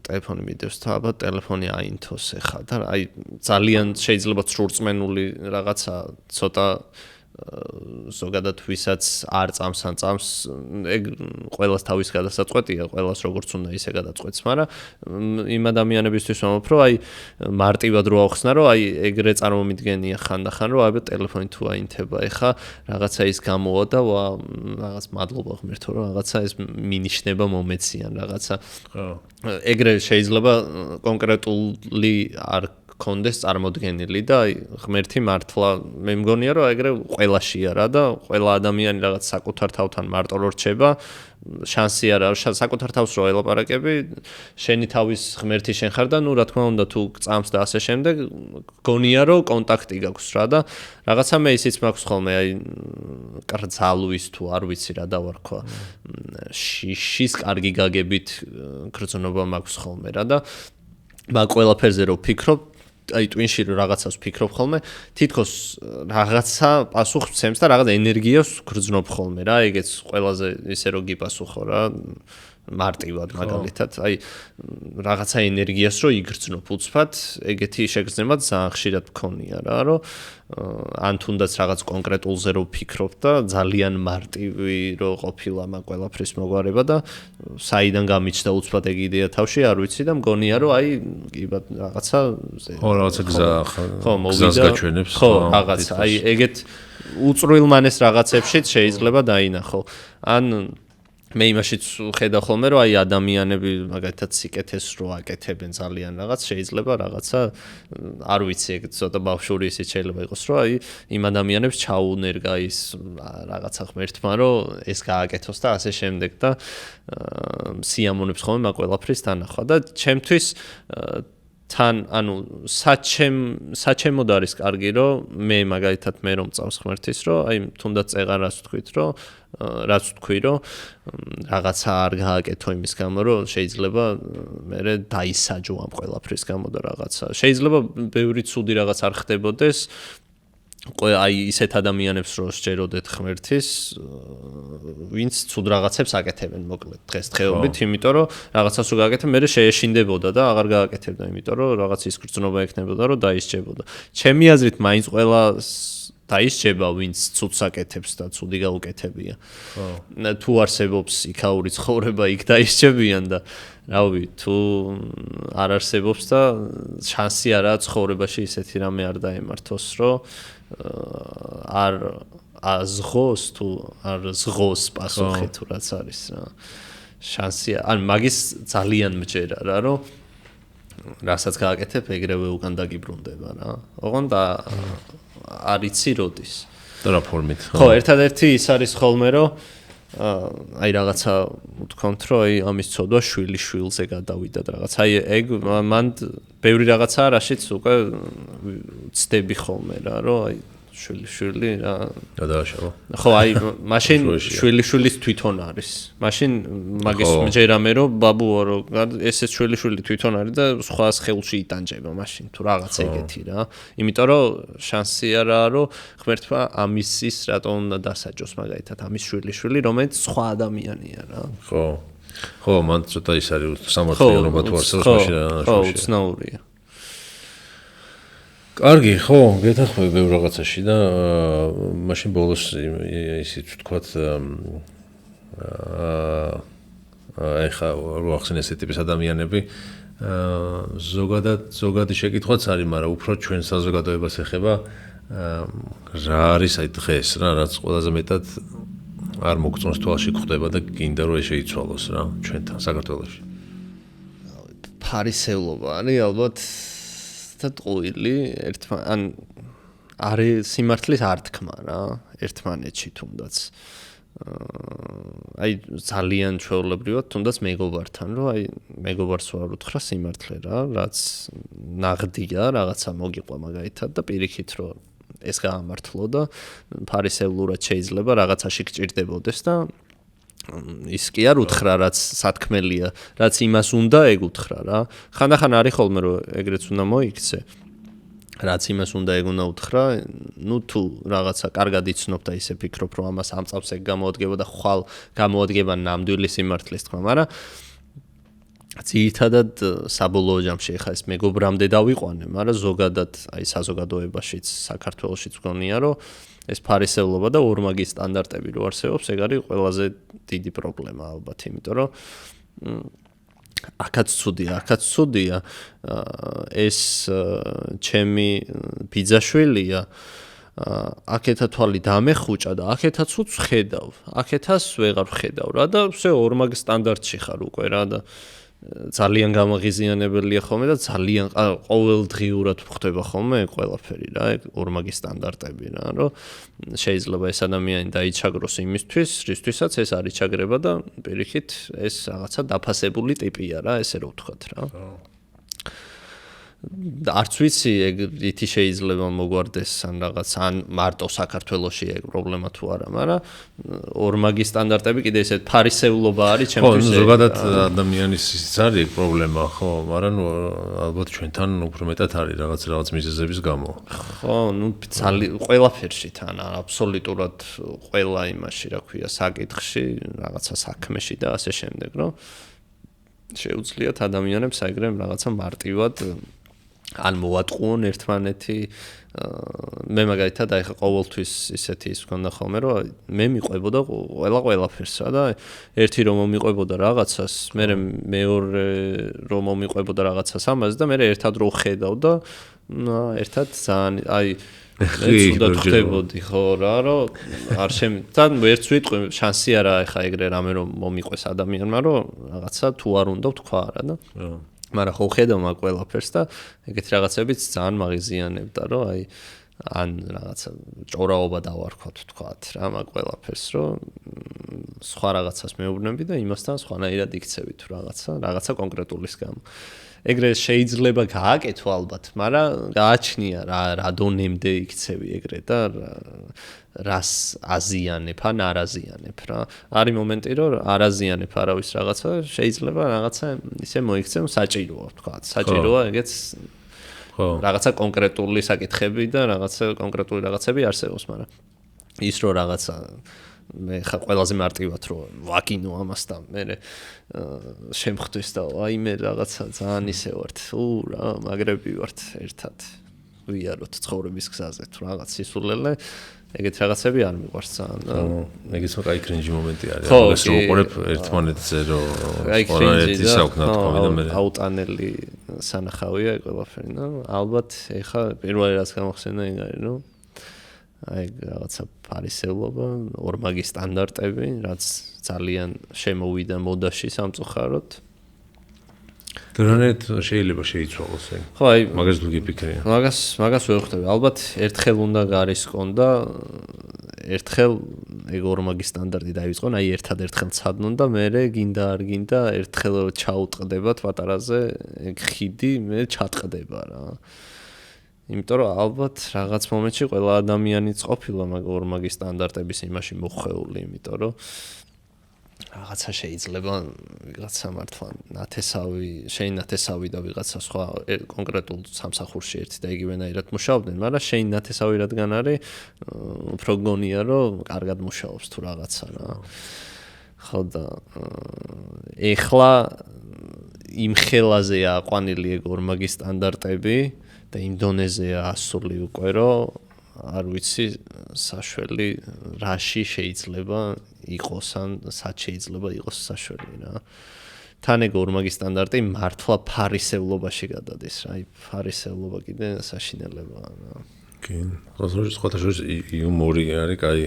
ტელეფონი მიდევს და აბა ტელეფონი აინთოს ეხა და აი ძალიან შეიძლება ცრურწმენული რაღაცა ცოტა ზოგადად ვისაც არ წამს ან წამს ეგ ყველას თავის გადასაწყვეტია, ყველას როგორც უნდა ისე გადაწყვეტს, მაგრამ იმ ადამიანებისთვის ვამბობ, რომ აი მარტივად რო ახსნა, რომ აი ეგრე წარმომიდგენია ხანდახან, რომ აი ტელეფონი თუ აინთება, ეხა რაღაცა ის გამოვა და რაღაც მადლობა ღმერთო, რომ რაღაცა ეს მინიშნება მომეციან რაღაცა. ეგრე შეიძლება კონკრეტული არ კონდეს წარმოდგენილი და აი ღმერთი მართლა მე მგონია რომ ეგრე ყველაშია რა და ყველა ადამიანი რაღაც საკუთარ თავთან მარტო რო რჩება შანსი არა საკუთარ თავს რო ელაპარაკები შენი თავის ღმერთი შენ ხარ და ნუ რა თქმა უნდა თუ წამს და ასე შემდეგ გონია რომ კონტაქტი გაქვს რა და რაღაცა მე ისიც მაქვს ხოლმე აი კრძალვის თუ არ ვიცი რა დავარქვა შიშის კარგი გაგებით გრძნობა მაქვს ხოლმე რა და მაგ ყველაფერზე რო ვფიქრობ აი ტვინში რომ რაღაცას ვფიქრობ ხოლმე თითქოს რაღაცა პასუხს მცემს და რაღაც ენერგიას გრძნობ ხოლმე რა ეგეც ყველაზე ისე რო გიპასუხო რა მარტივად მაგალითად აი რაღაცა ენერგიას რო იგრძნობ უცბად ეგეთი შეგრძნება ძალიან ხშირად მქონია რა რომ ან თუნდაც რაღაც კონკრეტულზე რო ვფიქრობ და ძალიან მარტივი რო ყოფილა მაგ ყველაფრის მოგვარება და საიდან გამიჩნდა უცბად ეგ იდეა თავში არ ვიცი და მგონია რომ აი კიბად რაღაცა რაღაცა გზას გაჩვენებს ხო რაღაცა აი ეგეთ უწრილმანეს რაღაცებშიც შეიძლება დაინახო ან მე იმაშიც ხედავ ხოლმე რომ აი ადამიანები მაგალითად სიკეთეს რო აკეთებენ ძალიან რაღაც შეიძლება რაღაცა არ ვიცი ეგ ცოტა ბავშვური ისიც შეიძლება იყოს რომ აი იმ ადამიანებს ჩაუნერგა ის რაღაცა ღმერთმა რომ ეს გააკეთოს და ასე შემდეგ და სიამონებს ხოლმე მაგ ყველაფრის თანახვა და ჩემთვის თან ანუ საჩემოდ არის კარგი რომ მე მაგალითად მე რომ წავს ღმერთის რომ აი თუნდაც წეღარას ვთქვით რომ რაც ვთქვი რომ რაღაცა არ გააკეთო იმის გამო რომ შეიძლება მე დაისაჯო ამ ყველაფრის გამო და რაღაცა შეიძლება ბევრი ცუდი რაღაც არ ხდებოდეს აი ისეთ ადამიანებს რო სჯეროდეთ ღმერთის ვინც ცუდ რაღაცებს აკეთებენ მოკლედ დღესდღეობით იმიტომ რომ რაღაცას რო გააკეთებ მე შეეშინდებოდა და აღარ გააკეთებდა იმიტომ რომ რაღაც ის გრძნობა ექნებოდა რომ დაისჯებოდა ჩემი აზრით მაინც ყველა დაისჯება ვინც ცუდს აკეთებს და ცუდი გაუკეთებია თუ არსებობს იქაური ცხოვრება იქ დაისჯებიან და რავი თუ არ არსებობს და შანსი არაა ცხოვრებაში ისეთი რამე არ დაემართოს რომ არ აზღოს თუ არ ზღოს პასუხი თუ რაც არის რა შანსია ან მაგის ძალიან მჯერა რა რომ რასაც გააკეთებ ეგრევე უკან დაგიბრუნდება რა ოღონდ არიცი როდის და რა ფორმით ხო ერთადერთი ის არის ხოლმე რომ აი რაღაცა ვთქვათ რომ აი ამის ცოდვა შვილიშვილზე გადავიდა და რაღაც აი ეგ მან ბევრი რაღაცა რაშიც უკვე ცდები ხოლმე რა რომ აი შვილი რა გადააშავა ხო აი მაშინ შვილიშვილის თვითონ არის მაშინ მაგის მჯერამე რომ ბაბუო რომ ესეც შვილიშვილი თვითონ არის და სხვას ხელში იტანჯება მაშინ თუ რაღაც ეგეთი რა იმიტომ რომ შანსი არაა რომ ღმერთმა ამისის რატომ უნდა დასაჯოს მაგალითად ამის შვილიშვილი რომელიც სხვა ადამიანია რა ხო მან ცოტა ის არის სამართლიანობა თუ არსებობს მაშინ ხო უცნაურია კარგი, ხო, გეთახმები ბევრ რაღაცაში და მაშინ ბოლოს ისიც ვთქვათ ეხა რო ახსენე ესეთი ტიპის ადამიანები ზოგადი შეკითხვაც არის, მაგრამ უფრო ჩვენ საზოგადოებას ეხება რა არის აი დღეს რა, რაც ყველაზე მეტად არ მოგწონს თვალში გვხდება და გინდა რომ ეს შეიცვალოს რა ჩვენთან საქართველოში. ფარისევლობა არის ალბათ და ტყუილი ან არის სიმართლის ართქმა რა ერთმანეთში თუნდაც აი ძალიან ჩვეულებრივად თუნდაც მეგობართან რომ აი მეგობარს ვარ უთხრა სიმართლე რა რაც ნაღდია რაღაცა მოგიყვა მაგალითად და პირიქით რომ ეს გაამართლო და ფარისევლურად შეიძლება რაღაცაში გჭირდებოდეს და ის კი არ უთხრა რაც სათქმელია რაც იმას უნდა ეგ უთხრა რა ხანდახან არის ხოლმე რომ ეგრეც უნდა მოიქცე რაც იმას უნდა ეგ უნდა უთხრა ნუ თუ რაღაცა კარგად იცნობ და ისე ფიქრობ რომ ამას ამ წამს ეგ გამოადგება და ხვალ გამოადგება ნამდვილი სიმართლის თქმა მაგრამ ძირითადად საბოლოო ჯამში ხა ეს მეგობრამდე დავიყვანე, მაგრამ ზოგადად აი საზოგადოებაშიც საქართველოშიც გონია, რომ ეს ფარისევლობა და ორმაგი სტანდარტები რო არსებობს, ეგ არის ყველაზე დიდი პრობლემა ალბათ, იმიტომ რომ აქაც ცუდია, ეს ჩემი ბიძაშვილია, აქეთა თვალი დამეხუჭა და აქეთაც უხედავ, აქეთას ვეღარ ვხედავ რა და ვсё ორმაგი სტანდარტში ხარ უკვე რა და ძალიან გამაღიზიანებელია ხოლმე და ძალიან ყოველდღიურად ხდება ხოლმე ყველაფერი რა, ორმაგი სტანდარტები რა, რომ შეიძლება ეს ადამიანი დაიჩაგროს იმისთვის, რისთვისაც ეს არ იჩაგრება და პირიქით ეს რაღაცა დაფასებული ტიპია რა, ესე რო ვთქვათ რა. არც ვიცი ეგ რითი შეიძლება მოგვარდეს ან რაღაც ან მარტო საქართველოში ეგ პრობლემა თუ არა, მაგრამ ორმაგი სტანდარტები კიდე ესეთ ფარისევლობა არის ჩემთვის. ხო, ზოგადად ადამიანის ისიც არის ეგ პრობლემა, ხო, მაგრამ ალბათ ჩვენთან უფრო მეტად არის რაღაც მიზეზების გამო. ხო, ნუ ყველაფერში თან აბსოლუტურად ყველა იმაში, რა ქვია, საკითხში, რაღაცა საქმეში და ასე შემდეგ, რომ შეუძლიათ ადამიანებს აიგრემ რაღაცა მარტივად ან მოვატყუონ ერთმანეთი მე მაგალითად აი ხა ყოველთვის ისეთი ის მქონდა ხოლმე რომ მე მიყვებოდა ყველაფერს რა და ერთი რომ მომიყვებოდა რაღაცას მე მეორე რომ მომიყვებოდა რაღაცას ამაზე და მე ერთად რო ხედავ და ერთად ძალიან აი ცუდად ხდებოდი ხო რა რომ არ თან ერთს ვიტყვი შანსი არა ხა ეგრე რამე რომ მომიყვეს ადამიანმა რომ რაღაცა თუ არ უნდა ვთქვა რა და მაგრამ ხო ხედავ მაგ ყველაფერს და ეგეთ რაღაცებიც ძალიან მაღიზიანებდა რომ აი ან რაღაცა ჭორაობა დავარქვათ ვთქვათ რა მაგ ყველაფერს რომ სხვა რაღაცას მეუბნები და იმასთან სხვანაირად იქცევი თუ რაღაცა კონკრეტულის გამო ეგრე შეიძლება გააკეთო ალბათ მაგრამ გააჩნია რა დონემდე იქცევი ეგრე და რას აზიანებ ან არ აზიანებ რა არის მომენტი რომ არ აზიანებ არავის რაღაცა შეიძლება რაღაცა ისე მოიქცევ საჭიროა ვთქვათ საჭიროა ეგეც რაღაცა კონკრეტული საკითხები და რაღაცა კონკრეტული რაღაცები არსებობს მაგრამ ის რომ რაღაცა მე ხა ყველაზე მარტივად რომ ვაკინო ამასთან მე შემხთვის და აი მე რაღაცა ძალიან ისე ვართ რა მაგრები ვართ ერთად ვიაროთ ცხოვრების გზაზე თუ რაღაც სისულელე ეგეთ რაღაცები არ მიყვარს ძალიან ეგეც მაგაი კრინჯი მომენტი არის მაგას რომ უყურებ ერთმანეთზე რომ ყველაფერი საუბრად თქვა და მე აუტანელი სანახავია ყველაფერი და ალბათ ეხა პირველი რაც გამოხსენა ეგ არის რომ აი რაღაცა ფარისევლობა, ორმაგი სტანდარტები, რაც ძალიან შემოვიდა მოდაში სამწუხაროდ. დრონეთ შეიძლება შეიცვალოს ეგ. ხო, აი მაგას თუ გიფიქრია. მაგას ვერ ხვდები. ალბათ ერთხელ უნდა გარისკონ და ერთხელ ეგ ორმაგი სტანდარტი დაივიწყონ, აი ერთად-ერთხელ ცადნონ და მერე გინდა არ გინდა ერთხელ ჩაუტყდებათ პატარაზე ეგ ხიდი, მე ჩატყდება რა. იმიტომ რომ ალბათ რაღაც მომენტში ყველა ადამიანიც ყოფილა მაგ ორმაგი სტანდარტების იმაში მოხვეული, იმიტომ რომ რაღაცა შეიძლება ვიღაცა მართლა ნათესავი და ვიღაცა სხვა კონკრეტულ სამსახურში ერთი და იგივენაირად მუშაობდნენ, მაგრამ შენ ნათესავი რადგან არის, უფრო გონია რომ კარგად მუშაობს თუ რაღაცა რა. ხო და ეხლა იმ ხელაზეა აყვანილი ეგ ორმაგი სტანდარტები და იმ დონეზეა ასული უკვე რომ არ ვიცი საშველი რაში შეიძლება იყოს ან სად შეიძლება იყოს საშველი რა. თან ეგ ორმაგი სტანდარტი მართლა ფარისევლობაში გადადის რა. აი ფარისევლობა კიდე საშინელებაა რა. კი. სხვათა შორის იუმორი არის, კაი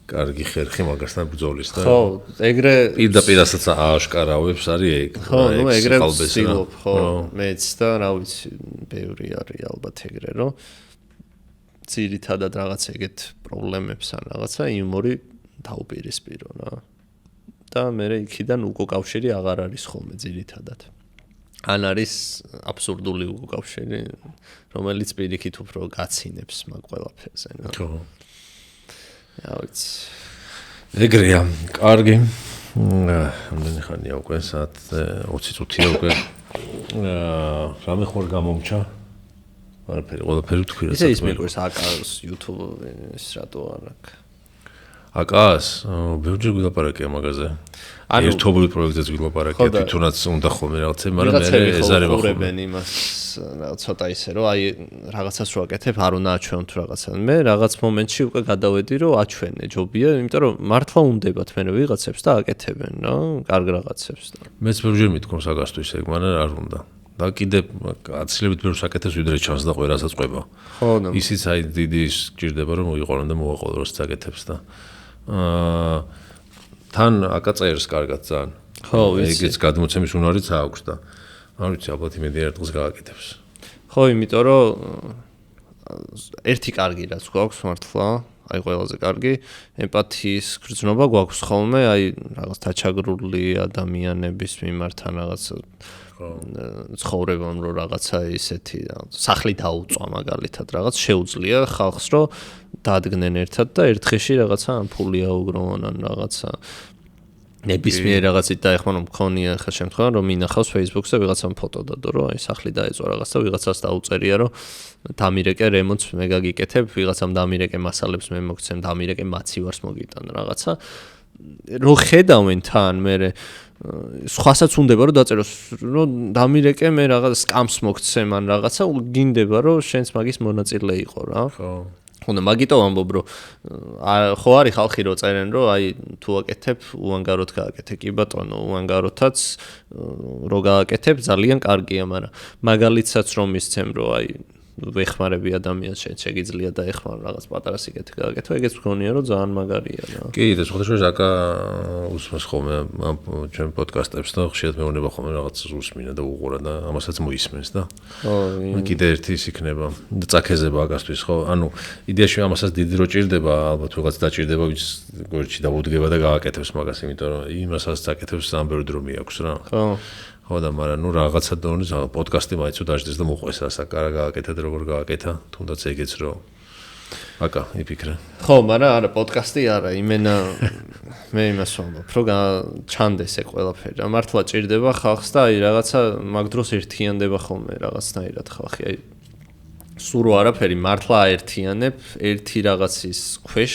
კარგი ხერხი მაგასთან ბრძოლის და ხო, ეგრე პირდაპირასაც ააშკარავებს არის ეგ. ხო, ნუ ეგრე ვცდილობ, ხო, მეც და რა ვიცი, ბევრი არის ალბათ ეგრე, რომ ძირითადად რაღაც ეგეთ პრობლემებს ან რაღაცა იუმორი დაუპირისპირო რა. და მე იქიდან უკავშირი აღარ არის ხოლმე ძირითადად. ან არის აბსურდული უკავშირი, რომელიც პირიქით უფრო გაცინებს მაგ ყველაფერზე რა. ხო. ავიც ეგრეა, კარგი. რამდენი ხანია უკვე საათ 20 წუთია უკვე. რამე ხوار გამომჩა? ყველაფერი თქვი რა. ისე ის მეყურს აკავს YouTube-ის რატო არ აქვს. აკას ბევრჯერ გვილაპარაკია მაგაზე. ერთობლივ პროექტებს გვილაპარაკია, თვითონაც უნდა ხოლმე რაღაცა, მაგრამ მე ეზარება ხოლმე იმას რაღაც ცოტა ისე რომ აი რაღაცას რო აკეთებ, არ უნდა აჩვენ თუ რაღაცა. მე რაღაც მომენტში უკვე გადავედი რომ აჩვენე ჯობია, იმიტომ რომ მართლა უნდებათ მე ვიღაცებს და აკეთებენ რა, კარგ რაღაცებს და. მეც ბევრჯერ მithქვამს აკასთვის ეგ, მაგრამ არ უნდა. და კიდე აცილებით ბევრს აკეთებს ვიდრე ჩანს და ყველასაც ყვება. ხო და ისიც აი დიდი სჭირდება რომ მოიყვანო და მოვაყოლო როცა აკეთებს და თან აკაწერს კარგად ძალიან. ხო, ვიცი. ეგეც გადმოცემის უნარიც აქვს და არ ვიცი ალბათ იმედი ერთ დღეს გააკეთებს. ხო, იმიტომ რომ ერთი კარგი რაც გვაქვს მართლა, აი ყველაზე კარგი ემპათიის გრძნობა გვაქვს ხოლმე, აი რაღაც დაჩაგრული ადამიანების მიმართ ან რაღაც ცხოვრებამ რო რაღაცა ისეთი სახლი დაუწვა მაგალითად რაღაც შეუძლია ხალხს რომ დადგნენ ერთად და ერთ დღეში რაღაცა ამფული აუგროვონ ან რაღაცა ნებისმიერ რაღაცით დაეხმარო მქონია ხა შემთხვევა რომ ინახავს Facebook-ზე ვიღაცამ ფოტო დადო რომ აი სახლი დაეწვა რაღაც და ვიღაცას დაუწერია რომ დამირეკე რემონტს მე გაგიკეთებ ვიღაცამ დამირეკე მასალებს მე მოგცემ დამირეკე მაცივარს მოგიტან რაღაცა რო ხედავენ თან მე სხვასაც უნდება რომ დაწეროს რომ დამირეკე მე რაღაც სკამს მოგცემ ან რაღაცა გინდება რომ შენს მაგის მონაწილე იყო რა ხო ხონდა მაგიტო ვამბობ რომ ხო არის ხალხი რო წერენ რომ აი თუ აკეთებ უანგაროდ გააკეთე კი ბატონო უანგაროდაც რო გააკეთებ ძალიან კარგია მაგრამ მაგალითსაც რომ მისცემ რომ აი ვეხმარები ადამიანს შეგიძლია და ეხმარ რაღაც პატარა სიკეთე გააკეთო ეგეც მგონია რომ ძალიან მაგარია რა კი და სხვადასხვა აკა უსმენს ხოლმე ჩემ პოდკასტებს და ხშირად მეუბნება ხოლმე რაღაც უსმინა და უყურა და ამასაც მოისმენს და ხო კიდე ერთი ის იქნება და წაქეზება აკასთვის ხო ანუ იდეაში ამასაც დიდი რო ჭირდება ალბათ ვიღაც დაჭირდება ვინც გორჩი დაუდგება და გააკეთებს მაგას იმიტომ რომ იმასაც წაკეთებს ძალიან ბევრი დრო მიაქვს რა ხო ხო და მაგრამ ნუ რაღაცა დონის პოდკასტი მაინც დაждდეს და მოყვეს ასაკარა გააკეთა და როგორ გააკეთა თუნდაც ეგეც რომ აკა იფიქრე ხო მაგრამ არა პოდკასტი არა იმენა მე იმას ვამბობ რომ ჩანდეს ეგ ყველაფერი რა მართლა ჭირდება ხალხს და აი რაღაცა მაგ დროს ერთიანდება ხოლმე რაღაცნაირად ხალხი აი სურო არაფერი მართლა აერთიანებ ერთი რაღაცის ქვეშ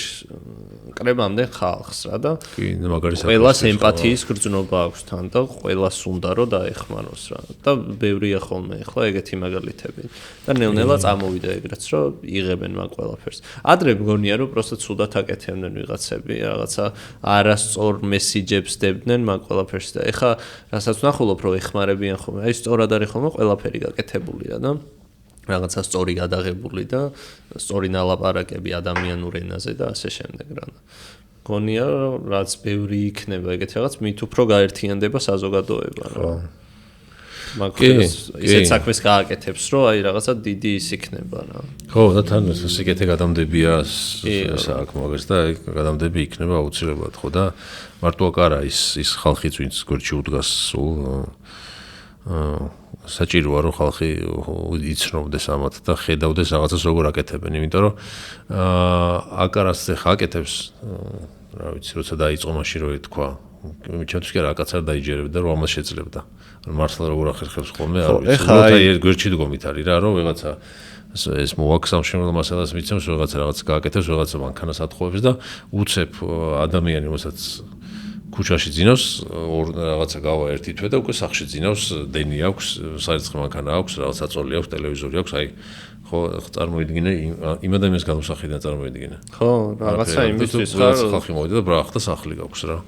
კრებამდე ხალხს რა და კი მაგარი საკითხი ყველას ემპათიის გრძნობა აქვს თან და ყველას უნდა რომ დაეხმაროს რა და ბევრია ხოლმე ახლა ეგეთი მაგალითები და ნელ-ნელა წამოვიდა ეგრეც რომ იღებენ მაგ ყველაფერს ადრე მგონია რომ პროსტა ცუდად აკეთებდნენ ვიღაცები რაღაცა არასწორ მესიჯებს დებდნენ მაგ ყველაფერს და ეხა რასაც ვნახულობ რომ ეხმარებიან ხოლმე აი სწორად არის ხოლმე ყველაფერი გაკეთებული რა და რაღაცა სწორი გადაღებული და სწორი ნალაპარაკები ადამიანურ ენაზე და ასე შემდეგ რა. გონია რაც ბევრი იქნება ეგეთი რაღაც მით უფრო გაერთიანდება საზოგადოება რა. მაგას ისეთ საქმეს გააკეთებს რომ აი რაღაცა დიდი ის იქნება რა. ხო და თან სიკეთე გადამდებია საქმე მაგას და გადამდები იქნება აუცილებლად ხო და მარტო აკარა ის ხალხიც ვინც გორჩი უდგას სულ საჭიროა რომ ხალხი იცნობდეს ამათ და ხედავდეს რაღაცას როგორ აკეთებენ, იმიტომ რომ აკარას ხა აკეთებს, რა ვიცი, როცა დაიწყო მაშინ რო ეთქვა, ჩემთვის კი არა აკაც არ დაიჯერებდა რომ ამას შეძლებდა. მართლა როგორ ახერხებს ხოლმე არ ვიცი. როცა ერთ გვერდში დგომით არის რა, რომ ვიღაცა ეს მოაქვს ამ შემოვლ მასალას მიცემს, ვიღაცა რაღაც გააკეთებს, ვიღაცა მანქანას ათხოვებს და უცებ ადამიანი რომელსაც ქუჩაში ძინავს რაღაცა გავა ერთი თვე და უკვე სახლში ძინავს დენი აქვს საერთხელ მანქანა აქვს რაღაც აწოლი აქვს ტელევიზორი აქვს აი ხო წარმოიდგინე იმ ადამიანის გადმოსახედიდან წარმოიდგინე ხო რაღაცა იმისთვის ხალხი მოვიდა და ბრახ და სახლი გაქვს რა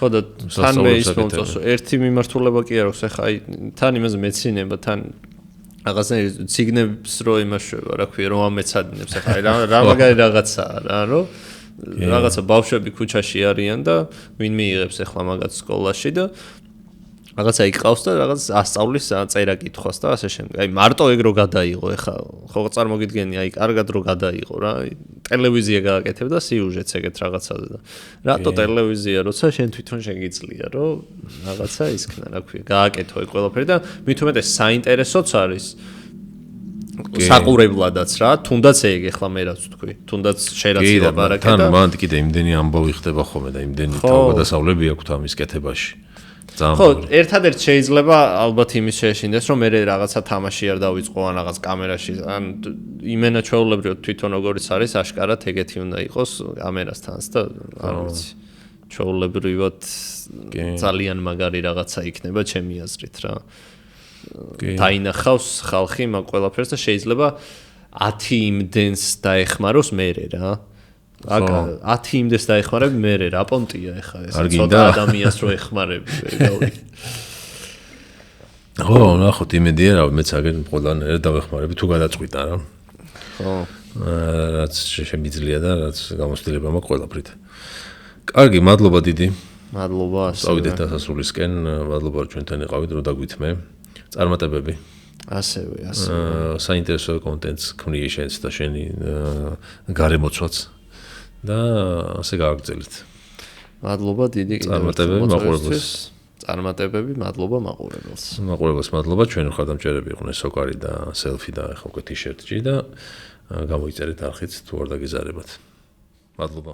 ხო და თან მე ის მომწონს ერთი მიმართულება კი არ აქვს ახლა აი თან იმაზე მეცინება თან რაღაცნაირ ციგნებს რო იმაშვება რა ქვია რომ ამეცადინებს ახლა აი რა მაგარი რაღაცაა რა რომ რაღაცა ბავშვები ქუჩაში არიან და ვინ მიიღებს ახლა მაგაც სკოლაში და რაღაცა იყავს და რაღაც ასწავლის წერა კითხვას და ასე შემდეგ. აი მარტო ეგ რო გადაიღო ახლა ხო წარმოგიდგენი აი კარგად რო გადაიღო რა ტელევიზია გააკეთებ და სიუჟეტს ეგეთ რაღაცაზე და რატო ტელევიზია როცა შენ თვითონ შეგიძლია რომ რაღაცა ისქნა რა ქვია გააკეთო ეგ ყველაფერი და მით უმეტეს საინტერესოც არის საყურებლადაც რა, თუნდაც ეგ ახლა მე რაც ვთქვი, თუნდაც შენ რაც ლაპარაკე და თან მანდ კიდე იმდენი ამბავი ხდება ხოლმე და იმდენი თავგადასავლები აქვს ამის კეთებაში. ხო, ერთადერთ შეიძლება ალბათ იმის შეეშინდეს, რომ მე რაღაცა თამაში არ დავიწყო ან რაღაც კამერაში, ან იმენა ჩვეულებრივად თვითონ როგორიც არის, აშკარად ეგეთი უნდა იყოს კამერასთანაც და არ ვიცი. ჩვეულებრივად ძალიან მაგარი რაღაცა იქნება ჩემი აზრით რა. დაინახავს ხალხი მაგ ყველაფერს და შეიძლება 10 იმდენს დაეხმაროს მერე რა. აკა 10 იმდენს დაეხმარები მერე რა პონტია ეხა ეს ცოტა ადამიანს რო ეხმარები გავიქ. ხო, ნახოთ იმედია რა მეც აგერ ყველანაირად დავეხმარები თუ გადაწყვიტა რა. ხო. რაც შემიძლია და რაც გამოცდილება მაქვს ყველაფრით. კარგი, მადლობა დიდი. მადლობა. წავიდეთ დასასრულისკენ, მადლობა რომ ჩვენთან იყავით, რომ დაგვითმე. წარმატებები. ასევე. საინტერესო კონტენტს ქმნიე შენც და შენი გარემოცვაც და ასე გააგრძელეთ. მადლობა დიდი წარმატებები მაყურებელს. წარმატებები, მადლობა მაყურებელს. მაყურებელს მადლობა, ჩვენი ხარდამჭერები იყვნენ სოკარი და სელფი და ახლა უკვე ტიშერტი და გამოიწერეთ არხით თუ არ დაგეზარებათ. მადლობა.